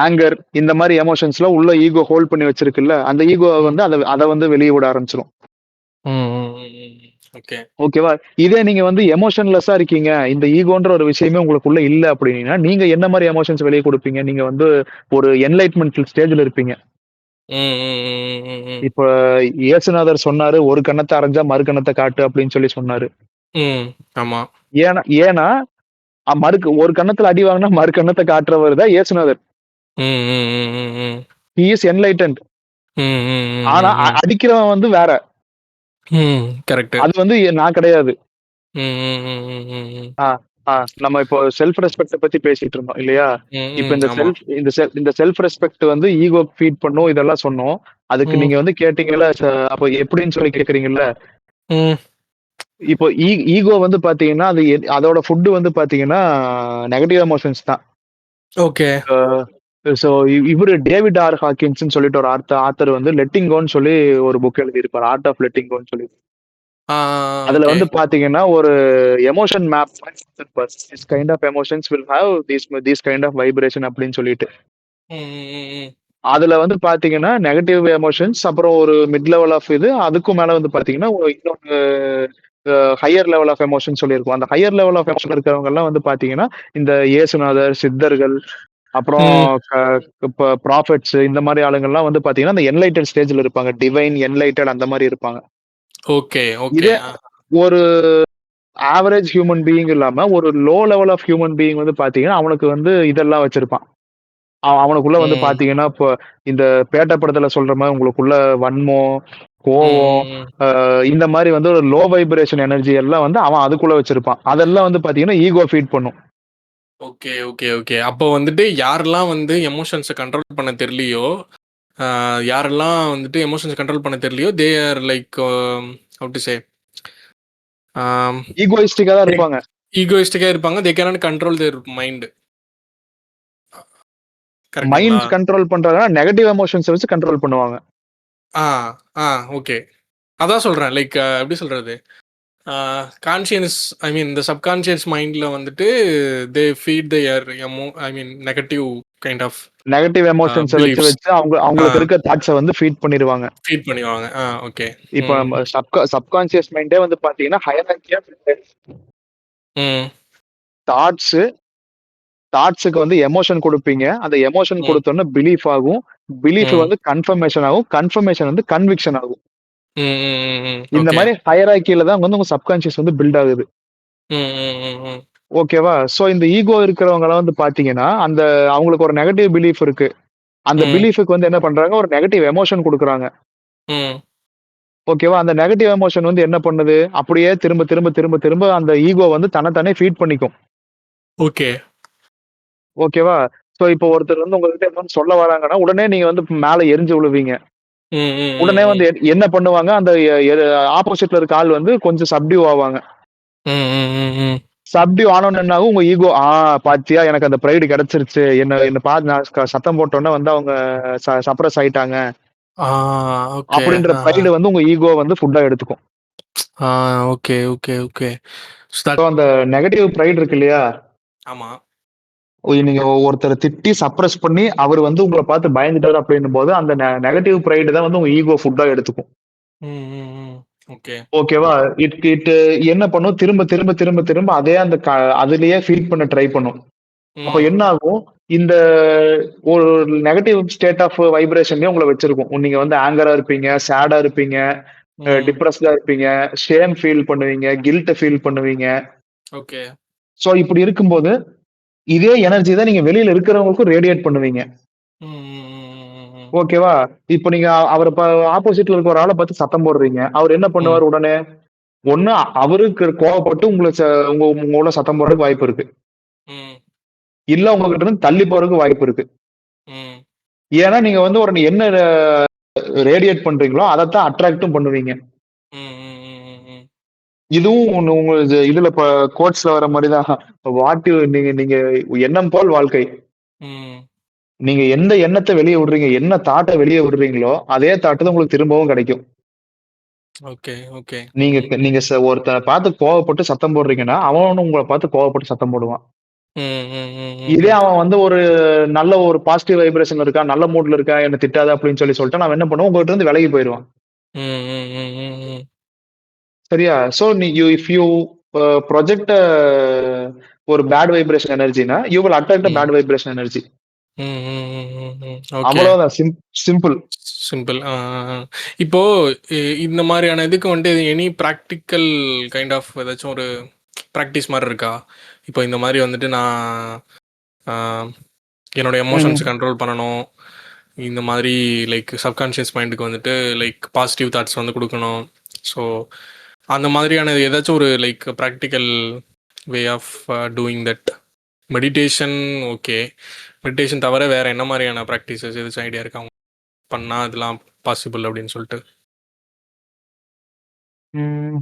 ஆங்கர் இந்த மாதிரி எமோஷன்ஸ்லாம் உள்ள ஈகோ ஹோல்ட் பண்ணி வச்சிருக்குல்ல, அந்த ஈகோ வந்து அதை வந்து வெளியே விட ஆரம்பிச்சிடும். ஓகேவா? இதே நீங்க வந்து எமோஷன்லெஸ்ஸா இருக்கீங்க, இந்த ஈகோன்ற ஒரு விஷயமே உங்களுக்குள்ள இல்ல அப்படின்னா நீங்க என்ன மாதிரி எமோஷன்ஸ் வெளியே கொடுப்பீங்க? நீங்க வந்து ஒரு என்லைட்மெண்ட் ஸ்டேஜ்ல இருப்பீங்க. இப்ப இயேசுநாதர் சொன்னாரு, ஒரு கண்ணத்தை அரைஞ்சா மறு கண்ணத்தை காட்டு அப்படின்னு சொல்லி சொன்னாரு. ஆமா. ஏன்னா ஒரு கண்ணத்துல அடி வாங்கினா மறு கண்ணத்தை காட்டுறவர் தான் இயேசுநாதர். He is enlightened. ஆனா அடிக்கிறவன் வந்து வேற. கரெக்ட். அது வந்து நான் கிடையாது. நம்ம இப்போ செல்ஃப் ரெஸ்பெக்ட் பத்தி பேசிட்டு இருந்தோம் இல்லையா? இப்ப இந்த செல்ஃப் ரெஸ்பெக்ட் வந்து ஈகோ ஃபீட் பண்ணும் இதெல்லாம் சொன்னோம். அதுக்கு நீங்க வந்து கேட்டீங்கல்ல, அப்போ எப்படின்னு சொல்லி கேக்குறீங்கல்ல. இப்போ ஈகோ வந்து பாத்தீங்கன்னா அதோட ஃபுட் வந்து பாத்தீங்கன்னா நெகட்டிவ் எமோஷன்ஸ் தான். ஓகே. சோ இவரு டேவிட் ஆர் ஹாக்கின்ஸ் சொல்லிட்டு ஒரு ஆத்தர் வந்து லெட்டிங் கோன்னு சொல்லி ஒரு புக் எழுதியிருப்பார், ஆர்ட் ஆஃப் லெட்டிங் கோன்னு சொல்லி. அதுல வந்து பாத்தீங்கன்னா ஒரு emotion map this kind of emotions will have these kind of vibration அப்படின்னு சொல்லிட்டு அதுல வந்து பாத்தீங்கன்னா நெகட்டிவ் எமோஷன்ஸ், அப்புறம் ஒரு மிட் லெவல் ஆஃப் இது, அதுக்கும் மேல வந்து பாத்தீங்கன்னா இன்னொரு ஹையர் லெவல் ஆஃப் எமோஷன் சொல்லியிருக்கோம். அந்த ஹையர் லெவல் ஆஃப் எமோஷன் இருக்கிறவங்க எல்லாம் வந்து பாத்தீங்கன்னா இந்த இயேசுநாதர், சித்தர்கள், அப்புறம் ப்ராஃபெட்ஸ், இந்த மாதிரி ஆளுங்கள்லாம் வந்து பாத்தீங்கன்னா இந்த என்லைட்டட் ஸ்டேஜ்ல இருப்பாங்க. டிவைன் என்லைட்டட் அந்த மாதிரி இருப்பாங்க. ஓகே. ஓகே. ஒரு ஆவரேஜ் ஹியூமன் பீயிங் இல்லாம ஒரு low level of human being வந்து பாத்தீங்கன்னா அவனுக்கு வந்து இதெல்லாம் வச்சிருப்பான். அவனுக்குள்ள வந்து பாத்தீங்கன்னா இப்போ இந்த பேட்ட படத்துல சொல்ற மாதிரி உங்களுக்குள்ள வன்மம், கோவம், இந்த மாதிரி வந்து ஒரு லோ வைப்ரேஷன் எனர்ஜி எல்லாம் வந்து அவன் அதுக்குள்ள வச்சிருப்பான். அதெல்லாம் வந்து பாத்தீங்கன்னா ஈகோ ஃபீட் பண்ணும். ஓகே. ஓகே. ஓகே. அப்போ வந்துட்டு யாரெல்லாம் வந்து எமோஷன்ஸை கண்ட்ரோல் பண்ண தெரியலையோ, யாரெல்லாம் வந்துட்டு எமோஷன்ஸ் கண்ட்ரோல் பண்ண தெரியலையோ, they are like how to say ஈகோயிஸ்டிக்கா தான் இருப்பாங்க. ஈகோயிஸ்டிக்கா இருப்பாங்க. They cannot control their mind. Mind control பண்றாங்கன்னா நெகட்டிவ் எமோஷன்ஸ் வச்சு கண்ட்ரோல் பண்ணுவாங்க. ஓகே. அதான் சொல்றேன். லைக் எப்படி சொல்றது, கான்ஷியஸ் ஐ மீன் இந்த சப்கான்ஷியஸ் மைண்ட்ல வந்துட்டு they feed their I mean negative kind of negative emotions வச்சு அவங்களுக்கு இருக்க தாட்ஸை வந்து ஃபீட் பண்ணிடுவாங்க. ஓகே. இப்போ நம்ம சப்கான்ஷியஸ் மைண்டே வந்து பாத்தீங்கன்னா ஹையரார்க்கியா தாட்ஸுக்கு வந்து எமோஷன் கொடுப்பீங்க. அந்த எமோஷன் கொடுத்தோன்னா பிலீஃப் ஆகும். பிலீஃப் வந்து கன்ஃபர்மேஷன் ஆகும். கன்ஃபர்மேஷன் வந்து கன்விக்ஷன் ஆகும். இந்த மாதிரி ஹையரார்க்கியில தான் வந்து உங்க சப்கான்ஷியஸ் வந்து பில்ட் ஆகுது. ஓகேவா? சோ இந்த ஈகோ இருக்கிறவங்க எல்லாம் வந்து பாத்தீங்கன்னா அந்த அவங்களுக்கு ஒரு நெகட்டிவ் பிலீஃப் இருக்கு. அந்த பிலீஃபுக்கு வந்து என்ன பண்றாங்க, ஒரு நெகட்டிவ் எமோஷன் கொடுக்குறாங்க. ஓகேவா? அந்த நெகட்டிவ் எமோஷன் வந்து என்ன பண்ணுது, அப்படியே திரும்ப திரும்ப திரும்ப திரும்ப அந்த ஈகோ வந்து தன்னைத்தானே ஃபீட் பண்ணிக்கும். ஓகே. ஓகேவா? சோ இப்போ ஒருத்தர் வந்து உங்ககிட்ட என்ன சொல்ல வராங்கன்னா உடனே நீங்க வந்து மேல எரிஞ்சு விழுவீங்க. ம், ம், உடனே ம், வந்து என்ன பண்ணுவாங்க, அந்த ஆப்போசிட்ல இருக்க ஆள் வந்து கொஞ்சம் சப்டியூ ஆவாங்க. ம், ம், ம், ம். சப்டியூ ஆனோனே என்ன ஆகும், உங்க ஈகோ, பாத்தியா எனக்கு அந்த பிரைடு கிடைச்சிருச்சு. என்ன என்ன பார்த்து நான் சத்தம் போட்டோனே வந்து அவங்க சப்ரஸ் ஆயிட்டாங்க. ஆ, ஓகே. அப்படின்ற ஆஹா. பிரைடு வந்து உங்க ஈகோ வந்து ஃபுட்டா எடுத்துக்கும். ஆ, okay, okay, okay. So so அந்த நெகட்டிவ் பிரைடு இருக்கு இல்லையா? ஆமா. நீங்க ஒருத்தர திட்டி சப்ரஸ் பண்ணி, அவரு வந்து உங்கள பார்த்து பயந்துட்டாரு அப்படின்னும்போது, அந்த நெகட்டிவ் பிரைடு தான் வந்து உங்க ஈகோ ஃபுட்டா எடுத்துக்கும். ம், ம், ம். ஓகே. ஓகேவா? இட் இட் என்ன பண்ணும், திரும்ப திரும்ப திரும்ப திரும்ப அதே அந்த அதிலேயே ஃபீட் பண்ண ட்ரை பண்ணும். அப்ப ம், என்ன ஆகும், இந்த ஒரு நெகட்டிவ் ஸ்டேட் ஆஃப் வைப்ரேஷன்லயே உங்கள வச்சிருக்கும். நீங்க வந்து ஆங்கரா இருப்பீங்க, சேடா இருப்பீங்க, ம். டிப்ரஸ்டா இருப்பீங்க, ஷேம் ஃபீல் பண்ணுவீங்க, கில்ட்ட ஃபீல் பண்ணுவீங்க. ஓகே. சோ இப்படி இருக்கும்போது, இதே எனர்ஜி தான் நீங்க வெளியில இருக்கிறவங்களுக்கும் ரேடியேட் பண்ணுவீங்க. ம், ம், ம், ம், ம். ஓகேவா? இப்ப நீங்க அவர ஆப்போசிட்ல இருக்க ஒரு ஆள பார்த்து சத்தம் போடுறீங்க. அவரு என்ன ம், பண்ணுவாரு உடனே? ஒண்ணு அவருக்கு கோவப்பட்டு உங்கள உங்கள சத்தம் போடுறதுக்கு வாய்ப்பு இருக்கு. ம், இல்ல உங்ககிட்ட இருந்து தள்ளி போறதுக்கு வாய்ப்பு இருக்கு. ம். ஏன்னா நீங்க வந்து ஒரு என்ன ரேடியேட் பண்றீங்களோ, அதத்தான் அட்ராக்டும் பண்ணுவீங்க. ம், ம், ம், ம், ம். இதுவும் ஒண்ணு உங்க இதுல கோட்ஸ்ல வர மாரி தான். வாட் யூ நீங்க நீங்க எண்ணம் போல் வாழ்க்கை. ம். நீங்க எந்த எண்ணத்த வெளிய விடுறீங்க, என்ன தாட்ட வெளிய விடுறீங்களோ, அதே தாட் தான் உங்களுக்கு திரும்பவும் கிடைக்கும். Okay, okay. நீங்க ம், நீங்க ஒருத்தன பார்த்து கோவப்பட்டு சத்தம் போடுறீங்கன்னா, அவனும் உங்கள பார்த்து கோவப்பட்டு சத்தம் போடுவான். ம், ம், ம், ம், இதே ம். அவன் வந்து ஒரு நல்ல ஒரு பாசிட்டிவ் வைப்ரேஷன்ல இருக்கான், நல்ல மூட்ல இருக்கான், என்ன திட்டாத அப்படின்னு சொல்லிட்டா, நான் என்ன பண்ணுவேன், உங்ககிட்ட இருந்து விலகி போயிருவான். ம், ம், ம், ம், ம். சரியா? சோ இஃப் யூ ப்ரொஜெக்ட் ஒரு பேட் வைப்ரேஷன் எனர்ஜினா, you will attract a hmm. Bad vibration energy. ம், ம், ம், ம், ம். ஓகே. அவ்வளவுதான். சிம்பிள். சிம்பிள். இப்போ இந்த மாதிரியான இதுக்கு வந்துட்டு எனி ப்ராக்டிக்கல் கைண்ட் ஆஃப் ஏதாச்சும் ஒரு ப்ராக்டிஸ் மாதிரி இருக்கா? இப்போ இந்த மாதிரி வந்துட்டு நான் ஆ, என்னோட எமோஷன்ஸ் ம். கண்ட்ரோல் பண்ணணும். இந்த மாதிரி லைக் சப்கான்ஷியஸ் மைண்டுக்கு வந்துட்டு லைக் பாசிட்டிவ் தாட்ஸ் வந்து கொடுக்கணும். ஸோ அந்த மாதிரியான ஏதாச்சும் ஒரு like practical way of doing that. Meditation okay. Meditation தவிர வேற என்ன மாதிரியான ப்ராக்டிசஸ் ஏதாச்சும் ஐடியா இருக்கா பண்ணா இதெல்லாம் பாசிபிள் அப்படின்னு சொல்லிட்டு? ம்.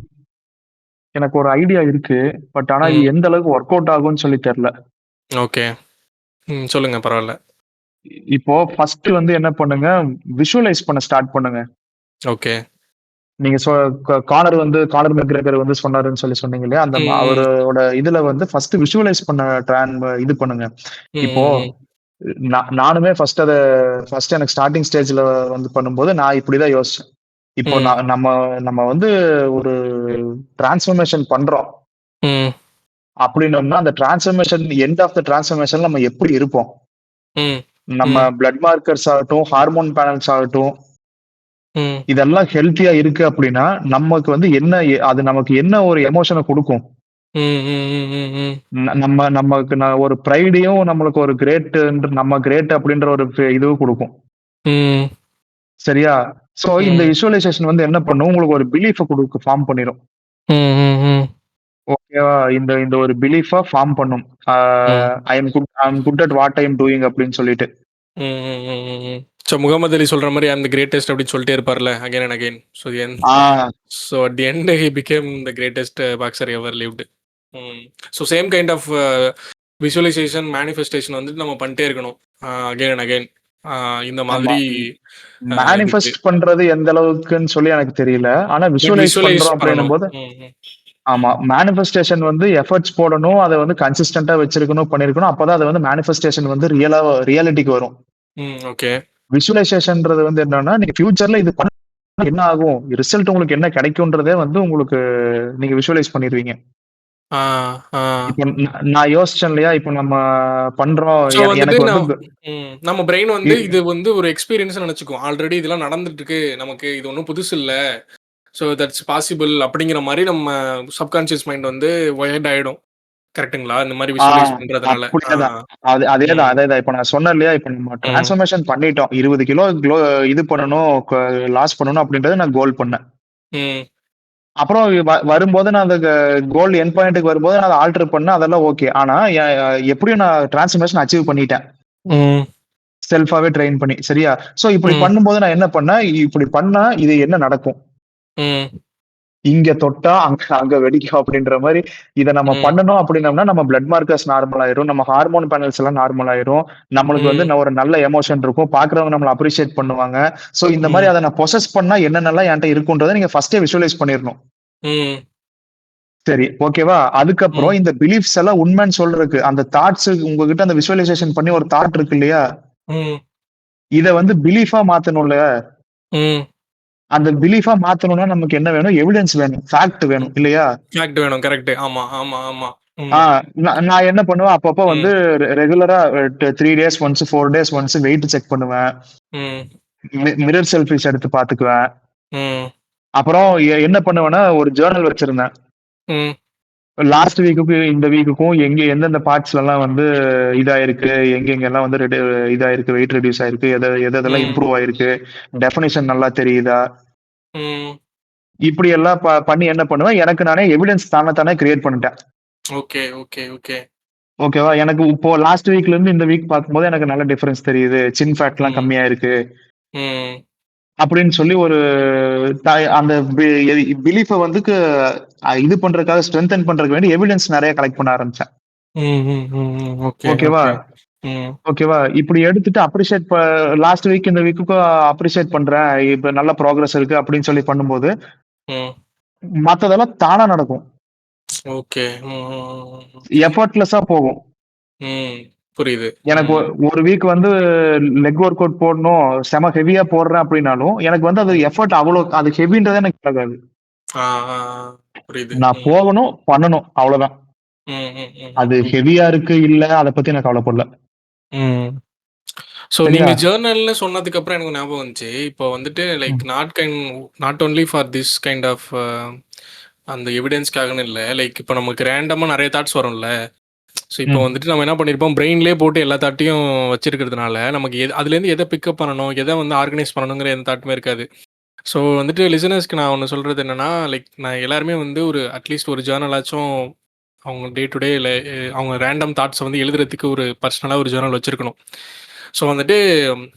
எனக்கு ஒரு ஐடியா இருக்கு. பட் ஆனா இது ம். எந்த அளவுக்கு ஒர்க் அவுட் ஆகும்னு சொல்லி தெரியல. ஓகே. ம். சொல்லுங்க பரவாயில்ல. இப்போ ஃபர்ஸ்ட் வந்து என்ன பண்ணுங்க, விஷுவலைஸ் பண்ண ஸ்டார்ட் பண்ணுங்க. ஓகே. நீங்க கானர் மெக்ரெகர் வந்து சொன்னாருன்னு சொல்லி சொன்னீங்க இல்லையா? அந்த ம். அவரோட இதுல வந்து ஃபர்ஸ்ட் விஷுவலைஸ் பண்ண இது பண்ணுங்க. ம். இப்போ ம். நானுமே ஃபர்ஸ்ட் எனக்கு ஸ்டார்ட்டிங் ஸ்டேஜ்ல வந்து பண்ணும்போது நான் இப்படிதான் யோசிச்சேன். இப்போ ம். நம்ம நம்ம வந்து ஒரு டிரான்ஸ்ஃபர்மேஷன் பண்றோம். ம். அப்படின்னோம்னா, அந்த எண்ட் ஆஃப் த டிரான்ஸ்ஃபர்மேஷன்ல நம்ம எப்படி இருப்போம்? ம். நம்ம ம். பிளட் மார்க்கர்ஸ் ஆகட்டும், ஹார்மோன் பேனல்ஸ் ஆகட்டும், ம். இதெல்லாம் ஹெல்த்தியா இருக்கு அப்படின்னா, நமக்கு வந்து அது நமக்கு என்ன ஒரு எமோஷன குடுக்கும்? ம். ம். ம். ம். நமக்கு ஒரு பிரைடையும், நம்மளுக்கு ஒரு நம்ம கிரேட் அப்படின்ற ஒரு இதுவும் குடுக்கும். ம். சரியா? சோ இந்த ம். விசுவலைசேஷன் வந்து என்ன பண்ணும்? உங்களுக்கு ஒரு பிலீஃப ஃபார்ம் பண்ணிரும். ம். ஓகேவா? இந்த இந்த ஒரு பிலீஃபா ஃபார்ம் பண்ணும். ஆ ம். I am good at what I am doing அப்படின்னு சொல்லிட்டு. ம். ம். ஸோ முகமது அலி சொல்ற மாதிரி ஐ அம் த கிரேட்டஸ்ட் அப்படின்னு சொல்லிட்டே இருப்பார்ல again and again. Ah so at the end he became the greatest boxer ever lived. ம். So same kind of visualisation manifestation வந்துட்டு நம்ம பண்ணிட்டே இருக்கணும் அகைன் அண்ட் அகைன். இந்த ஆமா. மாதிரி இதுக்கு மேனிஃபெஸ்ட் பண்றது எந்த அளவுக்குன்னு சொல்லி எனக்கு தெரியல. ஆனா பட் விஷுவலைஸ் விஷுவலைஸ் பண்றோம் பண்ணணும். அப்படின்னும்போது ம். ம். ஆமா. மேனிஃபெஸ்டேஷன் வந்து எஃபர்ட்ஸ் போடணும். அத வந்து கன்சிஸ்டன்ட்டா வச்சிருக்கணும், பண்ணியிருக்கணும். அப்பதான் அது வந்து மேனிஃபெஸ்டேஷன் வந்து ரியாலிட்டிக்கு வரும். ம். ஓகே. விசுவலைசேஷன்ன்றது வந்து என்னன்னா, நீங்க ஃபியூச்சர்ல இது பண்ணா என்ன ஆகும்? ரிசல்ட் உங்களுக்கு என்ன கிடைக்கும்ன்றதே வந்து உங்களுக்கு நீங்க விஷுவலைஸ் பண்ணிருவீங்க. ஆ. ஆ. இப்ப நான் யோசிச்சேன் இல்லையா? இப்ப நம்ம பண்றோம். ஸோ வந்துட்டு எனக்கு வந்து நம்ம பிரெயின் வந்து இ இது வந்து ஒரு எக்ஸ்பீரியன்ஸ் நினச்சிக்கும். ஆல்ரெடி இதெல்லாம் நடந்துட்டு இருக்கு நமக்கு, இது ஒன்றும் புதுசு இல்லை. ஸோ தட்ஸ் பாசிபிள் அப்படிங்கிற மாதிரி நம்ம சப்கான்ஷியஸ் மைண்ட் வந்து ஒயர்ட் ஆகிடும். கரெக்ட்டுங்களா? இந்த மாதிரி ஆ விஷுவலைஸ் பண்ணுறதுனால. அப்படியேதான். அதேதான், ம். அதேதான். இப்ப நான் சொன்னேன் இல்லையா? இப்ப நம்ம ம். டிரான்ஸ்ஃபர்மேஷன் பண்ணிட்டோம். 20 கிலோ இது பண்ணணும், லாஸ் பண்ணணும் அப்படின்றத நான் கோல் பண்ணேன். ம். அப்புறம் வரும்போது நான் அந்த கோல் எண்ட் பாயிண்ட்க்கு வரும்போது நான் அத ஆல்டர் பண்ணேன். அதெல்லாம் ஓகே. ஆனா எப்படியும் நான் டிரான்ஸ்ஃபர்மேஷன் அச்சீவ் பண்ணிட்டேன். ம். செல்ஃபாவே ட்ரெயின் பண்ணி. சரியா? சோ இப்படி ம். பண்ணும்போது நான் என்ன பண்ணேன், இப்படி பண்ணா இது என்ன நடக்கும்? ம். இங்க தொட்டா அங்க அங்க வெடிக்கும் அப்படின்ற மாரி, இத நம்ம ம். பண்ணணும் அப்படின்னம்னா, நம்ம பிளட் மார்க்கர்ஸ் நார்மல் ஆயிரும். நம்ம ஹார்மோன் பேனல்ஸ் எல்லாம் நார்மல் ஆயிரும். நம்மளுக்கு வந்து ம். ஒரு நல்ல எமோஷன் இருக்கும். பார்க்கிறவங்க நம்மள அப்ரிஷியேட் பண்ணுவாங்க. சோ இந்த மாரி ம். அத நான் பொசஸ் பண்ணா என்னென்னலாம் என்ட்ட இருக்குன்றத நீங்க ஃபர்ஸ்ட்டே விஷுவலைஸ் பண்ணிறணும். ம். சரி, ஓகேவா? அதுக்கப்புறம் ம். இந்த பிலீஃப்ஸ் எல்லாம் உண்மைன்னு சொல்றதுக்கு, அந்த தாட்ஸ் உங்ககிட்ட அந்த விஷுவலைசேஷன் பண்ணி ஒரு தாட் இருக்கு இல்லையா? ம். இத வந்து பிலீஃபா மாத்தணும்ல. ம். அந்த பிலீஃபா மாத்தணும்னா நமக்கு என்ன வேணும்? எவிடன்ஸ் வேணும். ஃபேக்ட் வேணும் ம். இல்லையா? ஃபேக்ட் வேணும். கரெக்ட். ஆமா, ஆமா, ஆமா. ஆ ம். நான் என்ன பண்ணுவேன், அப்பப்ப வந்து ம். ரெகுலரா 3 days once, 4 days once weight check பண்ணுவேன். ம். மிரர் செல்ஃபிஸ் எடுத்து பாத்துக்குவேன். ம். அப்புறம் என்ன பண்ணுவேன்னா, ஒரு ஜர்னல் வச்சிருந்தேன். ம். லாஸ்ட் வீக்குக்கும், இந்த வீக்குக்கும் எந்தெந்த பார்ட்ஸ்லலாம் வந்து இதாயிருக்கு, எங்கெங்கலாம் வந்து இதாயிருக்கு, வெயிட் ரெட்யூஸ் ஆயிருக்கு, எதெல்லாம் ம். இம்ப்ரூவ் ஆயிருக்கு, டெஃபினிஷன் நல்லா தெரியுதா? ம். இப்படி எல்லாம் பண்ணி என்ன பண்ணுவேன், எனக்கு நானே எவிடன்ஸ் தானே கிரியேட் பண்ணிட்டேன். Okay, okay, okay. ஓகேவா? எனக்கு இப்போ லாஸ்ட் வீக்ல இருந்து இந்த வீக் பார்க்கும்போது எனக்கு நல்ல டிஃபரன்ஸ் தெரியுது. சின் ஃபேட்லாம் ம். கம்மியா இருக்கு. ம். அப்படின்னு சொல்லி ஒரு அந்த பிலீஃப வந்து இது பண்றதுக்காக ஸ்ட்ரெங்தன் பண்றதுக்கு வேண்டி எவிடன்ஸ் நெறைய கலெக்ட் பண்ண ஆரம்பிச்சேன். ம். ம். ம். ம். ஓகே, ஓகேவா? ஓகே. ம். ஓகேவா? இப்படி எடுத்துட்டு லாஸ்ட் வீக் இந்த வீக்குக்கும் அப்ரிஷியேட் பண்றேன். இப்ப நல்ல ப்ராக்ரஸ் இருக்கு அப்படின்னு சொல்லி பண்ணும்போது, ம். மத்ததெல்லாம் தானா நடக்கும். ஓகே. ம். ம். ம். எஃபர்ட்லெஸ்ஸா போகும். ம். புரியுது. எனக்கு ம். ஒரு வீக் வந்து லெக் ஒர்க் அவுட் போடணும், செம ஹெவியா போடுறேன் அப்படின்னாலும், எனக்கு வந்து அது ம். எஃபர்ட் அது ஹெவின்றதே எனக்கு ஆகாது. ஆ, ஆ, ஆ. புரியுது. நான் ம். போகணும், பண்ணணும். அவ்வளவுதான். ம். ம். ம். அது ம். ம். ஹெவியா இருக்கு, இல்ல அத பத்தி நான் கவலைப்படல. ம். ஸோ சரியா? நீங்க ஜர்னல்னு சொன்னதுக்கு அப்புறம் எனக்கு ஞாபகம் வந்துச்சு. இப்போ வந்துட்டு லைக் ம், not only for this kind of அந்த எவிடன்ஸ்க்காகன்னு இல்ல. லைக் இப்போ நமக்கு ரேண்டமா நெறைய தாட்ஸ் வரும்ல. ஸோ இப்போ ம். வந்துட்டு நம்ம என்ன பண்ணியிருப்போம், பிரெயின்லேயே போட்டு எல்லா தாட்டையும் வச்சிருக்கிறதுனால, நமக்கு அதுலேருந்து எத பிக்கப் பண்ணணும், எத வந்து ஆர்கனைஸ் பண்ணணுங்கிற எந்த தாட்டுமே இருக்காது. ஸோ வந்துட்டு லிசனர்ஸ்க்கு நான் ஒண்ணு சொல்றது என்னன்னா, லைக் நான் எல்லாருமே வந்து ஒரு அட்லீஸ்ட் ஒரு ஜர்னலாச்சும் அவங்க டே டு டே அவங்க ரேண்டம் தாட்ஸ வந்து எழுதுறதுக்கு ஒரு பர்சனலா ஒரு ஜர்னல் வச்சிருக்கணும். ஸோ வந்துட்டு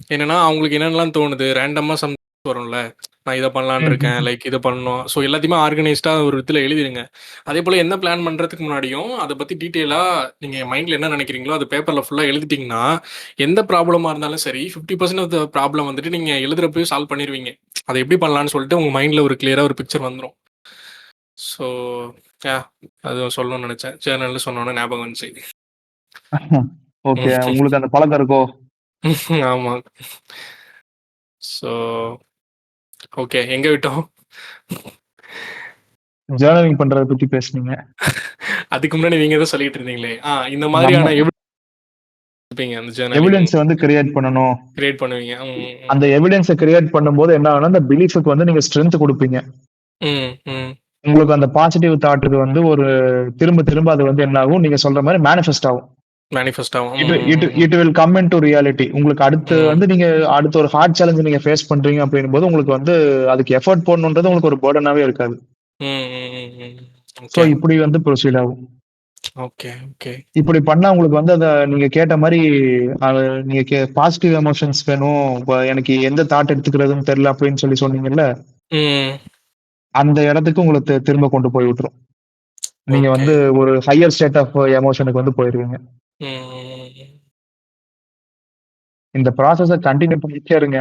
என்னன்னா, அவங்களுக்கு என்னென்னலாம் தோணுது, ரேண்டமா வரும்ல. நான் இத பண்ணலான்னு ம், ம், இருக்கேன். ம். லைக் இத பண்ணணும். ஸோ எல்லாத்தையுமே ஆர்கனைஸ்டா ஒரு இடத்துல எழுதிருங்க. அதேபோல என்ன பிளான் பண்றதுக்கு முன்னாடியும், அத பத்தி டீட்டெயிலா நீங்க மைண்ட்ல என்ன நினைக்கிறீங்களோ, அத பேப்பர்ல ஃபுல்லா எழுதிட்டீங்கன்னா, எந்த ப்ராப்ளமா இருந்தாலும் சரி, 50% ஆஃப் த ப்ராப்ளம் வந்துட்டு நீங்க எழுதுறப்பயே சால்வ் பண்ணிருவீங்க. அத எப்படி பண்ணலான்னு சொல்லிட்டு உங்க மைண்ட்ல ஒரு கிளியரா ஒரு பிக்சர் வந்துரும். So yeah! அது சொல்லணும்னு நெனச்சேன். ஜர்னல்னு சொன்னோனே ஞாபகம் வந்துச்சு. ஓகே. உங்களுக்கு அந்த பழக்கம் இருக்கோ? ஆமா. So okay. எங்க விட்டோம்? ஜர்னலிங் பண்றத பத்தி பேசுனீங்க. அதுக்கு முன்னாடி நீங்க ஏதோ சொல்லிட்டு இருந்தீங்களே. இந்த நம்ம மாதிரியான எடுப்பீங்க அந்த ஜர்னலிங் எவிடன்ஸ வந்து கிரியேட் பண்ணணும். கிரியேட் பண்ணுவீங்க. ம், ம், அந்த எவிடன்ஸ கிரியேட் பண்ணும்போது என்ன ஆகும்னா, அந்த பிலீஃப்க்கு வந்து நீங்க ஸ்ட்ரென்த் குடுப்பீங்க. ம், ம். உங்களுக்கு அந்த பாசிட்டிவ் தாட்டுக்கு வந்து ஒரு திரும்ப திரும்ப அது வந்து என்ன ஆகும், நீங்க சொல்ற மாரி மேனிஃபெஸ்ட் ஆகும். மேனிஃபெஸ்ட் ஆகும். இட் ம், இட் ம், it will come into reality. உங்களுக்கு அடுத்து ம், வந்து நீங்க அடுத்த ஒரு ஹார்ட் சேலஞ்ச் நீங்க ஃபேஸ் பண்றீங்க அப்படின்னும்போது, உங்களுக்கு வந்து அதுக்கு எஃபோர்ட் போடணுன்றது உங்களுக்கு ஒரு பர்டனாவே இருக்காது. ம், ம், ம். சோ ஓகே, இப்படி வந்து ப்ரொசீட் ஆகும். Okay, okay. இப்படி பண்ணா உங்களுக்கு வந்து நீங்க கேட்ட மாரி அது நீங்க பாசிட்டிவ் எமோஷன்ஸ் வேணும். எனக்கு எந்த தாட் எடுத்துக்கிறதுன்னு தெரியல அப்படின்னு சொல்லி சொன்னீங்கல்ல, ம். அந்த இடத்துக்கு உங்கள திரும்ப கொண்டு போய் விட்டுரும். நீங்க ஓகே. வந்து ஒரு ஹையர் ஸ்டேட் ஆஃப் எமோஷனுக்கு வந்து போயிருவீங்க. ம், ம், இந்த ப்ராசஸ கன்டின்யூ பண்ணிட்டே இருங்க.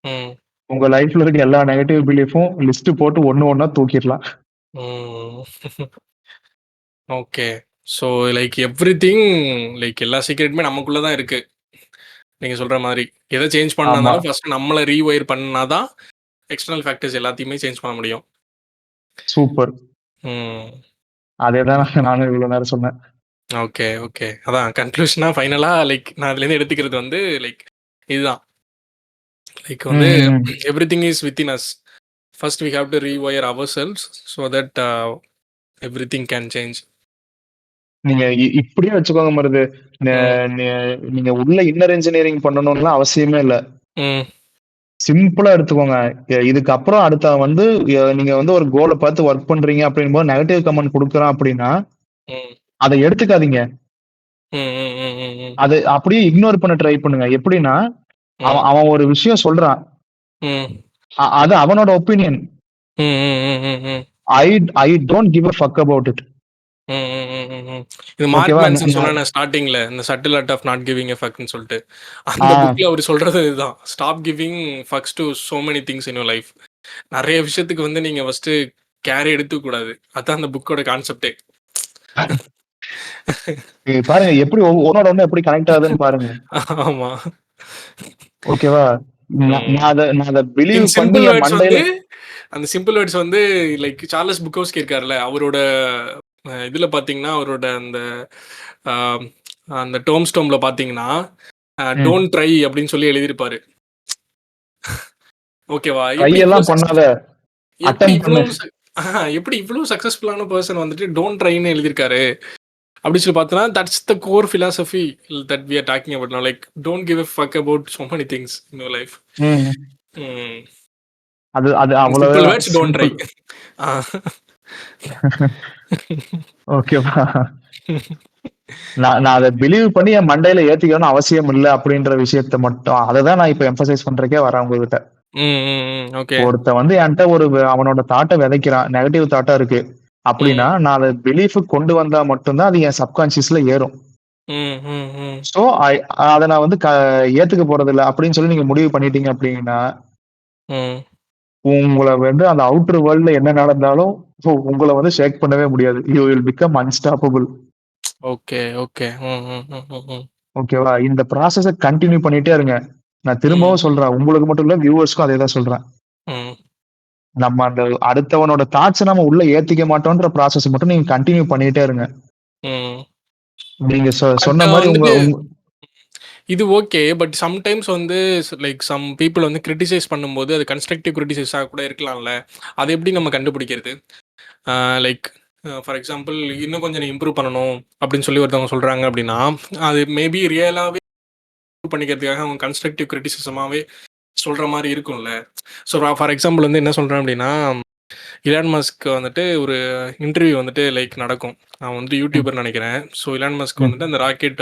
ம், உங்க லைஃப்ல இருக்க எல்லா நெகட்டிவ் பிலீஃபும் லிஸ்ட் போட்டு ஒண்ணு ஒண்ணா தூக்கிரலாம். ம். Okay. So like everything like எல்லா சீக்ரெட்டுமே நமக்குள்ள தான் இருக்கு. நீங்க சொல்ற மாரி. எத சேஞ்ச் ஆமா. பண்ணாலும் ஃபர்ஸ்ட் நம்மள ரீவொயர் பண்ணா தான் எக்ஸ்டர்னல் ஃபேக்டர்ஸ் எல்லாத்தையுமே சேஞ்ச் பண்ண முடியும். சூப்பர். ம். அதேதான் நானும் இவ்வளவு நேரம் சொன்னேன். Okay, okay. அதான் கன்க்ளூஷனா ஃபைனலா லைக் நான் அதுலேருந்து எடுத்துக்கிறது வந்து லைக் இதுதான். லைக் வந்து ம், ம், ம். Everything is within us. First we have to rewire ourselves so that everything can change. நீங்க இப்படியே வச்சுக்கோங்க மருது. ந ம், ந நீங்க உள்ள இன்னர் இன்ஜினியரிங் பண்ணணும்லாம் அவசியமே இல்ல. ம், சிம்பிளா எடுத்துக்கோங்க. இதுக்கப்புறம் அடுத்த வந்து நீங்க வந்து ஒரு கோல பார்த்து வொர்க் பண்றீங்க அப்படிங்கும்போது நெகட்டிவ் கமெண்ட் குடுக்குறான் அப்படின்னா, ம், அத எடுத்துக்காதீங்க. ம், ம், ம், ம், ம். அது அப்படியே இக்னோர் பண்ண ட்ரை பண்ணுங்க. எப்படின்னா, அவன் ம், அவன் ஒரு விஷயம் சொல்றான். ம், அது அவனோட ஒப்பீனியன். ம், ம், ம், ம், ம். I I don't give a fuck about it. ம், ம், ம், ம், ம். இது மார்க் ஓகேவா? மேன்சன் நான் சொன்னானே ஸ்டார்ட்டிங்ல, இந்த subtle art of not giving a ஃபக்ன்னு சொல்லிட்டு. ஆ அந்த புக்ல அவரு சொல்றது இதுதான். Stop giving fucks to so many things in your life. நெறைய விஷயத்துக்கு வந்து நீங்க ஃபர்ஸ்ட்டு கேரே எடுத்துக்க கூடாது. அதான் அந்த புக்கோட கான்செப்ட்டே. பாருங்க எப்படி ஒண்ணோட ஒண்ணு எப்படி கனெக்ட் ஆகுதுன்னு பாருங்க. ஆமா. ஓகேவா? ம். நான் அத பிலீவ் இன் பண்ணி சிம்பிள் என் வேர்ட்ஸ் மண்டையில வந்து அந்த சிம்பிள் வேர்ட்ஸ் வந்து லைக் சார்லஸ் புக்கோவ்ஸ்கி இருக்கார்ல, அவரோட இதுல பார்த்தீங்கன்னா, அவரோட அந்த அ அந்த டோம் ஸ்டோம்ல பார்த்தீங்கன்னா, ம். டோன்ட் ட்ரை அப்படின்னு சொல்லி எழுதியிருப்பாரு. ஓகேவா? ட்ரை எப்படி இவ்ளோ எல்லாம் பண்ணாத. எப்படி அட்டெம்ப்ட் இவ்ளோ பண்ணு. எப்படி இவ்ளோ சக்சஸ்ஃபுல்லான பெர்சன் வந்துட்டு டோன்ட் ட்ரைன்னு எழுதியிருக்காரு. அப்படி சொல்லி பார்த்தோம்னா, that's the core philosophy that we are talking about now. Like don't give a fuck about so many things in your life. ம். ம். அது அது இன் சிம்பிள் அவ்வளவுதான் வேர்ட்ஸ் டோன்ட் ட்ரை. சிம்பிள். ஆ. ஓகேவா? நான் அத பிலீவ் பண்ணி என் மண்டையில ஏத்திக்கணும்னு அவசியம் இல்ல அப்படின்ற விஷயத்த மட்டும் அததான் நான் இப்ப எம்பசைஸ் பண்றதுக்கே வரேன் உங்ககிட்ட. ம், ம், ம். ஓகே. ஒருத்தன் வந்து என்கிட்ட அவனோட தாட்ட விதைக்கிறான். நெகட்டிவ் தாட்டா இருக்கு. அப்படின்னா, ம். நான் அத பிலீஃப்க்கு கொண்டு வந்தா மட்டும் தான் அது என் சப்கான்ஷியஸ்ல ஏறும். ம், ம், ம். சோ, அத நான் வந்து ஏத்துக்க போறதில்ல அப்படின்னு சொல்லி நீங்க முடிவு பண்ணிட்டீங்க அப்படின்னா, ம். உங்கள வந்து அந்த அவுட்டர் வேர்ல்ட்ல என்ன நடந்தாலும் உங்கள வந்து ஷேக் பண்ணவே முடியாது. You will become unstoppable. Okay, okay. ம், ம், ம், ம், ம். ஓகேவா? இந்த ப்ராசஸ கன்டின்யூ பண்ணிட்டே இருங்க. நான் ம், திரும்பவும் சொல்றேன். உங்களுக்கு மட்டும் இல்ல வியூவர்ஸ்க்கும் அதே தான் சொல்றேன். ம், நம்ம அந்த அடுத்தவனோட தாட்ஸ நம்ம உள்ள ஏத்திக்க மாட்டோம்ன்ற ப்ராசஸ் மட்டும் நீங்க கன்டின்யூ பண்ணிட்டே இருங்க. ம். நீங்க பட் சொன்ன மாரி உங்க வந்துட்டு உங்க இது ஓகே. பட் சம்டைம்ஸ் வந்து லைக் சம் பீப்பிள் வந்து கிரிட்டிசைஸ் பண்ணும்போது, அது கன்ஸ்ட்ரக்டிவ் கிரிட்டிசைஸா கூட இருக்கலாம்ல. அத எப்படி நம்ம கண்டுபிடிக்கிறது? லைக் ஃபார் எக்ஸாம்பிள் இன்னும் கொஞ்சம் நீ இம்ப்ரூவ் பண்ணணும் அப்படின்னு சொல்லி ஒருத்தவங்க சொல்றாங்க அப்படின்னா, அது மேபி ரியலாவே பண்ணிக்கிறதுக்காக அவங்க கன்ஸ்ட்ரக்டிவ் கிரிட்டிசிசமாவே சொல்ற மாரி இருக்கும்ல. ஸோ ஃபார் எக்ஸாம்பிள் வந்து என்ன சொல்றேன் அப்படின்னா, இலான் மஸ்க் வந்துட்டு ஒரு இன்டர்வியூ வந்துட்டு லைக் நடக்கும். அவன் வந்து ம், யூடியூபர் நினைக்கிறேன். ஸோ இலான் மஸ்க் ம், வந்துட்டு அந்த ராக்கெட்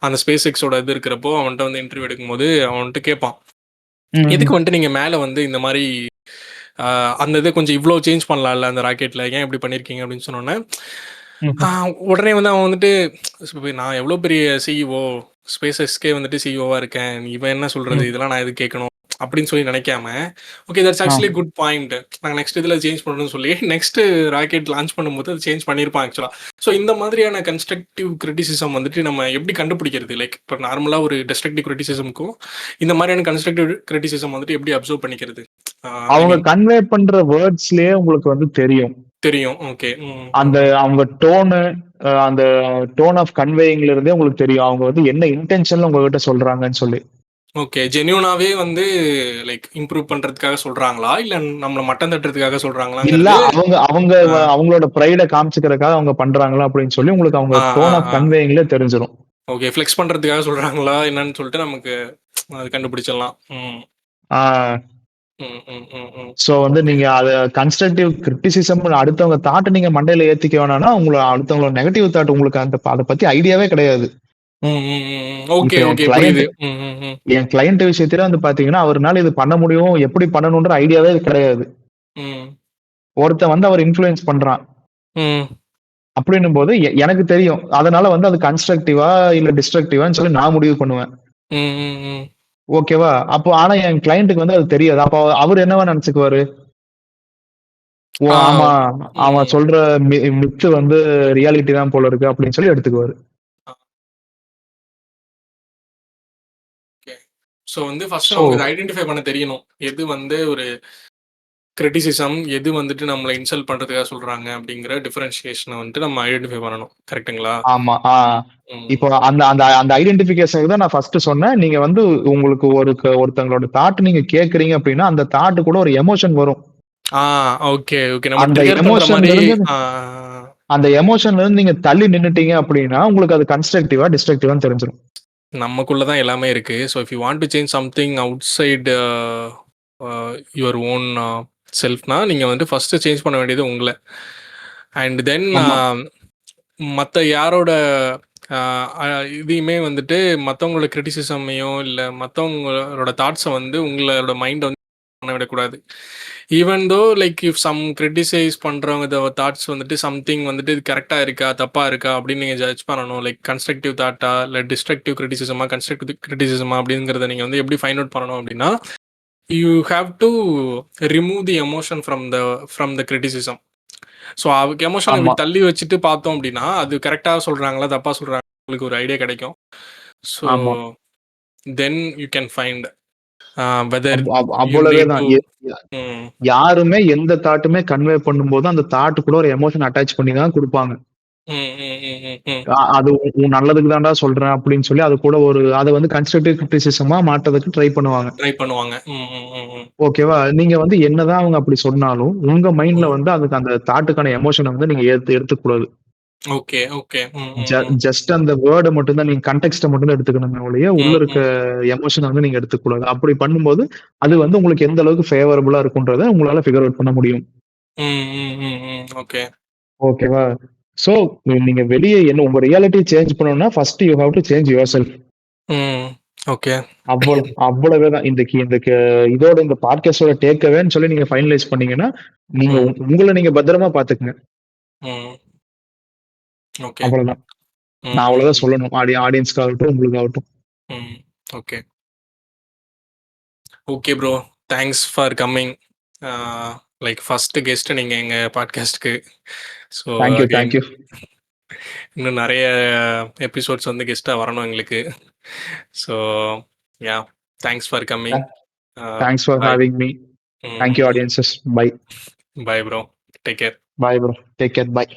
அந்த ஸ்பேஸ் எக்ஸோட இது இருக்கிறப்போ அவன்கிட்ட வந்து இன்டர்வியூ எடுக்கும்போது அவன்கிட்ட கேட்பான். ம், எதுக்கு வந்துட்டு நீங்க மேல வந்து இந்த மாரி அந்த இத கொஞ்சம் இவ்ளோ சேஞ்ச் பண்ணலாம்ல அந்த ராக்கெட்ல. ஏன் இப்படி பண்ணியிருக்கீங்க அப்படின்னு சொன்னோனே, ஆ ம், உடனே வந்து அவன் வந்துட்டு நான் எவ்வளோ பெரிய சிஇஓ ஸ்பேஸ் எக்ஸ்கே வந்துட்டு சிஇஓவா இருக்கேன். இவன் என்ன சொல்றது? ம். இதெல்லாம் நான் எதுக்கு கேட்கணும்? அப்படின்னு சொல்லி நினைக்காம, okay that's uh. Actually good point. நாங்க நெக்ஸ்ட் இதுல சேஞ்ச் பண்ணணும்னு சொல்லி நெக்ஸ்ட் ராக்கெட் லான்ச் பண்ணும்போது அது சேஞ்ச் பண்ணியிருப்பான் ஆக்சுவலா. ஸோ இந்த மாதிரியான கன்ஸ்ட்ரக்டிவ் கிரிட்டிசிசம் வந்துட்டு நம்ம எப்படி கண்டுபிடிக்கிறது? லைக் இப்போ நார்மலா ஒரு டெஸ்ட்ரக்டிவ் கிரிட்டிசிசம்க்கும் இந்த மாதிரியான கன்ஸ்ட்ரக்டிவ் கிரிட்டிசிசம் வந்துட்டு எப்படி அப்சர்வ் பண்ணிக்கிறது? ஐ அவங்க மீன் கன்வே பண்ற வேர்ட்ஸ்லயே உங்களுக்கு வந்து தெரியும். தெரியும். ஓகே. ம், அந்த ம். அவங்க அந்த டோன் ஆஃப் கன்வேயிங்ல இருந்தே உங்களுக்கு தெரியும். அவங்க வந்து என்ன இன்டென்ஷன்ல உங்ககிட்ட சொல்றாங்கன்னு சொல்லி. ஓகே. ஜென்யூனாவே வந்து லைக் இம்ப்ரூவ் பண்றதுக்காக சொல்றாங்களா? இல்ல நம்மள மட்டம் தட்டுறதுக்காக இல்ல சொல்றாங்களாங்கிறது அவங்க அவங்க ஆ, அவங்களோட பிரைட காமிச்சுக்கிறதுக்காக அவங்க பண்றாங்களா அப்படின்னு சொல்லி உங்களுக்கு அவங்க ஆ, ஆ, டோன் ஆஃப் ஆ. கன்வேயிங்ல தெரிஞ்சிரும். ஓகே. ஃப்ளெக்ஸ் பண்றதுக்காக சொல்றாங்களா என்னன்னு சொல்லிட்டு நமக்கு அது கண்டுபிடிச்சிடலாம். ம். ஆ ம், ம், ம், ம். சோ வந்து ஓகே. நீங்க அத கன்ஸ்ட்ரக்டிவ் கிரிட்டிசிசம் அடுத்தவங்க தாட்ட நீங்க மண்டையில ஏத்திக்க வேணாம்னா, அடுத்தவங்களோட நெகட்டிவ் தாட் உங்களுக்கு அத பத்தி ஐடியாவே கிடையாது. ம், ம், ம், ம். ஓகே, இப்ப ஓகே. புரியுது. ம், ம், ம். என் கிளையண்ட் விஷயத்துல வந்து பாத்தீங்கன்னா, அவருனால இது பண்ண முடியும், எப்படி பண்ணணும்ன்ற ஐடியாவே கிடையாது. ம், ஒருத்தன் வந்து அவர் இன்ஃப்ளூயன்ஸ் பண்றான். ம், அப்படின்னும்போது எனக்கு தெரியும். அதனால வந்து அது கன்ஸ்ட்ரக்டிவா இல்ல டிஸ்ட்ரக்டிவான்னு சொல்லி நான் முடிவு பண்ணுவேன். ம், ம், ம். ஓகேவா? அப்போ ஆனா என் கிளையன்ட்க்கு வந்து அது தெரியாது. அப்ப அவரு என்னவா நெனச்சுக்குவாரு? ஓ! ஆ. ஆமா. அவன் ம். சொல்ற மித்து வந்து ரியாலிட்டி தான் போல இருக்கு அப்படின்னு சொல்லி எடுத்துக்குவாரு. ஓகே. ஸோ வந்து ஃபர்ஸ்ட் சோ நமக்கு இத ஐடென்டிஃபை பண்ண தெரியணும். எது வந்து ஒரு கிரிட்டிசிசம், எது வந்துட்டு நம்மள இன்சல்ட் பண்றதுக்காக சொல்றாங்க அப்படிங்கிற டிஃபரன்ஷியேஷன வந்துட்டு நம்ம ஐடென்டிஃபை பண்ணணும். கரெக்ட்டுங்களா? ஆமா. இப்போ ம். அந்த அந்த அந்த ஐடென்டிஃபிகேஷனுக்கு தான் நான் ஃபர்ஸ்ட் சொன்னேன். நீங்க வந்து உங்களுக்கு ஒருத்தங்களோட தாட் நீங்க கேட்கிறீங்க அப்படின்னா, அந்த தாட் கூட ஒரு எமோஷன் வரும். ஆ, ஓகே, ஓகே. நம்ம அந்த ட்ரிகர் பண்ற எமோஷன்ல மாரி இருந்து ஆ, அந்த எமோஷன்ல இருந்து நீங்க தள்ளி நின்னுட்டீங்க அப்படின்னா, உங்களுக்கு அது கன்ஸ்ட்ரக்டிவா, டிஸ்ட்ரக்டிவான்னு தெரிஞ்சிரும். நமக்குள்ள தான் எல்லாமே இருக்கு. So if you want to change something outside your own செல்ஃப்னா, நீங்க வந்து ஃபர்ஸ்ட்டு சேஞ்ச் பண்ண வேண்டியது உங்கள. அண்ட் தென் ஆமா. மத்த யாரோட இதையுமே வந்துட்டு மற்றவங்களோட கிரிட்டிசிசமையோ இல்லை மற்றவங்களோட தாட்ஸை வந்து உங்களோட மைண்டை வந்து பண்ண விடக்கூடாது. Even though like if some criticise பண்ணுறவங்க தாட்ஸ் வந்துட்டு சம்திங் வந்துட்டு இது கரெக்டாக இருக்கா தப்பாக இருக்கா அப்படின்னு நீங்கள் ஜட்ஜ் பண்ணணும். லைக் கன்ஸ்ட்ரக்டிவ் தாட்டா இல்லை டிஸ்ட்ரக்டிவ் கிரிட்டிசிசமா கன்ஸ்ட்ரக்டிவ் கிரிட்டிசிசமா அப்படிங்கிறத நீங்கள் வந்து எப்படி ஃபைண்ட் அவுட் பண்ணணும் அப்படின்னா, you have to remove the emotion from the criticism. So அதுக்கு எமோஷனை ஆமா தள்ளி வச்சுட்டு பார்த்தோம் அப்படின்னா அது கரெக்டாக சொல்கிறாங்களா தப்பாக சொல்கிறாங்க உங்களுக்கு ஒரு ஐடியா கிடைக்கும். ஸோ ஆமா then you can find whether you need அவ்வளவேதான். டு. யாருமே எந்த தாட்டுமே கன்வே பண்ணும்போது அந்த தாட்டு கூட ஒரு எமோஷன் அட்டாச் பண்ணி தான் கொடுப்பாங்க. அது உன் நல்லதுக்கு தான்டா சொல்றேன் அப்படின்னு சொல்லி அது கூட அதை வந்து கன்ஸ்ட்ரக்டிவ் கிரிட்டிசிசமா மாற்றதுக்கு ட்ரை பண்ணுவாங்க. ஓகேவா? நீங்க வந்து என்னதான் அவங்க அப்படி சொன்னாலும் உங்க மைண்ட்ல வந்து அதுக்கு அந்த தாட்டுக்கான எமோஷனை வந்து நீங்க எடுத்துக்கூடாது. Okay okay. ஜஸ்ட் அந்த வேர்டை மட்டும் தான் நீங்க கண்டெக்ஸ்ட மட்டும் தான் எடுத்துக்கணுமே ஒழிய உள்ள இருக்க எமோஷனை வந்து நீங்க எடுத்துக்கூடாது. அப்படி பண்ணும்போது அது வந்து உங்களுக்கு எந்த அளவுக்கு ஃபேவரபிளா இருக்குன்றத உங்களால ஃபிகர் அவுட் பண்ண முடியும். ஓகே ஓகேவா? சோ நீங்க வெளியே என்ன உங்க ரியாலிட்டி சேஞ்ச் பண்ணணும்னா first you have to change your self. Okay. அவ்வளவுதான். இந்த இதோட இந்த பாட்காஸ்டோட டேக்அவேன்னு சொல்லி நீங்க ஃபைனலைஸ் பண்ணீங்கன்னா நீங்க உங்களை நீங்க பத்திரமா பாத்துக்குங்க. ஓகே. அவ்வளவுதான். நான் அவ்வளவுதான் சொல்லணும். ஆடியன்ஸ்க்கு ஆகட்டும் உங்களுக்கு ஆகட்டும். Okay okay bro, thanks for coming. Like first guest நீங்க எங்க பாட்காஸ்ட்க்கு. So thank you. இன்னும் நிறைய எபிசோட்ஸ் வந்து கெஸ்ட்டாக வரணும் எங்களுக்கு. So yeah, thanks for coming. Thanks for having me. Thank you audiences. Bye bye bro, take care. Bye bro, take care. By.